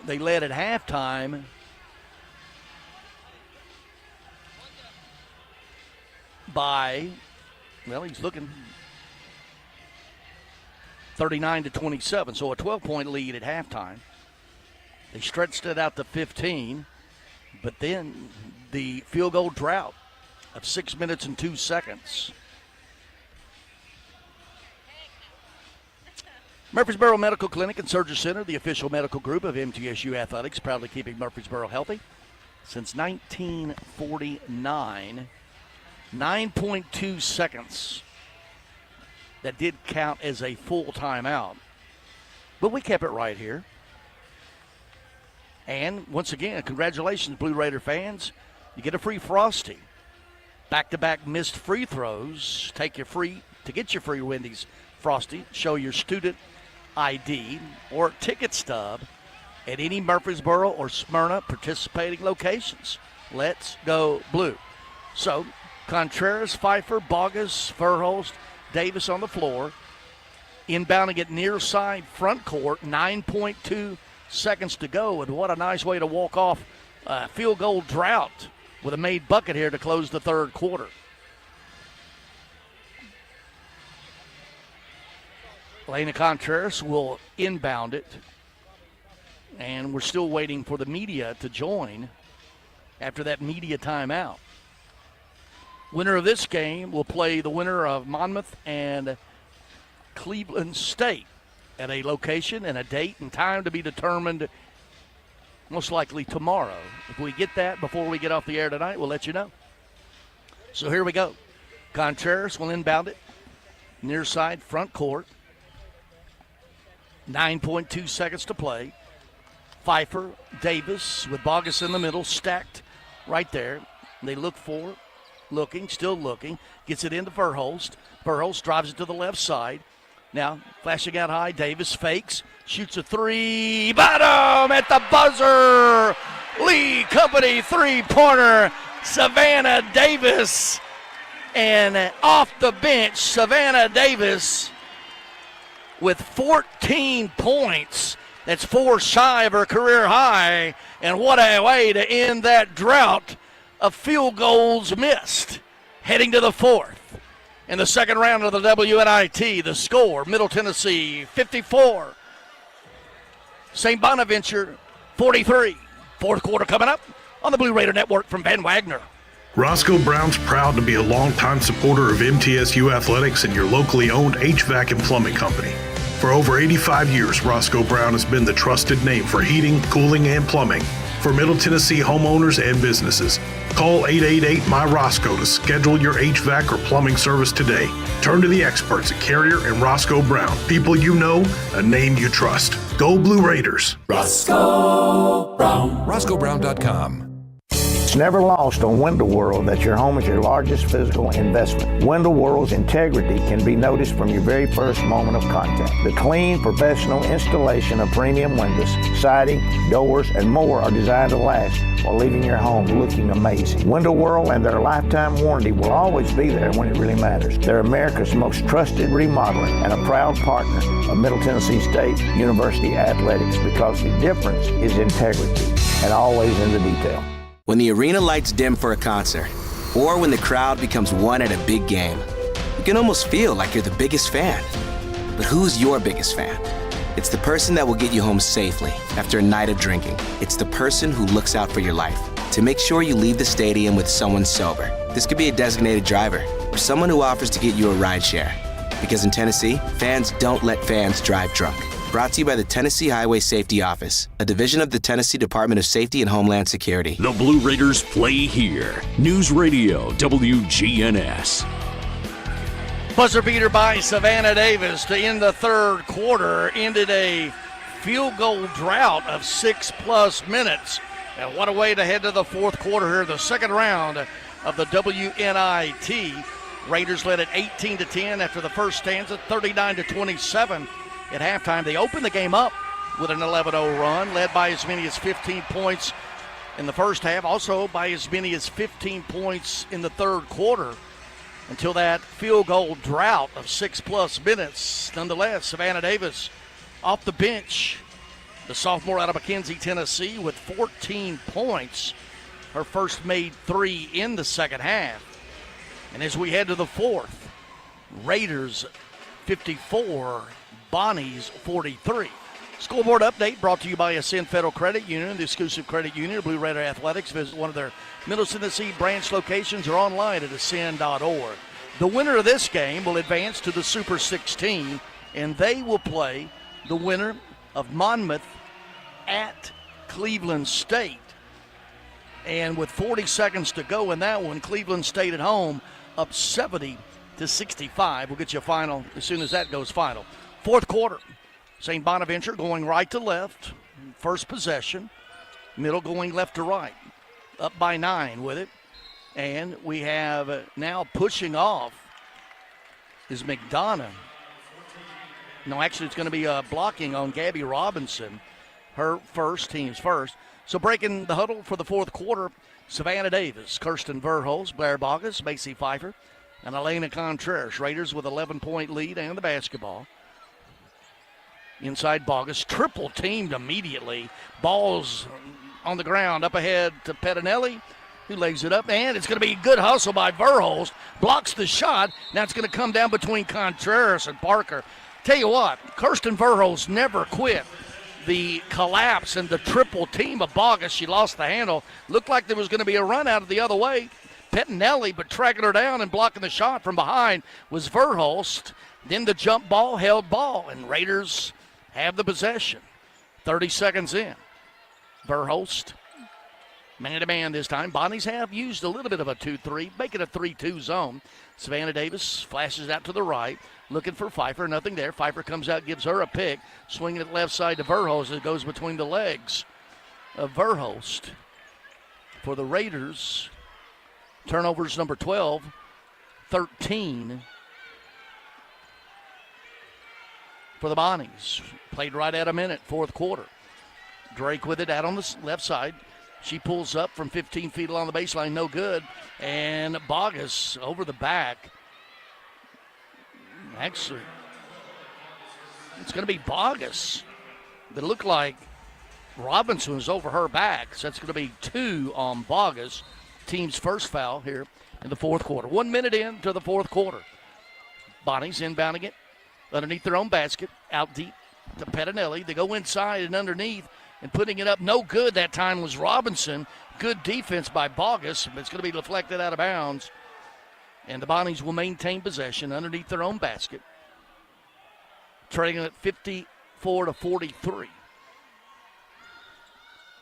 They led at halftime by, well, he's looking 39-27, so a 12-point lead at halftime. They stretched it out to 15, but then the field goal drought of 6 minutes and 2 seconds. Murfreesboro Medical Clinic and Surgery Center, the official medical group of MTSU Athletics, proudly keeping Murfreesboro healthy since 1949. 9.2 seconds. That did count as a full timeout. But we kept it right here. And once again, congratulations, Blue Raider fans. You get a free Frosty. Back-to-back missed free throws. To get your free Wendy's Frosty, show your student ID or ticket stub at any Murfreesboro or Smyrna participating locations. Let's go Blue. So, Contreras, Pfeiffer, Bogus, Furholst, Davis on the floor. Inbounding it near side front court, 9.2 seconds to go. And what a nice way to walk off a field goal drought with a made bucket here to close the third quarter. Elena Contreras will inbound it. And we're still waiting for the media to join after that media timeout. Winner of this game will play the winner of Monmouth and Cleveland State at a location and a date and time to be determined most likely tomorrow. If we get that before we get off the air tonight, we'll let you know. So here we go. Contreras will inbound it. Near side front court. 9.2 seconds to play. Pfeiffer, Davis with Bogus in the middle, stacked right there. They look for it. Still looking, gets it into Furholst. Furholst drives it to the left side. Now, flashing out high, Davis fakes, shoots a three, bottom at the buzzer. Lee Company three-pointer, Savannah Davis. And off the bench, Savannah Davis with 14 points. That's 4 shy of her career high. And what a way to end that drought of field goals missed. Heading to the fourth. In the second round of the WNIT, the score, Middle Tennessee 54. St. Bonaventure 43. Fourth quarter coming up on the Blue Raider Network from Van Wagner. Roscoe Brown's proud to be a longtime supporter of MTSU Athletics and your locally owned HVAC and plumbing company. For over 85 years, Roscoe Brown has been the trusted name for heating, cooling, and plumbing for Middle Tennessee homeowners and businesses. Call 888-MY-ROSCOE to schedule your HVAC or plumbing service today. Turn to the experts at Carrier and Roscoe Brown. People you know, a name you trust. Go Blue Raiders. Roscoe Brown. RoscoeBrown.com. It's never lost on Window World that your home is your largest physical investment. Window World's integrity can be noticed from your very first moment of contact. The clean, professional installation of premium windows, siding, doors, and more are designed to last while leaving your home looking amazing. Window World and their lifetime warranty will always be there when it really matters. They're America's most trusted remodeler and a proud partner of Middle Tennessee State University Athletics, because the difference is integrity and always in the detail. When the arena lights dim for a concert, or when the crowd becomes one at a big game, you can almost feel like you're the biggest fan. But who's your biggest fan? It's the person that will get you home safely after a night of drinking. It's the person who looks out for your life to make sure you leave the stadium with someone sober. This could be a designated driver or someone who offers to get you a ride share. Because in Tennessee, fans don't let fans drive drunk. Brought to you by the Tennessee Highway Safety Office, a division of the Tennessee Department of Safety and Homeland Security. The Blue Raiders play here. News Radio WGNS. Buzzer beater by Savannah Davis to end the third quarter. Ended a field goal drought of 6+ minutes. And what a way to head to the fourth quarter here, the second round of the WNIT. Raiders led at 18-10 after the first stanza, 39-27 at halftime. They opened the game up with an 11-0 run, led by as many as 15 points in the first half, also by as many as 15 points in the third quarter, until that field goal drought of 6+ minutes. Nonetheless, Savannah Davis off the bench, the sophomore out of McKenzie, Tennessee, with 14 points. Her first made 3 in the second half. And as we head to the fourth, Raiders 54, Bonnies 43. Scoreboard update brought to you by Ascend Federal Credit Union, the exclusive credit union of Blue Raider Athletics. Visit one of their Middle Tennessee branch locations or online at ascend.org. The winner of this game will advance to the Super 16, and they will play the winner of Monmouth at Cleveland State. And with 40 seconds to go in that one, Cleveland State at home up 70-65. We'll get you a final as soon as that goes final. Fourth quarter, St. Bonaventure going right to left. First possession. Middle going left to right. Up by 9 with it. And we have now pushing off is McDonough. No, actually it's going to be blocking on Gabby Robinson. Her first, team's first. So breaking the huddle for the fourth quarter, Savannah Davis, Kirsten Verholz, Blair Bogus, Macy Pfeiffer, and Elena Contreras. Raiders with 11-point lead and the basketball. Inside Bogus, triple teamed immediately. Ball's on the ground up ahead to Pettinelli, who lays it up, and it's going to be a good hustle by Verholz. Blocks the shot. Now it's going to come down between Contreras and Parker. Tell you what, Kirsten Verholz never quit the collapse and the triple team of Bogus. She lost the handle. Looked like there was going to be a run out of the other way. Pettinelli, but tracking her down and blocking the shot from behind was Verholz. Then the jump ball, held ball, and Raiders have the possession. 30 seconds in. Verholz, man-to-man this time. Bonnies have used a little bit of a 2-3, make it a 3-2 zone. Savannah Davis flashes out to the right, looking for Pfeiffer, nothing there. Pfeiffer comes out, gives her a pick, swinging it left side to Verholz. It goes between the legs of Verholz. For the Raiders, turnovers number 12, 13 for the Bonnies. Played right at a minute, fourth quarter. Drake with it out on the left side. She pulls up from 15 feet along the baseline, no good. And Bogus over the back. Actually, it's going to be Bogus. That looked like Robinson was over her back. So that's going to be 2 on Bogus. Team's first foul here in the fourth quarter. 1 minute into the fourth quarter. Bonnies inbounding it underneath their own basket. Out deep to Pettinelli. They go inside and underneath. And putting it up, no good that time was Robinson. Good defense by Bogus, but it's going to be deflected out of bounds. And the Bonnies will maintain possession underneath their own basket. Trailing at 54-43.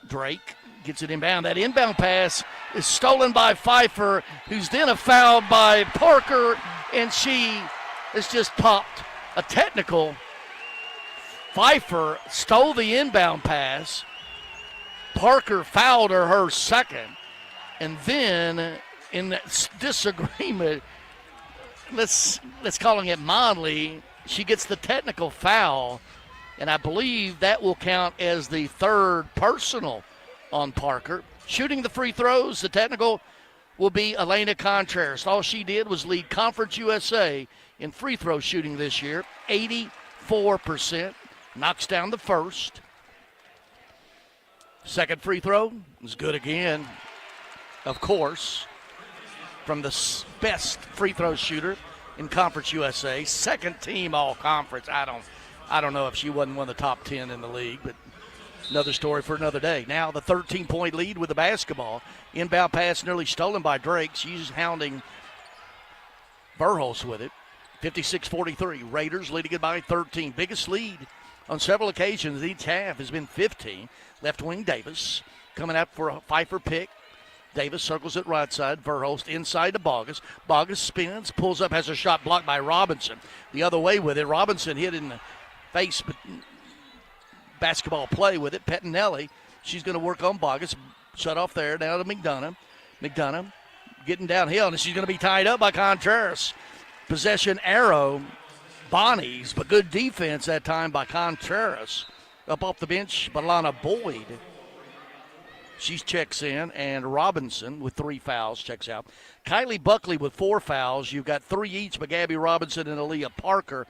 Drake gets it inbound. That inbound pass is stolen by Pfeiffer, who's then fouled by Parker, and she has just popped a technical. Pfeiffer stole the inbound pass. Parker fouled her second. And then in that disagreement, let's calling it mildly, she gets the technical foul, and I believe that will count as the third personal on Parker. Shooting the free throws, the technical will be Elena Contreras. All she did was lead Conference USA in free throw shooting this year, 84%. Knocks down the first. Second free throw is good again, of course, from the best free throw shooter in Conference USA. Second team all-conference. I don't know if she wasn't one of the top 10 in the league, but another story for another day. Now the 13-point lead with the basketball. Inbound pass nearly stolen by Drake. She's hounding Verhulst with it. 56-43. Raiders leading it by 13. Biggest lead on several occasions each half has been 15. Left wing Davis coming out for a Pfeiffer pick. Davis circles it right side. Verhulst inside to Bogus. Bogus spins, pulls up, has a shot blocked by Robinson. The other way with it. Robinson hit in the face, but basketball play with it. Pettinelli, she's going to work on Bogus. Shut off there, down to McDonough. McDonough getting downhill, and she's going to be tied up by Contreras. Possession arrow, Bonnie's, but good defense that time by Contreras. Up off the bench, Balana Boyd. She checks in, and Robinson with 3 fouls checks out. Kylie Buckley with 4 fouls. You've got 3 each by Gabby Robinson and Aaliyah Parker.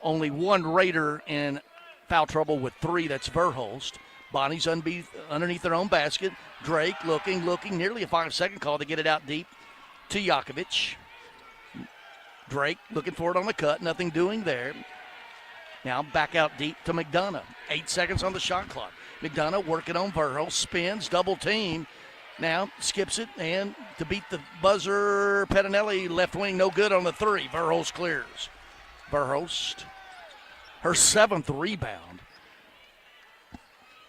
Only one Raider in foul trouble with 3. That's Verhulst. Bonnie's underneath their own basket. Drake looking, nearly a 5-second call to get it out deep to Jakovic. Drake looking for it on the cut. Nothing doing there. Now back out deep to McDonough. 8 seconds on the shot clock. McDonough working on Verhulst. Spins, double team. Now skips it, and to beat the buzzer, Pettinelli left wing, no good on the 3. Verhulst clears. Verhulst, her 7th rebound.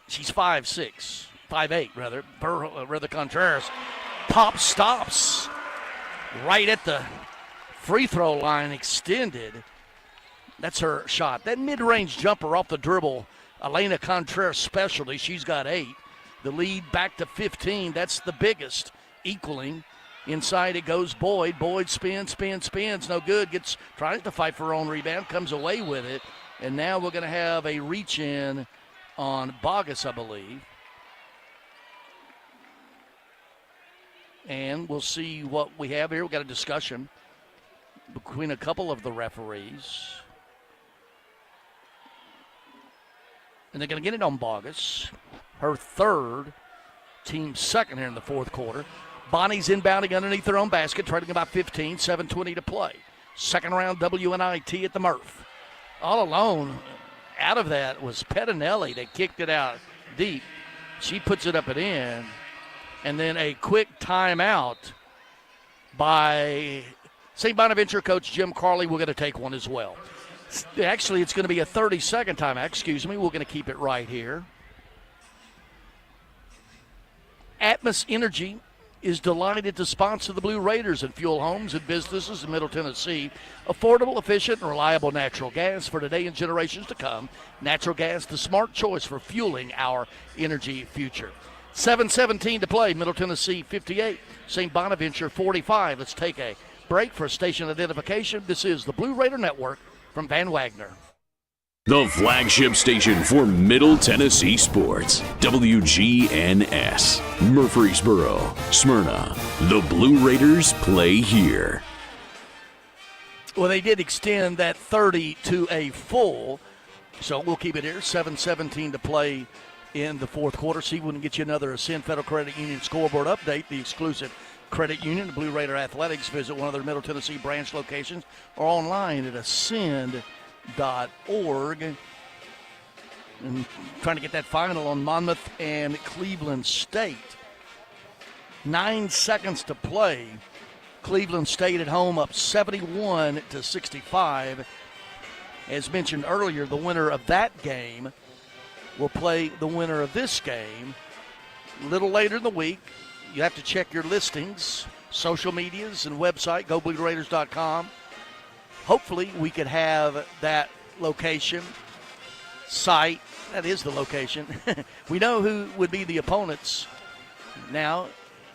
She's 5'6", 5'8", rather. Rather Contreras stops right at the free throw line, extended. That's her shot. That mid-range jumper off the dribble, Elena Contreras' specialty. She's got 8. The lead back to 15. That's the biggest, equaling. Inside it goes Boyd. Boyd spins. No good. Tries to fight for her own rebound. Comes away with it. And now we're going to have a reach-in on Bogus, I believe. And we'll see what we have here. We've got a discussion between a couple of the referees. And they're going to get it on Bogus. Her 3rd, team 2nd here in the 4th quarter. Bonnie's inbounding underneath their own basket, trading about 15, 7:20 to play. Second round WNIT at the Murph. All alone out of that was Pettinelli. They kicked it out deep. She puts it up and in. And then a quick timeout by St. Bonaventure coach Jim Carley. We're going to take one as well. Actually, it's going to be a 30-second timeout. Excuse me. We're going to keep it right here. Atmos Energy is delighted to sponsor the Blue Raiders and fuel homes and businesses in Middle Tennessee. Affordable, efficient, and reliable natural gas for today and generations to come. Natural gas, the smart choice for fueling our energy future. 7:17 to play. Middle Tennessee 58, St. Bonaventure 45. Let's take a break for station identification. This is the Blue Raider Network from Van Wagner. The flagship station for Middle Tennessee sports. WGNS. Murfreesboro, Smyrna. The Blue Raiders play here. Well, they did extend that 30 to a full, so we'll keep it here. 7:17 to play in the 4th quarter. See if we can get you another Ascend Federal Credit Union scoreboard update. The exclusive credit union, the Blue Raider Athletics. Visit one of their Middle Tennessee branch locations or online at ascend.org. And trying to get that final on Monmouth and Cleveland State. 9 seconds to play. Cleveland State at home up 71-65. As mentioned earlier, the winner of that game will play the winner of this game. A little later in the week, you have to check your listings, social medias, and website, goblueraiders.com. Hopefully, we could have that location, site. That is the location. We know who would be the opponents now.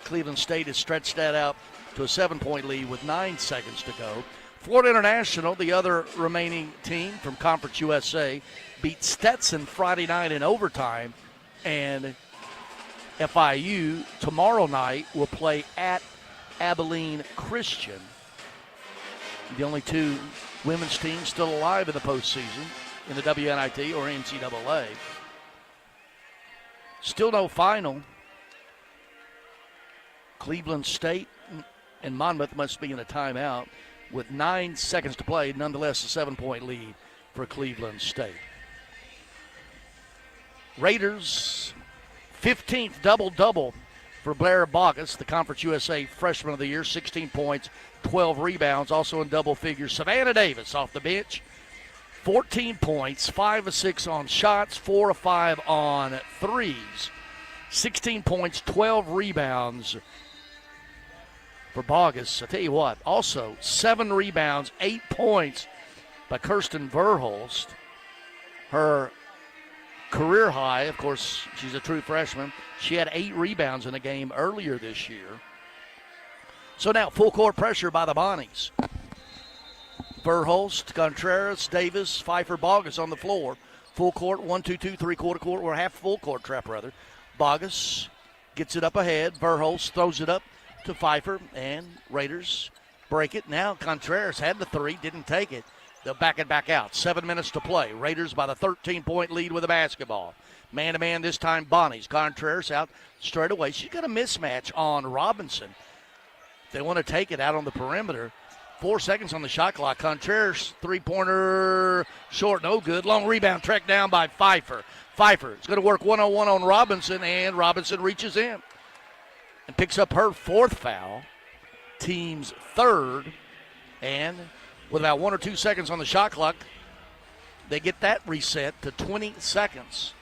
Cleveland State has stretched that out to a 7-point lead with 9 seconds to go. Florida International, the other remaining team from Conference USA, beat Stetson Friday night in overtime, and FIU tomorrow night will play at Abilene Christian. The only two women's teams still alive in the postseason in the WNIT or NCAA. Still no final. Cleveland State and Monmouth must be in a timeout with 9 seconds to play. Nonetheless, a 7-point lead for Cleveland State. Raiders, 15th double-double for Blair Bogus, the Conference USA Freshman of the Year, 16 points, 12 rebounds, also in double figures. Savannah Davis off the bench, 14 points, 5 of 6 on shots, 4 of 5 on threes. 16 points, 12 rebounds for Bogus. I tell you what, also 7 rebounds, 8 points by Kirsten Verhulst. Her career high, of course, she's a true freshman. She had 8 rebounds in a game earlier this year. So now full court pressure by the Bonnies. Verhulst, Contreras, Davis, Pfeiffer, Bogus on the floor. Full court, 1-2-2, three-quarter court, or half full court trap, rather. Bogus gets it up ahead. Verhulst throws it up to Pfeiffer, and Raiders break it. Now Contreras had the three, didn't take it. They'll back it back out. 7 minutes to play. Raiders by the 13-point lead with the basketball. Man-to-man this time, Bonnies. Contreras out straight away. She's got a mismatch on Robinson. They want to take it out on the perimeter. 4 seconds on the shot clock. Contreras, three-pointer, short, no good. Long rebound tracked down by Pfeiffer. Pfeiffer is going to work one-on-one on Robinson, and Robinson reaches in and picks up her 4th foul, team's 3rd, and with about 1 or 2 seconds on the shot clock, they get that reset to 20 seconds.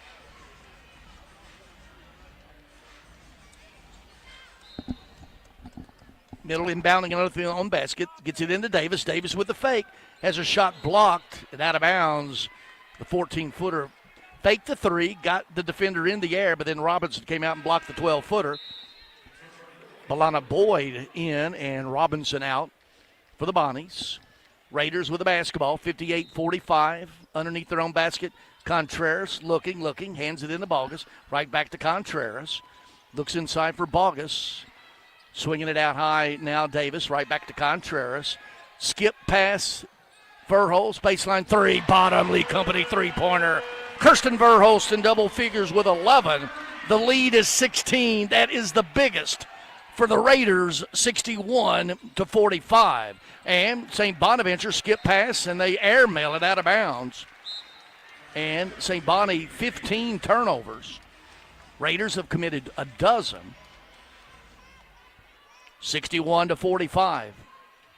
Middle inbounding another thing on basket. Gets it into Davis. Davis with the fake. Has her shot blocked and out of bounds. The 14-footer faked the three. Got the defender in the air, but then Robinson came out and blocked the 12-footer. Balana Boyd in and Robinson out for the Bonnies. Raiders with the basketball. 58-45 underneath their own basket. Contreras looking. Hands it into Bogus. Right back to Contreras. Looks inside for Bogus. Swinging it out high now, Davis, right back to Contreras. Skip pass, Verhulst, baseline three, bottom, Lee Company three-pointer. Kirsten Verhulst in double figures with 11. The lead is 16. That is the biggest for the Raiders, 61-45. And St. Bonaventure skip pass, and they airmail it out of bounds. And St. Bonnie, 15 turnovers. Raiders have committed a dozen. 61-45.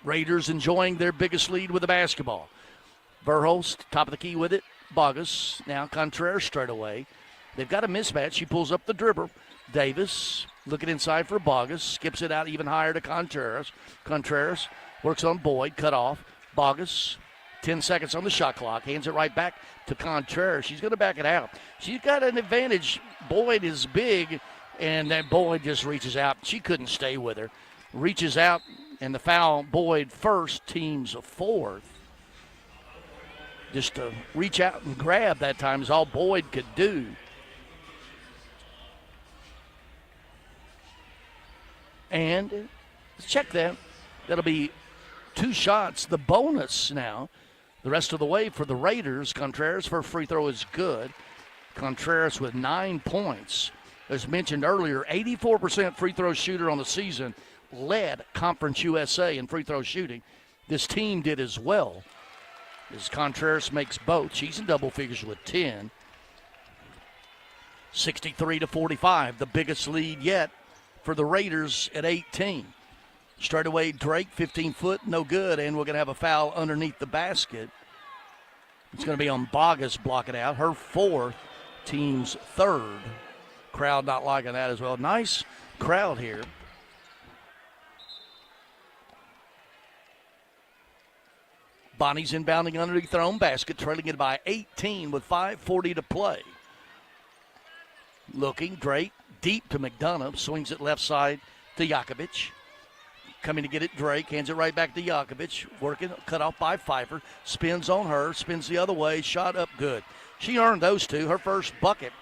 Raiders enjoying their biggest lead with the basketball. Verhulst, top of the key with it. Bogus, now Contreras straight away. They've got a mismatch. She pulls up the dribble. Davis looking inside for Bogus. Skips it out even higher to Contreras. Contreras works on Boyd, cut off. Bogus, 10 seconds on the shot clock. Hands it right back to Contreras. She's going to back it out. She's got an advantage. Boyd is big, and then Boyd just reaches out. She couldn't stay with her. Reaches out, and the foul, Boyd first, team's 4th. Just to reach out and grab that time is all Boyd could do. And let's check that. That'll be 2 shots. The bonus now, the rest of the way for the Raiders. Contreras, first free throw is good. Contreras with 9 points. As mentioned earlier, 84% free throw shooter on the season. Led Conference USA in free throw shooting. This team did as well, as Contreras makes both. She's in double figures with 10. 63-45, the biggest lead yet for the Raiders at 18. Straight away, Drake, 15-foot, no good, and we're going to have a foul underneath the basket. It's going to be on Bogus blocking out. Her 4th, team's 3rd. Crowd not liking that as well. Nice crowd here. Bonnie's inbounding underneath their own basket, trailing it by 18 with 5:40 to play. Looking, Drake deep to McDonough, swings it left side to to Jakovic. Coming to get it, Drake hands it right back to Jakovic. Working, cut off by Pfeiffer. Spins on her, spins the other way, shot up good. She earned those two, her first bucket.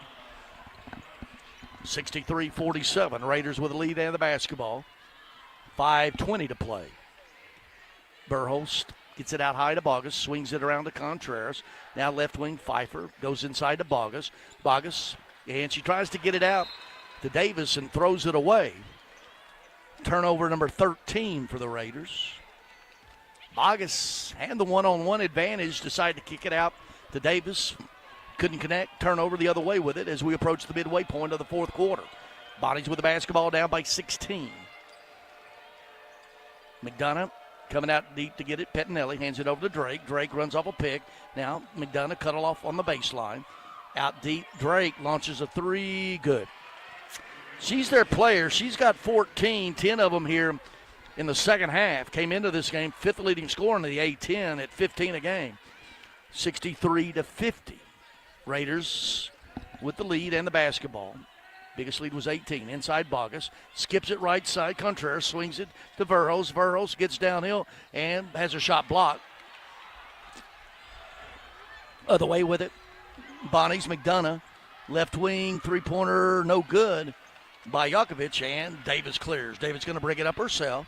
63-47, Raiders with the lead and the basketball. 5:20 to play. Verhulst gets it out high to Bogus, swings it around to Contreras. Now left wing Pfeiffer goes inside to Bogus. Bogus, and she tries to get it out to Davis and throws it away. Turnover number 13 for the Raiders. Bogus had the one-on-one advantage, decided to kick it out to Davis. Couldn't connect, turnover the other way with it as we approach the midway point of the fourth quarter. Bonnie's with the basketball down by 16. McDonough coming out deep to get it. Pettinelli hands it over to Drake. Drake runs off a pick. Now McDonough cut it off on the baseline. Out deep, Drake launches a three. Good. She's their player. She's got 14, 10 of them here in the second half. Came into this game fifth leading scorer in the A10 at 15 a game. 63-50. Raiders with the lead and the basketball. Biggest lead was 18. Inside Bogus. Skips it right side. Contreras swings it to Verhulst. Verhulst gets downhill and has her shot blocked. Other way with it. Bonnie's McDonough. Left wing, three-pointer, no good by Jakovic, and Davis clears. Davis going to bring it up herself.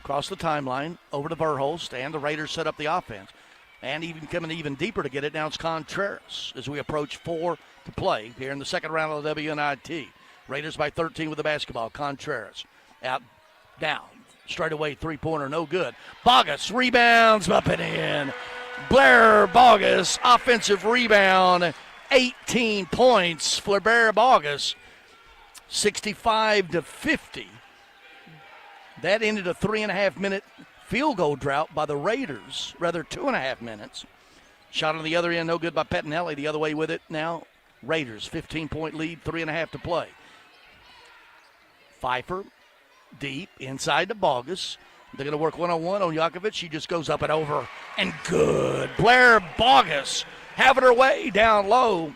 Across the timeline, over to Verhulst, and the Raiders set up the offense. And even coming even deeper to get it, now it's Contreras as we approach 4 to play here in the second round of the WNIT. Raiders by 13 with the basketball. Contreras out, down, straight away, three-pointer, no good. Bogus rebounds up and in. Blair Bogus, offensive rebound, 18 points for Blair Bogus, 65-50. That ended a 3.5-minute field goal drought by the Raiders, rather 2.5 minutes. Shot on the other end, no good by Pettinelli. The other way with it now, Raiders, 15-point lead, 3.5 to play. Pfeiffer, deep, inside to Bogus. They're going to work one-on-one on Jakovic. She just goes up and over, and good. Blair Bogus having her way down low.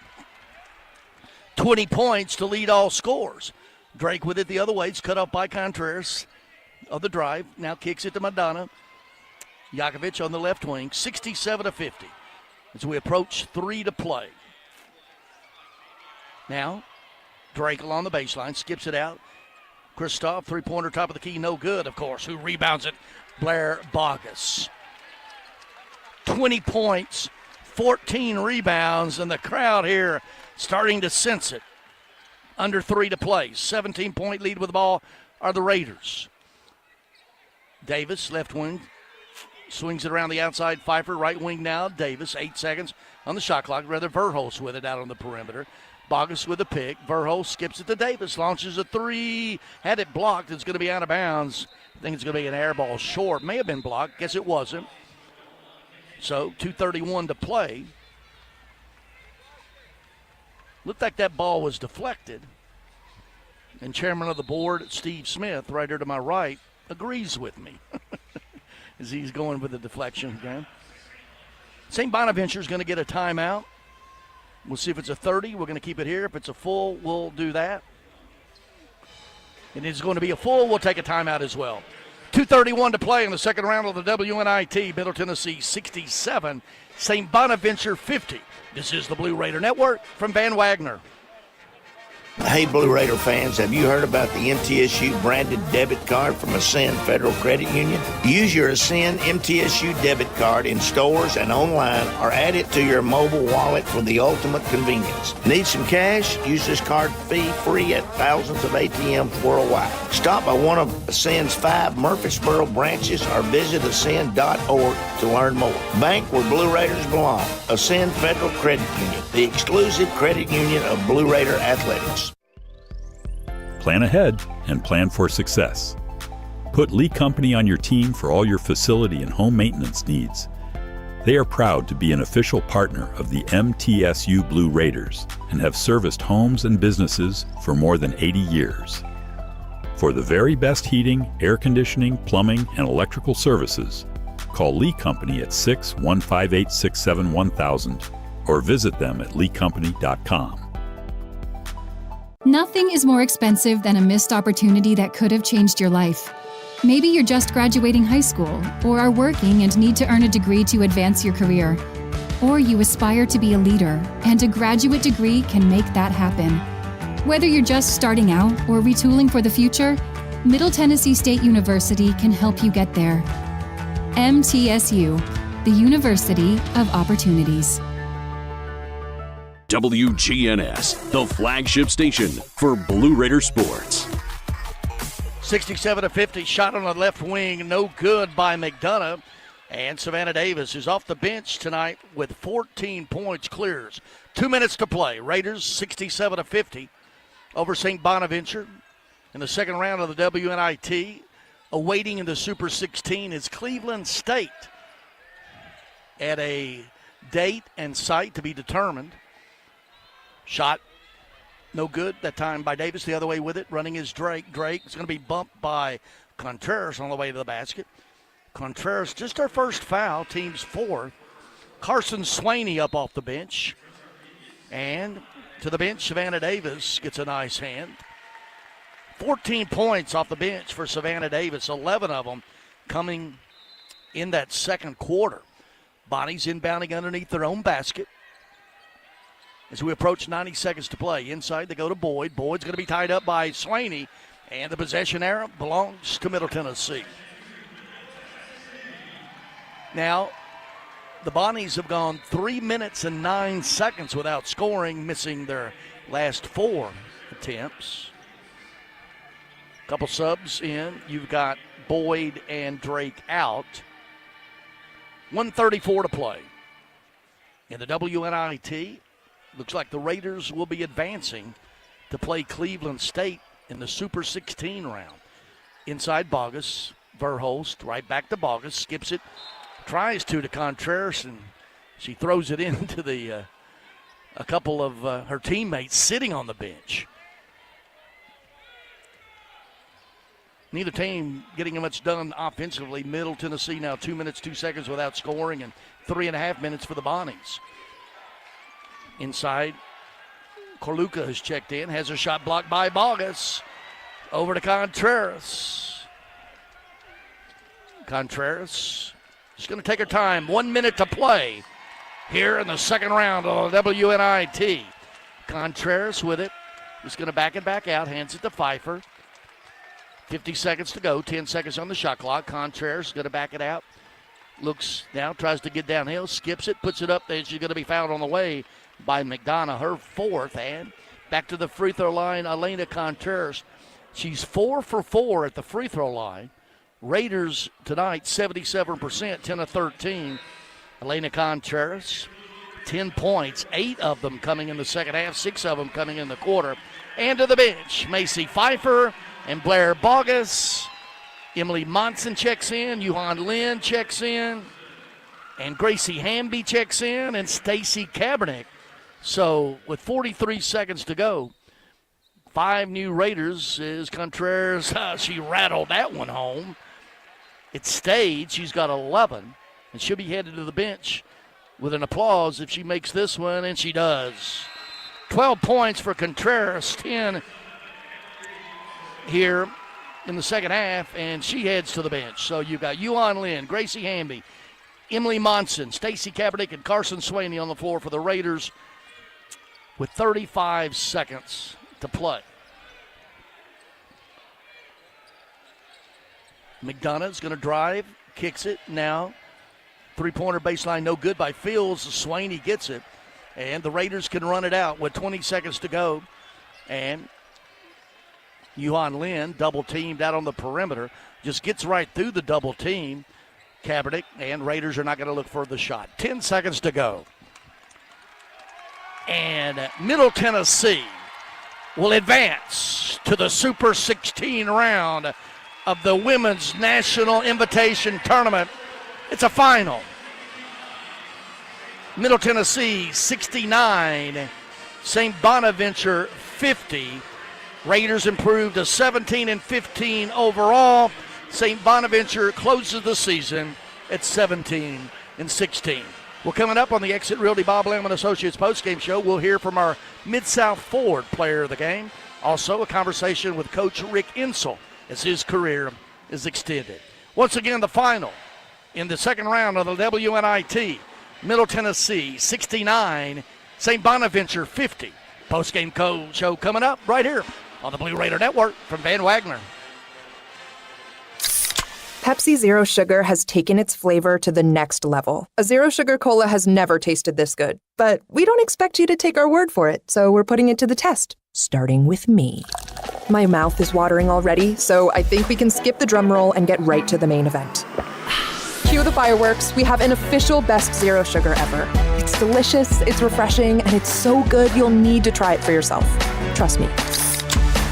20 points to lead all scores. Drake with it the other way. It's cut off by Contreras of the drive. Now kicks it to Madonna. Jakovic on the left wing, 67-50. As we approach 3 to play. Now, Drake along the baseline, skips it out. Kristoff, three-pointer, top of the key, no good, of course. Who rebounds it? Blair Bogus. 20 points, 14 rebounds, and the crowd here starting to sense it. Under 3 to play. 17-point lead with the ball are the Raiders. Davis, left wing, swings it around the outside. Pfeiffer, right wing now. Davis, 8 seconds on the shot clock. Rather, Verhulst with it out on the perimeter. Bogus with a pick. Verhulst skips it to Davis. Launches a three. Had it blocked. It's going to be out of bounds. I think it's going to be an air ball short. May have been blocked. Guess it wasn't. So, 2:31 to play. Looked like that ball was deflected. And chairman of the board, Steve Smith, right here to my right, agrees with me as he's going with the deflection again. St. Bonaventure is going to get a timeout. We'll see if it's a 30. We're going to keep it here. If it's a full, we'll do that. And it's going to be a full, we'll take a timeout as well. 2:31 to play in the second round of the WNIT. Middle Tennessee 67, St. Bonaventure 50. This is the Blue Raider Network from Van Wagner. Hey, Blue Raider fans, have you heard about the MTSU branded debit card from Ascend Federal Credit Union? Use your Ascend MTSU debit card in stores and online or add it to your mobile wallet for the ultimate convenience. Need some cash? Use this card fee-free at thousands of ATMs worldwide. Stop by one of Ascend's 5 Murfreesboro branches or visit ascend.org to learn more. Bank where Blue Raiders belong. Ascend Federal Credit Union, the exclusive credit union of Blue Raider Athletics. Plan ahead and plan for success. Put Lee Company on your team for all your facility and home maintenance needs. They are proud to be an official partner of the MTSU Blue Raiders and have serviced homes and businesses for more than 80 years. For the very best heating, air conditioning, plumbing, and electrical services, call Lee Company at 615-867-1000 or visit them at leecompany.com. Nothing is more expensive than a missed opportunity that could have changed your life. Maybe you're just graduating high school, or are working and need to earn a degree to advance your career. Or you aspire to be a leader, and a graduate degree can make that happen. Whether you're just starting out or retooling for the future, Middle Tennessee State University can help you get there. MTSU, the University of Opportunities. WGNS, the flagship station for Blue Raider sports. 67-50, shot on the left wing, no good by McDonough. And Savannah Davis is off the bench tonight with 14 points, clears. 2 minutes to play. Raiders 67-50 over St. Bonaventure in the second round of the WNIT. Awaiting in the Super 16 is Cleveland State at a date and site to be determined. Shot no good that time by Davis. The other way with it, running is Drake. Drake is going to be bumped by Contreras on the way to the basket. Contreras, just our first foul, team's fourth. Carson Swaney up off the bench. And to the bench, Savannah Davis gets a nice hand. 14 points off the bench for Savannah Davis, 11 of them coming in that second quarter. Bonnie's inbounding underneath their own basket. As we approach 90 seconds to play, inside they go to Boyd. Boyd's going to be tied up by Swaney, and the possession arrow belongs to Middle Tennessee. Now, the Bonnies have gone 3 minutes and 9 seconds without scoring, missing their last 4 attempts. Couple subs in. You've got Boyd and Drake out. 1:34 to play. In the WNIT, looks like the Raiders will be advancing to play Cleveland State in the Super 16 round. Inside Bogus, Verhulst, right back to Bogus, skips it, tries to Contreras, and she throws it into the a couple of her teammates sitting on the bench. Neither team getting much done offensively. Middle Tennessee now 2 minutes, 2 seconds without scoring, and 3.5 minutes for the Bonnies. Inside, Corluca has checked in, has a shot blocked by Bogus. Over to Contreras. Contreras is going to take her time. 1 minute to play here in the second round of WNIT. Contreras with it. He's going to back it back out, hands it to Pfeiffer. 50 seconds to go, 10 seconds on the shot clock. Contreras is going to back it out. Looks now, tries to get downhill, skips it, puts it up there. She's going to be fouled on the way by McDonough, her fourth. And back to the free throw line, Elena Contreras. She's 4 for 4 at the free throw line. Raiders tonight, 77%, 10 of 13. Elena Contreras, 10 points, 8 of them coming in the second half, 6 of them coming in the quarter. And to the bench, Macy Pfeiffer and Blair Bogus. Emily Monson checks in, Yuhan Lin checks in, and Gracie Hamby checks in, and Stacy Kaepernick. So with 43 seconds to go, 5 new Raiders is Contreras. She rattled that one home. It stayed. She's got 11, and she'll be headed to the bench with an applause if she makes this one, and she does. 12 points for Contreras, 10 here in the second half, and she heads to the bench. So you've got Yuan Lin, Gracie Hamby, Emily Monson, Stacy Kaepernick, and Carson Swaney on the floor for the Raiders with 35 seconds to play. McDonough's going to drive, kicks it now. Three-pointer baseline, no good by Fields. Swaney gets it, and the Raiders can run it out with 20 seconds to go. And Yuhan Lin, double-teamed out on the perimeter, just gets right through the double-team. Kaepernick, and Raiders are not going to look for the shot. 10 seconds to go. And Middle Tennessee will advance to the Super 16 round of the Women's National Invitation Tournament. It's a final. Middle Tennessee 69, St. Bonaventure 50. Raiders improved to 17-15 overall. St. Bonaventure closes the season at 17-16. Well, coming up on the Exit Realty Bob Lamb & Associates postgame show, we'll hear from our Mid-South forward player of the game, Also, a conversation with Coach Rick Insell as his career is extended. Once again, the final in the second round of the WNIT. Middle Tennessee 69, St. Bonaventure 50. Post-game show coming up right here on the Blue Raider Network from Van Wagner. Pepsi Zero Sugar has taken its flavor to the next level. A Zero Sugar Cola has never tasted this good. But we don't expect you to take our word for it, so we're putting it to the test. Starting with me. My mouth is watering already, so I think we can skip the drum roll and get right to the main event. Cue the fireworks. We have an official best Zero Sugar ever. It's delicious, it's refreshing, and it's so good you'll need to try it for yourself. Trust me.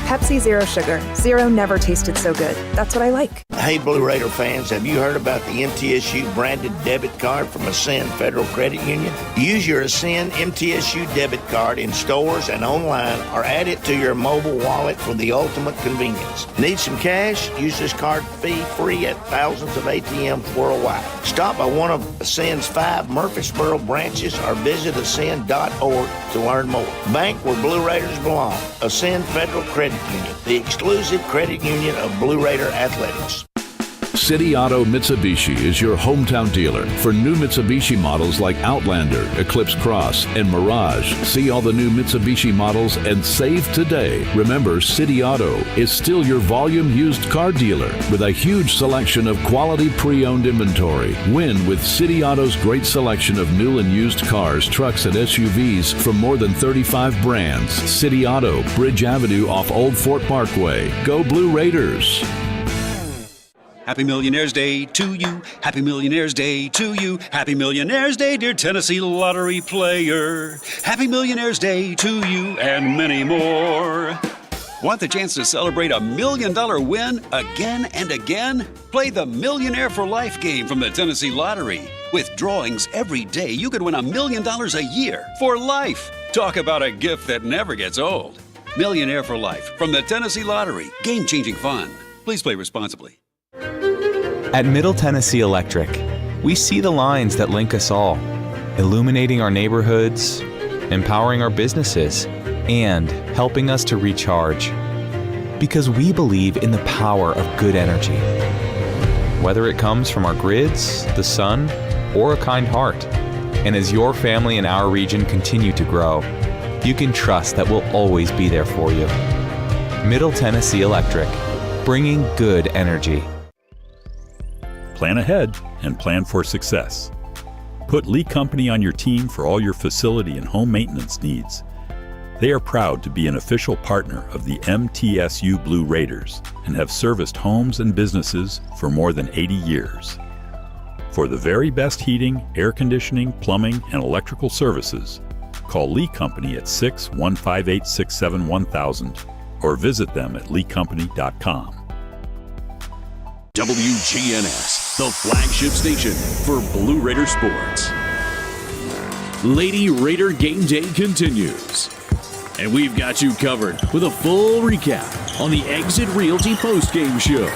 Pepsi Zero Sugar. Zero never tasted so good. That's what I like. Hey, Blue Raider fans, have you heard about the MTSU branded debit card from Ascend Federal Credit Union? Use your Ascend MTSU debit card in stores and online, or add it to your mobile wallet for the ultimate convenience. Need some cash? Use this card fee-free at thousands of ATMs worldwide. Stop by one of Ascend's 5 Murfreesboro branches or visit ascend.org to learn more. Bank where Blue Raiders belong. Ascend Federal Credit Union, the exclusive credit union of Blue Raider Athletics. City Auto Mitsubishi is your hometown dealer for new Mitsubishi models like Outlander, Eclipse Cross, and Mirage. See all the new Mitsubishi models and save today. Remember, City Auto is still your volume used car dealer with a huge selection of quality pre-owned inventory. Win with City Auto's great selection of new and used cars, trucks, and SUVs from more than 35 brands. City Auto, Bridge Avenue off Old Fort Parkway. Go Blue Raiders! Happy Millionaire's Day to you. Happy Millionaire's Day to you. Happy Millionaire's Day, dear Tennessee lottery player. Happy Millionaire's Day to you and many more. Want the chance to celebrate a $1 million win again and again? Play the Millionaire for Life game from the Tennessee Lottery. With drawings every day, you could win $1 million a year for life. Talk about a gift that never gets old. Millionaire for Life from the Tennessee Lottery. Game-changing fun. Please play responsibly. At Middle Tennessee Electric, we see the lines that link us all, illuminating our neighborhoods, empowering our businesses, and helping us to recharge. Because we believe in the power of good energy. Whether it comes from our grids, the sun, or a kind heart. And as your family and our region continue to grow, you can trust that we'll always be there for you. Middle Tennessee Electric, bringing good energy. Plan ahead and plan for success. Put Lee Company on your team for all your facility and home maintenance needs. They are proud to be an official partner of the MTSU Blue Raiders and have serviced homes and businesses for more than 80 years. For the very best heating, air conditioning, plumbing, and electrical services, call Lee Company at 615-867-1000 or visit them at leecompany.com. WGNS, the flagship station for Blue Raider sports. Lady Raider Game Day continues. And we've got you covered with a full recap on the Exit Realty postgame show.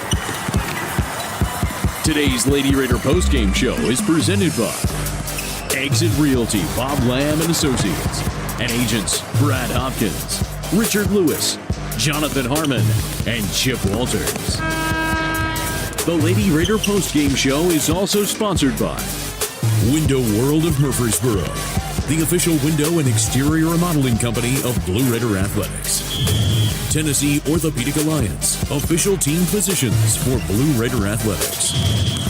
Today's Lady Raider postgame show is presented by Exit Realty, Bob Lamb and Associates, and agents Brad Hopkins, Richard Lewis, Jonathan Harmon, and Chip Walters. The Lady Raider postgame show is also sponsored by Window World of Murfreesboro, the official window and exterior remodeling company of Blue Raider Athletics. Tennessee Orthopedic Alliance, official team physicians for Blue Raider Athletics.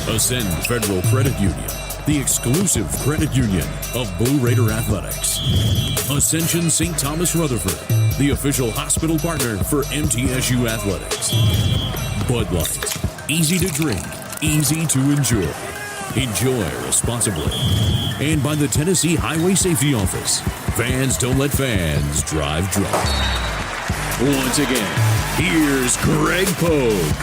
Ascend Federal Credit Union, the exclusive credit union of Blue Raider Athletics. Ascension St. Thomas Rutherford, the official hospital partner for MTSU Athletics. Bud Light, easy to drink, easy to enjoy. Enjoy responsibly. And by the Tennessee Highway Safety Office. Fans don't let fans drive drunk. Once again, here's Greg Pogue.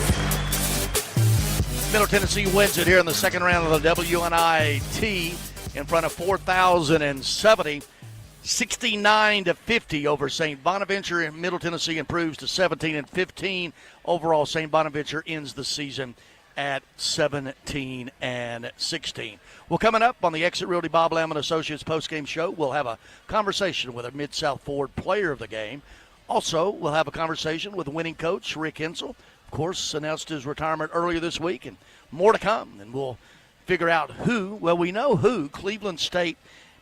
Middle Tennessee wins it here in the second round of the WNIT in front of 4,070. 69-50 over St. Bonaventure, and Middle Tennessee improves to 17-15. Overall, St. Bonaventure ends the season at 17-16. Well, coming up on the Exit Realty Bob Lamb and Associates postgame show, we'll have a conversation with a Mid-South Forward player of the game. Also, we'll have a conversation with winning coach Rick Hensel. Of course, announced his retirement earlier this week, and more to come. And we'll figure out who. Well, we know who. Cleveland State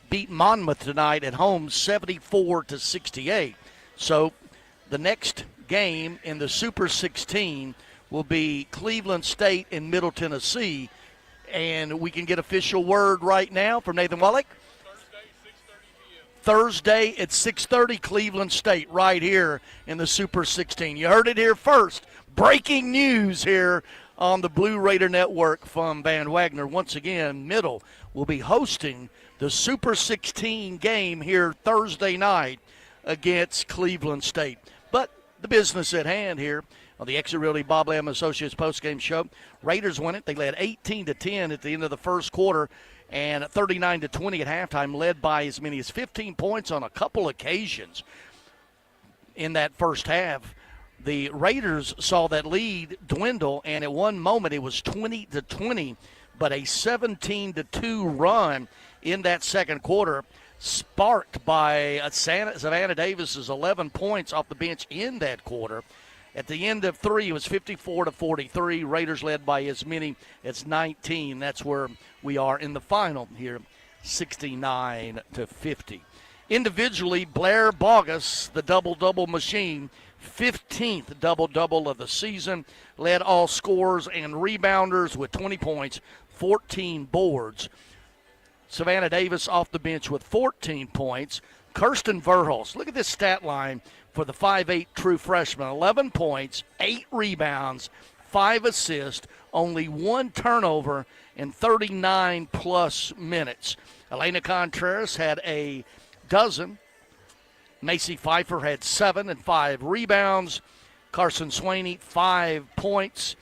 beat Monmouth tonight at home 74-68. So the next game in the Super 16 will be Cleveland State in Middle Tennessee. And we can get official word right now from Nathan Wallach. Thursday at 6:30, Cleveland State right here in the Super 16. You heard it here first. Breaking news here on the Blue Raider Network from Van Wagner. Once again, Middle will be hosting the Super 16 game here Thursday night against Cleveland State. But the business at hand here on the Exit Realty Bob Lamb Associates postgame show. Raiders win it. They led 18-10 at the end of the first quarter and 39-20 at halftime, led by as many as 15 points on a couple occasions in that first half. The Raiders saw that lead dwindle, and at one moment it was 20-20, but a 17-2 run in that second quarter, sparked by Savannah Davis's 11 points off the bench in that quarter. At the end of three, it was 54-43. Raiders led by as many as 19. That's where we are in the final here, 69-50. Individually, Blair Bogus, the double-double machine, 15th double-double of the season, led all scorers and rebounders with 20 points, 14 boards. Savannah Davis off the bench with 14 points. Kirsten Verhulst, look at this stat line for the 5'8" true freshman. 11 points, 8 rebounds, 5 assists, only 1 turnover in 39-plus minutes. Elena Contreras had a dozen. Macy Pfeiffer had 7 and 5 rebounds. Carson Swaney, 5 points.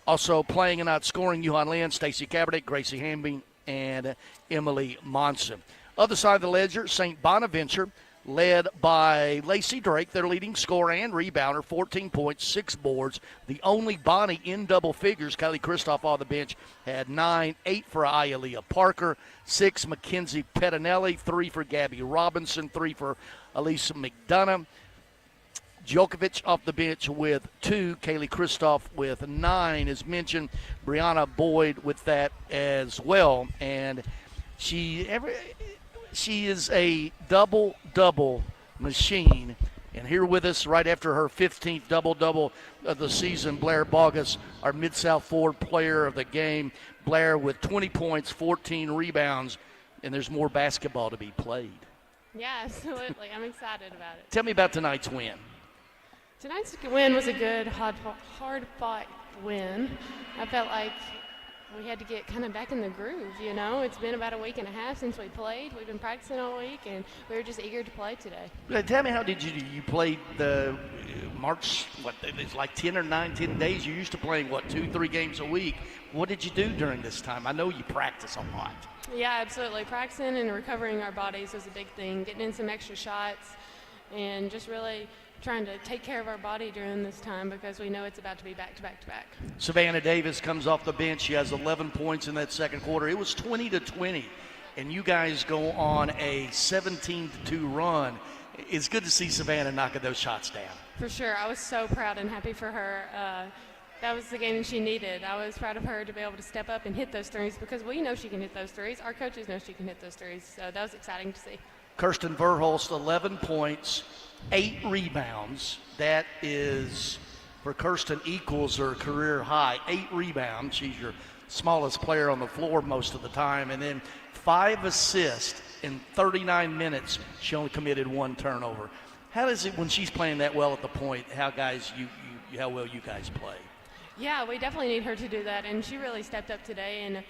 Also playing and not scoring, Yuhan Lin, Stacy Kaepernick, Gracie Hamby, and Emily Monson. Other side of the ledger, St. Bonaventure, led by Lacey Drake, their leading scorer and rebounder, 14 points, 6 boards. The only Bonnie in double figures, Kylie Kristoff on the bench, had 9, 8 for Ayalea Parker, 6 Mackenzie Pettinelli, 3 for Gabby Robinson, 3 for Elisa McDonough. Djokovic off the bench with 2, Kaylee Kristoff with 9, as mentioned. Brianna Boyd with that as well. And she is a double-double machine. And here with us right after her 15th double-double of the season, Blair Bogus, our Mid-South Forward player of the game. Blair with 20 points, 14 rebounds, and there's more basketball to be played. Yeah, absolutely. I'm excited about it. Tell me about tonight's win. Tonight's win was a good, hard-fought win. I felt like we had to get kind of back in the groove, you know. It's been about a week and a half since we played. We've been practicing all week, and we were just eager to play today. Tell me, how did you played the March, it's like 10 days. You're used to playing, 2-3 games a week. What did you do during this time? I know you practice a lot. Yeah, absolutely. Practicing and recovering our bodies was a big thing, getting in some extra shots, and just really trying to take care of our body during this time because we know it's about to be back to back to back. Savannah Davis comes off the bench. She has 11 points in that second quarter. It was 20-20, and you guys go on a 17-2 run. It's good to see Savannah knocking those shots down. For sure. I was so proud and happy for her. That was the game she needed. I was proud of her to be able to step up and hit those threes because we know she can hit those threes. Our coaches know she can hit those threes, so that was exciting to see. Kirsten Verhulst, 11 points, 8 rebounds. That is, for Kirsten, equals her career high. 8 rebounds. She's your smallest player on the floor most of the time. And then 5 assists in 39 minutes. She only committed 1 turnover. How is it when she's playing that well at the point, how well you guys play? Yeah, we definitely need her to do that, and she really stepped up today. And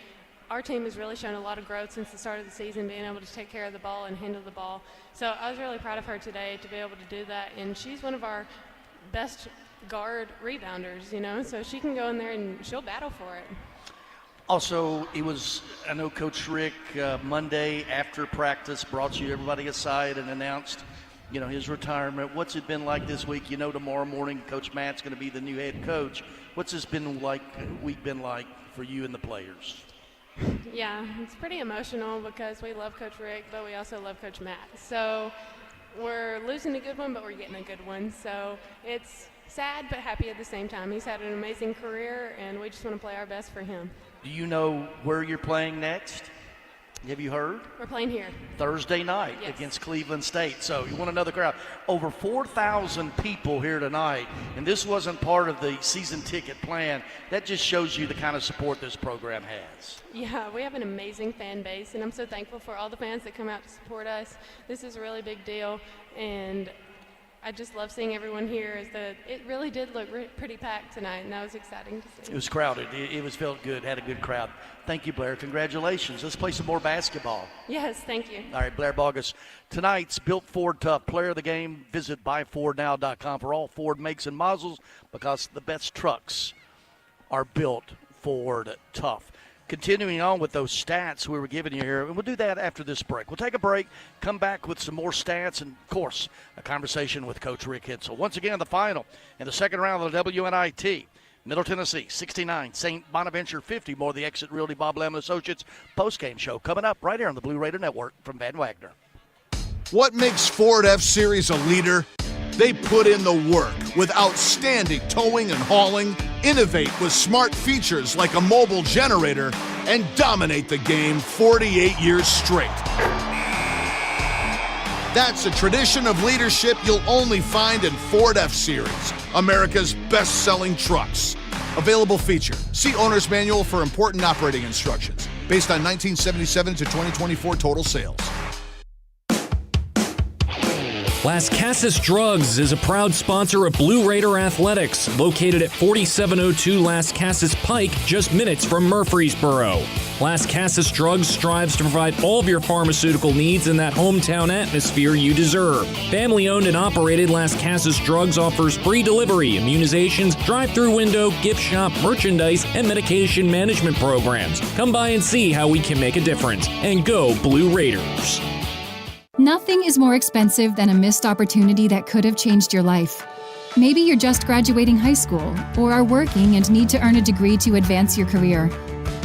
our team has really shown a lot of growth since the start of the season, being able to take care of the ball and handle the ball. So I was really proud of her today to be able to do that, and she's one of our best guard rebounders, you know, so she can go in there and she'll battle for it. Also, I know Coach Rick Monday after practice brought everybody aside and announced, his retirement. What's it been like this week? Tomorrow morning Coach Matt's going to be the new head coach. What's this been like for you and the players? Yeah, it's pretty emotional because we love Coach Rick, but we also love Coach Matt. So we're losing a good one, but we're getting a good one. So it's sad but happy at the same time. He's had an amazing career, and we just want to play our best for him. Do you know where you're playing next? Have you heard? We're playing here. Thursday night against Cleveland State. So you want another crowd. Over 4,000 people here tonight, and this wasn't part of the season ticket plan. That just shows you the kind of support this program has. Yeah, we have an amazing fan base, and I'm so thankful for all the fans that come out to support us. This is a really big deal, and I just love seeing everyone here. It really did look pretty packed tonight, and that was exciting to see. It was crowded. It was felt good. Had a good crowd. Thank you, Blair. Congratulations. Let's play some more basketball. Yes, thank you. All right, Blair Bogus. Tonight's Built Ford Tough Player of the Game. Visit buyfordnow.com for all Ford makes and models, because the best trucks are built Ford Tough. Continuing on with those stats we were giving you here, and we'll do that after this break. We'll take a break, come back with some more stats, and, of course, a conversation with Coach Rick Hensel. Once again, the final in the second round of the WNIT. Middle Tennessee, 69. St. Bonaventure, 50. More of the Exit Realty Bob Lamb Associates postgame show coming up right here on the Blue Raider Network from Van Wagner. What makes Ford F-Series a leader? They put in the work with outstanding towing and hauling, innovate with smart features like a mobile generator, and dominate the game 48 years straight. That's a tradition of leadership you'll only find in Ford F-Series, America's best-selling trucks. Available feature. See Owner's Manual for important operating instructions. Based on 1977 to 2024 total sales. Las Casas Drugs is a proud sponsor of Blue Raider Athletics, located at 4702 Las Casas Pike, just minutes from Murfreesboro. Las Casas Drugs strives to provide all of your pharmaceutical needs in that hometown atmosphere you deserve. Family-owned and operated, Las Casas Drugs offers free delivery, immunizations, drive-through window, gift shop, merchandise, and medication management programs. Come by and see how we can make a difference. And go Blue Raiders. Nothing is more expensive than a missed opportunity that could have changed your life. Maybe you're just graduating high school, or are working and need to earn a degree to advance your career.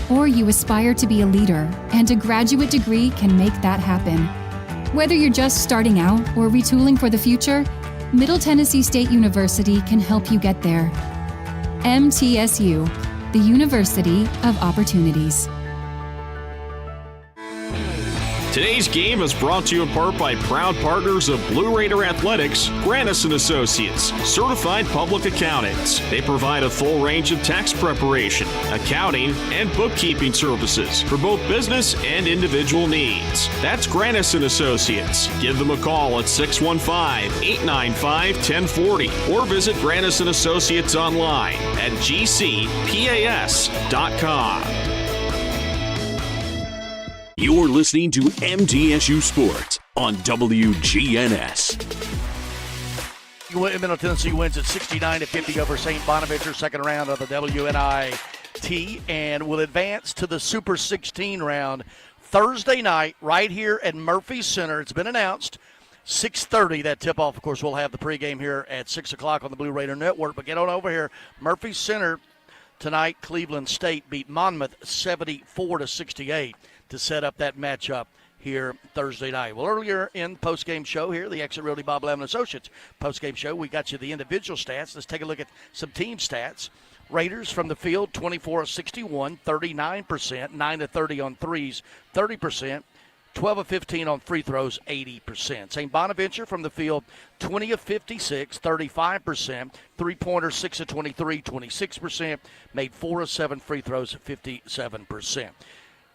Or you aspire to be a leader, and a graduate degree can make that happen. Whether you're just starting out or retooling for the future, Middle Tennessee State University can help you get there. MTSU, the University of Opportunities. Today's game is brought to you in part by proud partners of Blue Raider Athletics, Grannis & Associates, certified public accountants. They provide a full range of tax preparation, accounting, and bookkeeping services for both business and individual needs. That's Grannis & Associates. Give them a call at 615-895-1040 or visit Grannis & Associates online at gcpas.com. You're listening to MTSU Sports on WGNS. Middle Tennessee wins at 69-50 over St. Bonaventure, second round of the WNIT, and will advance to the Super 16 round Thursday night right here at Murphy Center. It's been announced. 6:30, that tip-off. Of course, we'll have the pregame here at 6 o'clock on the Blue Raider Network. But get on over here. Murphy Center tonight, Cleveland State beat Monmouth 74-68. to set up that matchup here Thursday night. Well, earlier in post-game show here, the Exit Realty Bob Lamb Associates post-game show, we got you the individual stats. Let's take a look at some team stats. Raiders from the field, 24 of 61, 39%, 9 of 30 on threes, 30%, 12 of 15 on free throws, 80%. St. Bonaventure from the field, 20 of 56, 35%, three-pointers, 6 of 23, 26%, made 4 of 7 free throws, 57%.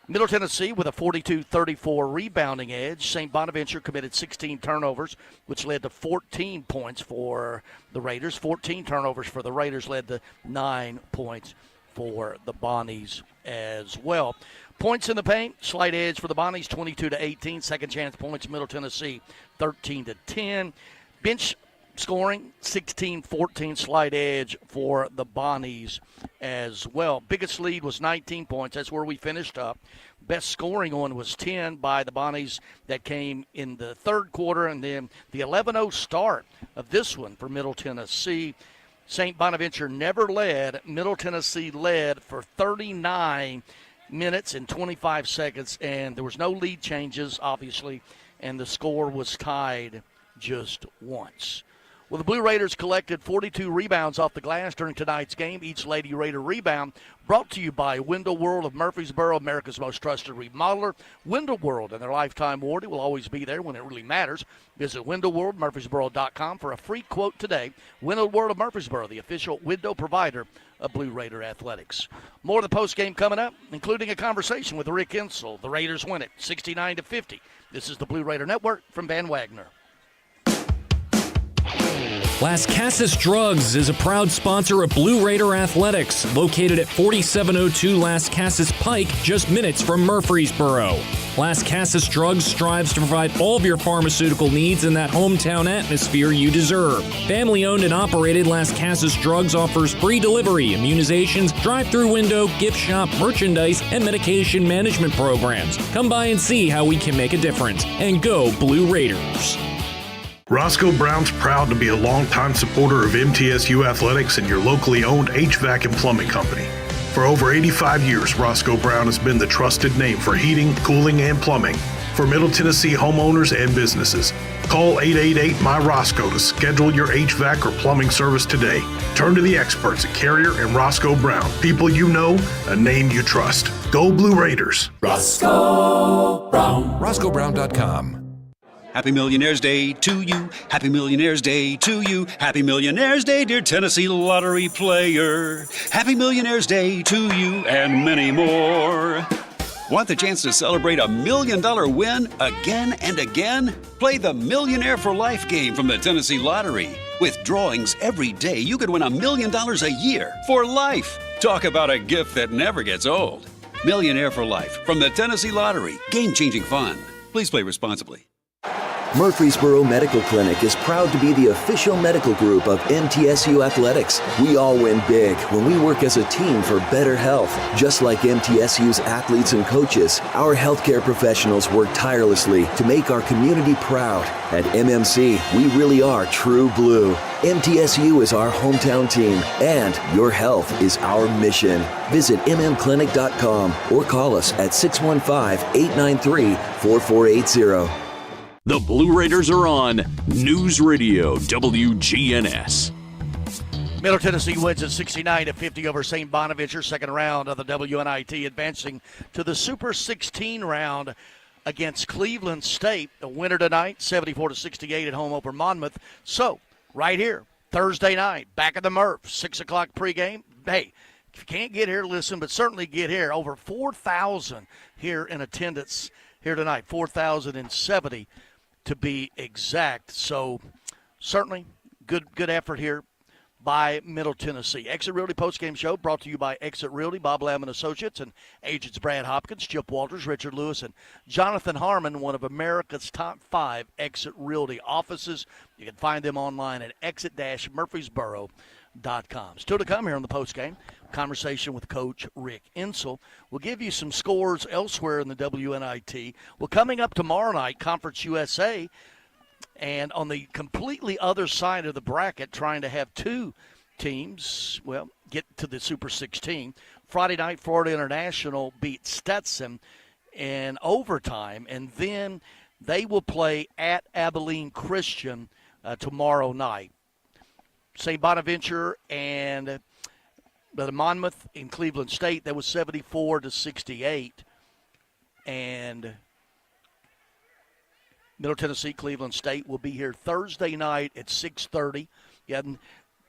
Middle Tennessee with a 42-34 rebounding edge. St. Bonaventure committed 16 turnovers, which led to 14 points for the Raiders. 14 turnovers for the Raiders led to 9 points for the Bonnies as well. Points in the paint, slight edge for the Bonnies, 22-18. Second chance points, Middle Tennessee, 13-10. Bench scoring, 16-14, slight edge for the Bonnies as well. Biggest lead was 19 points. That's where we finished up. Best scoring on was 10 by the Bonnies. That came in the third quarter, and then the 11-0 start of this one for Middle Tennessee. St. Bonaventure never led. Middle Tennessee led for 39 minutes and 25 seconds, and there was no lead changes, obviously, and the score was tied just once. Well, the Blue Raiders collected 42 rebounds off the glass during tonight's game. Each Lady Raider rebound brought to you by Window World of Murfreesboro, America's most trusted remodeler. Window World and their lifetime warranty will always be there when it really matters. Visit windowworldmurfreesboro.com for a free quote today. Window World of Murfreesboro, the official window provider of Blue Raider Athletics. More of the postgame coming up, including a conversation with Rick Insell. The Raiders win it 69-50. This is the Blue Raider Network from Van Wagner. Las Casas Drugs is a proud sponsor of Blue Raider Athletics, located at 4702 Las Casas Pike, just minutes from Murfreesboro. Las Casas Drugs strives to provide all of your pharmaceutical needs in that hometown atmosphere you deserve. Family-owned and operated, Las Casas Drugs offers free delivery, immunizations, drive-through window, gift shop, merchandise, and medication management programs. Come by and see how we can make a difference. And go Blue Raiders. Roscoe Brown's proud to be a longtime supporter of MTSU athletics and your locally owned HVAC and plumbing company. For over 85 years, Roscoe Brown has been the trusted name for heating, cooling, and plumbing for Middle Tennessee homeowners and businesses. Call 888-MY-ROSCOE to schedule your HVAC or plumbing service today. Turn to the experts at Carrier and Roscoe Brown. People you know, a name you trust. Go Blue Raiders. Roscoe Brown. RoscoeBrown.com. Happy Millionaires Day to you. Happy Millionaires Day to you. Happy Millionaires Day, dear Tennessee lottery player. Happy Millionaires Day to you and many more. Want the chance to celebrate $1 million win again and again? Play the Millionaire for Life game from the Tennessee Lottery. With drawings every day, you could win $1 million a year for life. Talk about a gift that never gets old. Millionaire for Life from the Tennessee Lottery. Game-changing fun. Please play responsibly. Murfreesboro Medical Clinic is proud to be the official medical group of MTSU Athletics. We all win big when we work as a team for better health. Just like MTSU's athletes and coaches, our healthcare professionals work tirelessly to make our community proud. At MMC, we really are true blue. MTSU is our hometown team, and your health is our mission. Visit mmclinic.com or call us at 615-893-4480. The Blue Raiders are on News Radio WGNS. Middle Tennessee wins at 69-50 over St. Bonaventure, second round of the WNIT, advancing to the Super 16 round against Cleveland State. The winner tonight, 74-68 at home over Monmouth. So, right here, Thursday night, back at the Murph, 6 o'clock pregame. Hey, if you can't get here, listen, but certainly get here. Over 4,000 here in attendance here tonight, 4,070 to be exact. So certainly good effort here by Middle Tennessee. Exit Realty postgame show brought to you by Exit Realty, Bob Lamb and Associates, and agents Brad Hopkins, Chip Walters, Richard Lewis, and Jonathan Harmon, one of America's top 5 Exit Realty offices. You can find them online at exit-murfreesboro.com. Still to come here on the postgame, conversation with Coach Rick Insell. We'll give you some scores elsewhere in the WNIT. Well, coming up tomorrow night, Conference USA, and on the completely other side of the bracket, trying to have 2 teams, well, get to the Super 16. Friday night, Florida International beat Stetson in overtime, and then they will play at Abilene Christian tomorrow night. St. Bonaventure and the Monmouth in Cleveland State, that was 74-68. And Middle Tennessee, Cleveland State will be here Thursday night at 6:30. Yeah,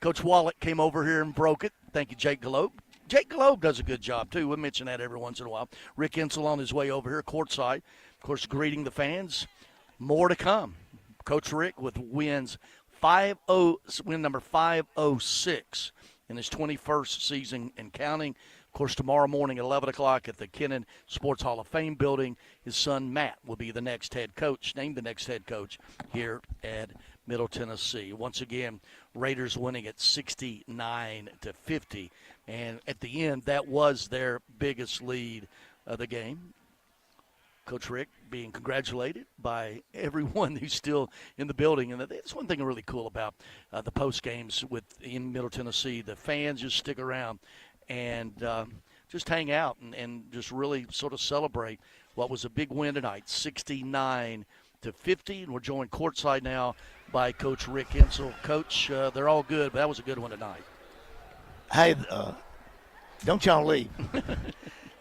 Coach Wallach came over here and broke it. Thank you, Jake Globe. Jake Globe does a good job, too. We'll mention that every once in a while. Rick Insell on his way over here, courtside. Of course, greeting the fans. More to come. Coach Rick with win number 506 in his 21st season and counting. Of course, tomorrow morning at 11 o'clock at the Kennan Sports Hall of Fame building, his son Matt will be the next head coach, named the next head coach here at Middle Tennessee. Once again, Raiders winning at 69-50. And at the end, that was their biggest lead of the game. Coach Rick being congratulated by everyone who's still in the building. And that's one thing really cool about the post games in Middle Tennessee. The fans just stick around and just hang out and just really sort of celebrate what was a big win tonight, 69-50. And we're joined courtside now by Coach Rick Hensel. Coach, they're all good, but that was a good one tonight. Hey, don't y'all leave.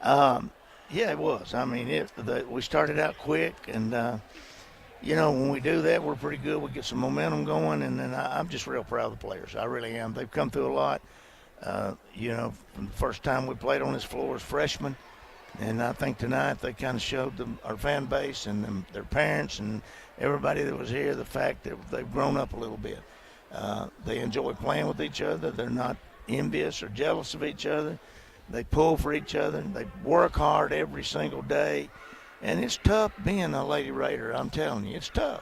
Yeah, it was. I mean, we started out quick, and, when we do that, we're pretty good. We get some momentum going, and then I'm just real proud of the players. I really am. They've come through a lot. From the first time we played on this floor as freshmen, and I think tonight they kind of showed our fan base and their parents and everybody that was here the fact that they've grown up a little bit. They enjoy playing with each other. They're not envious or jealous of each other. They pull for each other. They work hard every single day. And it's tough being a Lady Raider, I'm telling you. It's tough.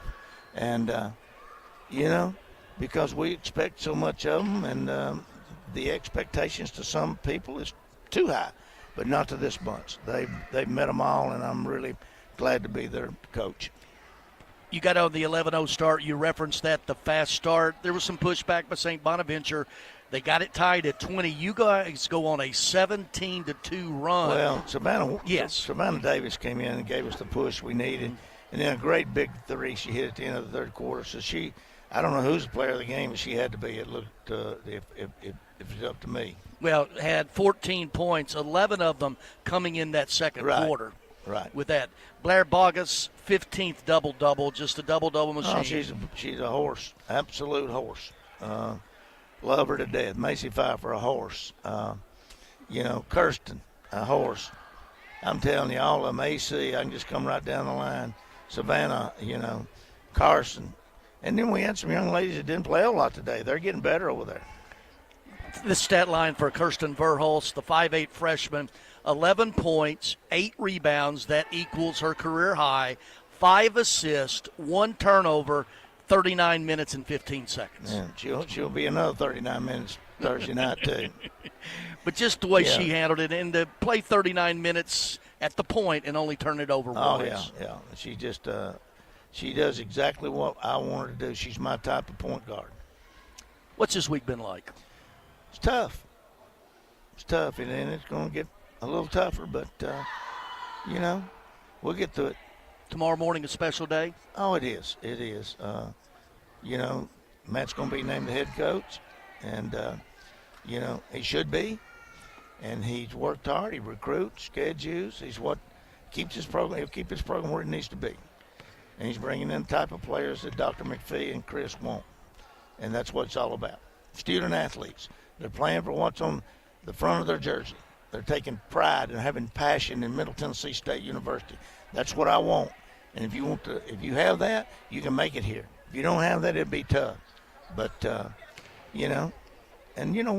And, because we expect so much of them, and the expectations to some people is too high, but not to this bunch. They've met them all, and I'm really glad to be their coach. You got on the 11-0 start. You referenced that, the fast start. There was some pushback by St. Bonaventure. They got it tied at 20. You guys go on a 17-2 run. Well, Savannah Davis came in and gave us the push we needed, and then a great big three she hit at the end of the third quarter. So I don't know who's the player of the game, but she had to be. It looked if it's up to me. Well, had 14 points, 11 of them coming in that second quarter. Right. With that, Blair Bogus, 15th double-double, just a double-double machine. Oh, she's a horse, absolute horse. Love her to death. Macy Pfeiffer, a horse. Kirsten, a horse. I'm telling you, all of them, AC, I can just come right down the line. Savannah, Carson. And then we had some young ladies that didn't play a lot today. They're getting better over there. The stat line for Kirsten Verhulst, the 5'8 freshman, 11 points, 8 rebounds. That equals her career high. 5 assists, 1 turnover, 39 minutes and 15 seconds. Yeah, she'll be another 39 minutes Thursday night, too. But just the way she handled it, and to play 39 minutes at the point and only turn it over once. Oh, yeah. She just she does exactly what I want her to do. She's my type of point guard. What's this week been like? It's tough. And it's going to get a little tougher, but, we'll get through it. Tomorrow morning a special day? Oh, it is. Matt's going to be named the head coach, and, he should be. And he's worked hard. He recruits, schedules. He's what keeps his program. He'll keep his program where it needs to be. And he's bringing in the type of players that Dr. McPhee and Chris want. And that's what it's all about. Student athletes. They're playing for what's on the front of their jersey. They're taking pride and having passion in Middle Tennessee State University. That's what I want. And if you have that, you can make it here. If you don't have that, it'd be tough. But, we're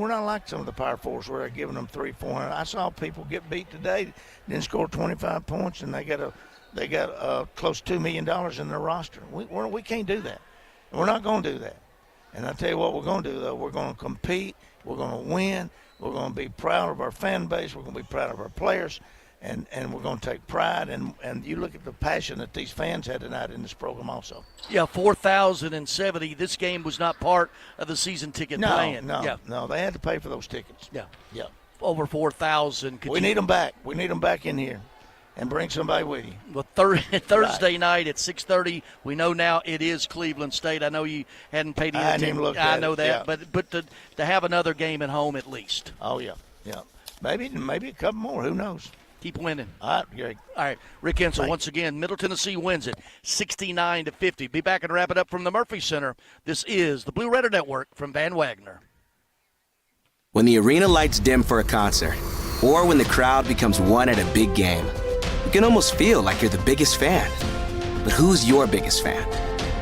not like some of the Power Fours where they're giving them 300-400. I saw people get beat today, didn't score 25 points, and they got close to $2 million in their roster. We can't do that. And we're not going to do that. And I tell you what we're going to do, though. We're going to compete. We're going to win. We're going to be proud of our fan base. We're going to be proud of our players. And we're going to take pride. And you look at the passion that these fans had tonight in this program also. Yeah, 4,070. This game was not part of the season ticket plan. No. They had to pay for those tickets. Yeah. Over 4,000. We need them back. We need them back in here. And bring somebody with you. Well, Thursday night at 6:30, we know now it is Cleveland State. I know you hadn't paid any attention. I know that, but to have another game at home at least. Oh, yeah. Maybe a couple more. Who knows? Keep winning. All right, Greg. All right, Rick Hensel, once again, Middle Tennessee wins it 69-50. Be back and wrap it up from the Murphy Center. This is the Blue Raider Network from Van Wagner. When the arena lights dim for a concert, or when the crowd becomes one at a big game, you can almost feel like you're the biggest fan. But who's your biggest fan?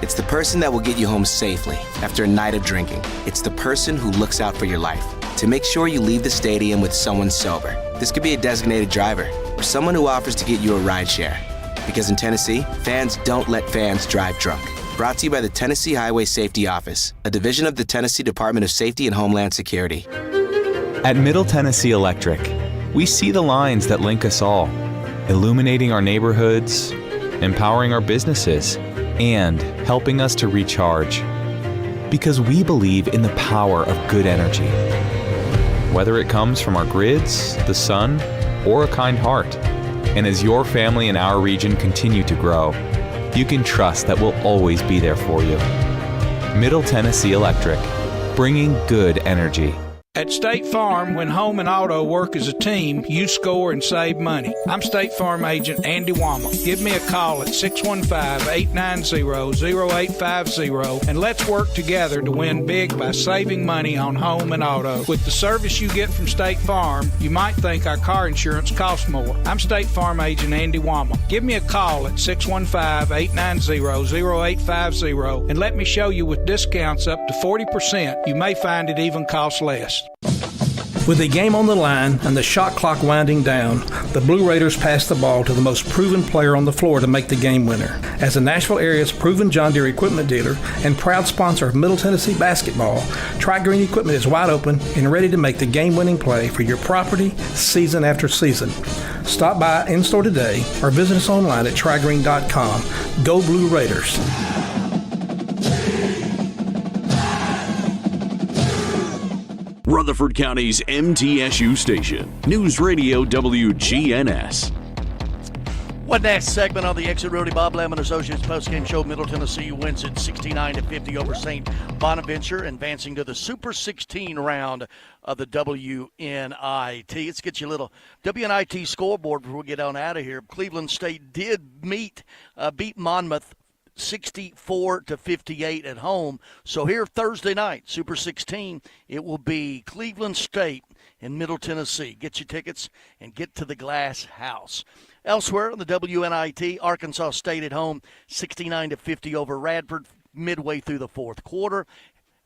It's the person that will get you home safely after a night of drinking. It's the person who looks out for your life to make sure you leave the stadium with someone sober. This could be a designated driver or someone who offers to get you a ride share. Because in Tennessee, fans don't let fans drive drunk. Brought to you by the Tennessee Highway Safety Office, a division of the Tennessee Department of Safety and Homeland Security. At Middle Tennessee Electric, we see the lines that link us all, illuminating our neighborhoods, empowering our businesses, and helping us to recharge. Because we believe in the power of good energy. Whether it comes from our grids, the sun, or a kind heart. And as your family and our region continue to grow, you can trust that we'll always be there for you. Middle Tennessee Electric, bringing good energy. At State Farm, when home and auto work as a team, you score and save money. I'm State Farm agent Andy Wama. Give me a call at 615-890-0850 and let's work together to win big by saving money on home and auto. With the service you get from State Farm, you might think our car insurance costs more. I'm State Farm agent Andy Wama. Give me a call at 615-890-0850 and let me show you with discounts up to 40%. You may find it even costs less. With the game on the line and the shot clock winding down, the Blue Raiders pass the ball to the most proven player on the floor to make the game winner. As the Nashville area's proven John Deere equipment dealer and proud sponsor of Middle Tennessee basketball, Tri-Green Equipment is wide open and ready to make the game-winning play for your property season after season. Stop by in-store today or visit us online at trigreen.com. Go Blue Raiders. Rutherford County's MTSU station, News Radio WGNS. One last segment on the Exit Realty Bob Lamb & Associates postgame show. Middle Tennessee wins it 69-50 over St. Bonaventure, advancing to the Super 16 round of the WNIT. Let's get you a little WNIT scoreboard before we get on out of here. Cleveland State did beat Monmouth 64-58 at home. So here Thursday night, Super 16, it will be Cleveland State in Middle Tennessee. Get your tickets and get to the Glass House. Elsewhere on the WNIT, Arkansas State at home, 69-50 over Radford midway through the fourth quarter.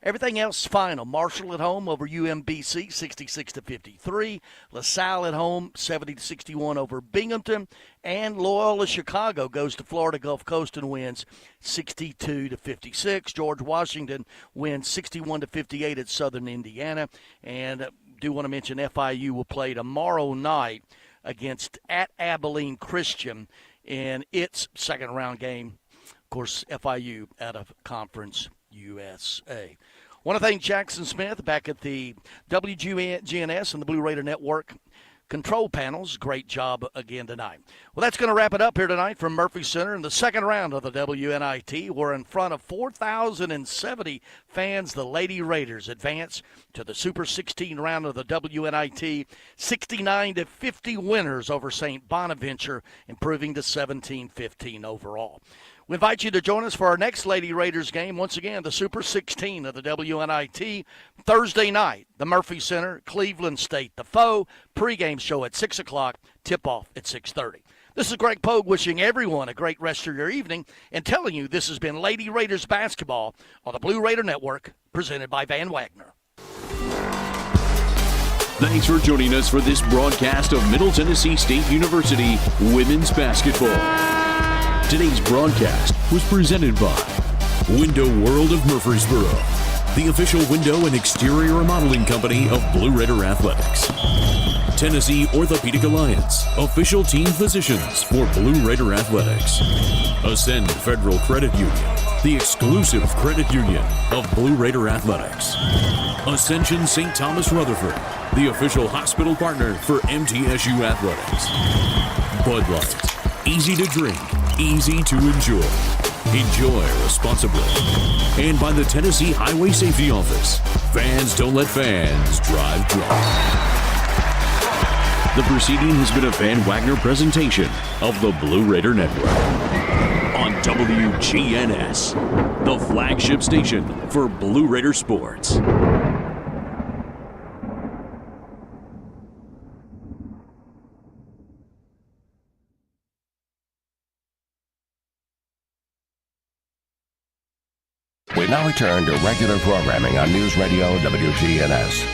Everything else final. Marshall at home over UMBC, 66-53. LaSalle at home, 70-61 over Binghamton. And Loyola Chicago goes to Florida Gulf Coast and wins 62-56. George Washington wins 61-58 at Southern Indiana. And do want to mention FIU will play tomorrow night against at Abilene Christian in its second round game. Of course, FIU out of Conference USA. Want to thank Jackson Smith back at the WGNS and the Blue Raider Network control panels. Great job again tonight. Well, that's going to wrap it up here tonight from Murphy Center in the second round of the WNIT. We're in front of 4,070 fans. The Lady Raiders advance to the Super 16 round of the WNIT. 69-50 winners over St. Bonaventure, improving to 17-15 overall. We invite you to join us for our next Lady Raiders game. Once again, the Super 16 of the WNIT. Thursday night, the Murphy Center, Cleveland State, the foe. Pregame show at 6 o'clock, tip-off at 6:30. This is Greg Pogue wishing everyone a great rest of your evening and telling you this has been Lady Raiders basketball on the Blue Raider Network, presented by Van Wagner. Thanks for joining us for this broadcast of Middle Tennessee State University women's basketball. Today's broadcast was presented by Window World of Murfreesboro, the official window and exterior remodeling company of Blue Raider Athletics. Tennessee Orthopedic Alliance, official team physicians for Blue Raider Athletics. Ascend Federal Credit Union, the exclusive credit union of Blue Raider Athletics. Ascension St. Thomas Rutherford, the official hospital partner for MTSU Athletics. Bud Light, easy to drink, easy to enjoy. Enjoy responsibly. And by the Tennessee Highway Safety Office. Fans don't let fans drive drunk. The proceeding has been a Van Wagner presentation of the Blue Raider Network. On WGNS, the flagship station for Blue Raider sports. We now return to regular programming on News Radio WGNS.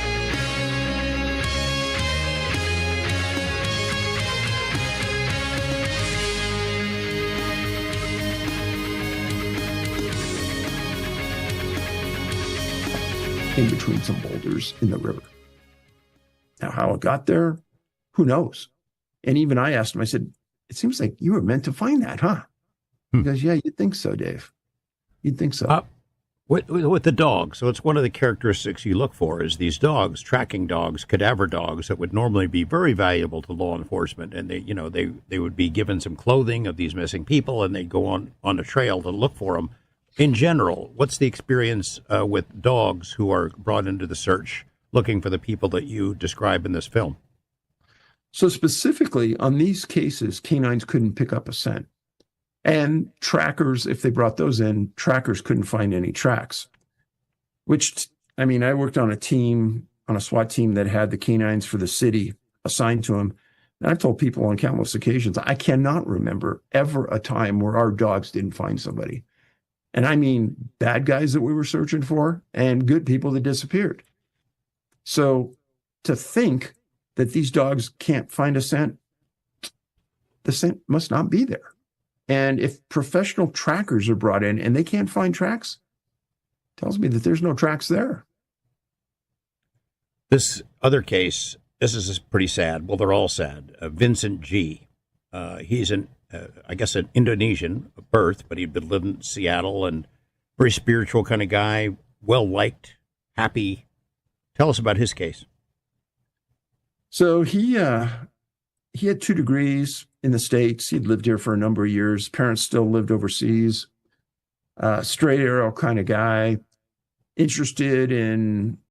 In between some boulders in the river. Now, how it got there, who knows? And even I asked him, I said, it seems like you were meant to find that, huh? He goes, yeah, you'd think so, Dave. You'd think so. With the dog, so it's one of the characteristics you look for is these dogs, tracking dogs, cadaver dogs that would normally be very valuable to law enforcement, and they would be given some clothing of these missing people, and they'd go on a trail to look for them. In general, what's the experience with dogs who are brought into the search looking for the people that you describe in this film? So specifically on these cases, canines couldn't pick up a scent. And trackers, if they brought those in, trackers couldn't find any tracks. Which, I mean, I worked on a SWAT team that had the canines for the city assigned to them. And I've told people on countless occasions, I cannot remember ever a time where our dogs didn't find somebody. And I mean bad guys that we were searching for and good people that disappeared. So to think that these dogs can't find a scent, the scent must not be there. And if professional trackers are brought in and they can't find tracks, tells me that there's no tracks there. This other case, this is pretty sad. Well, they're all sad. Vincent G. He's I guess an Indonesian of birth, but he'd been living in Seattle and very spiritual kind of guy, well-liked, happy. Tell us about his case. So he had 2 degrees in the States. He'd lived here for a number of years. Parents still lived overseas. Straight arrow kind of guy, interested in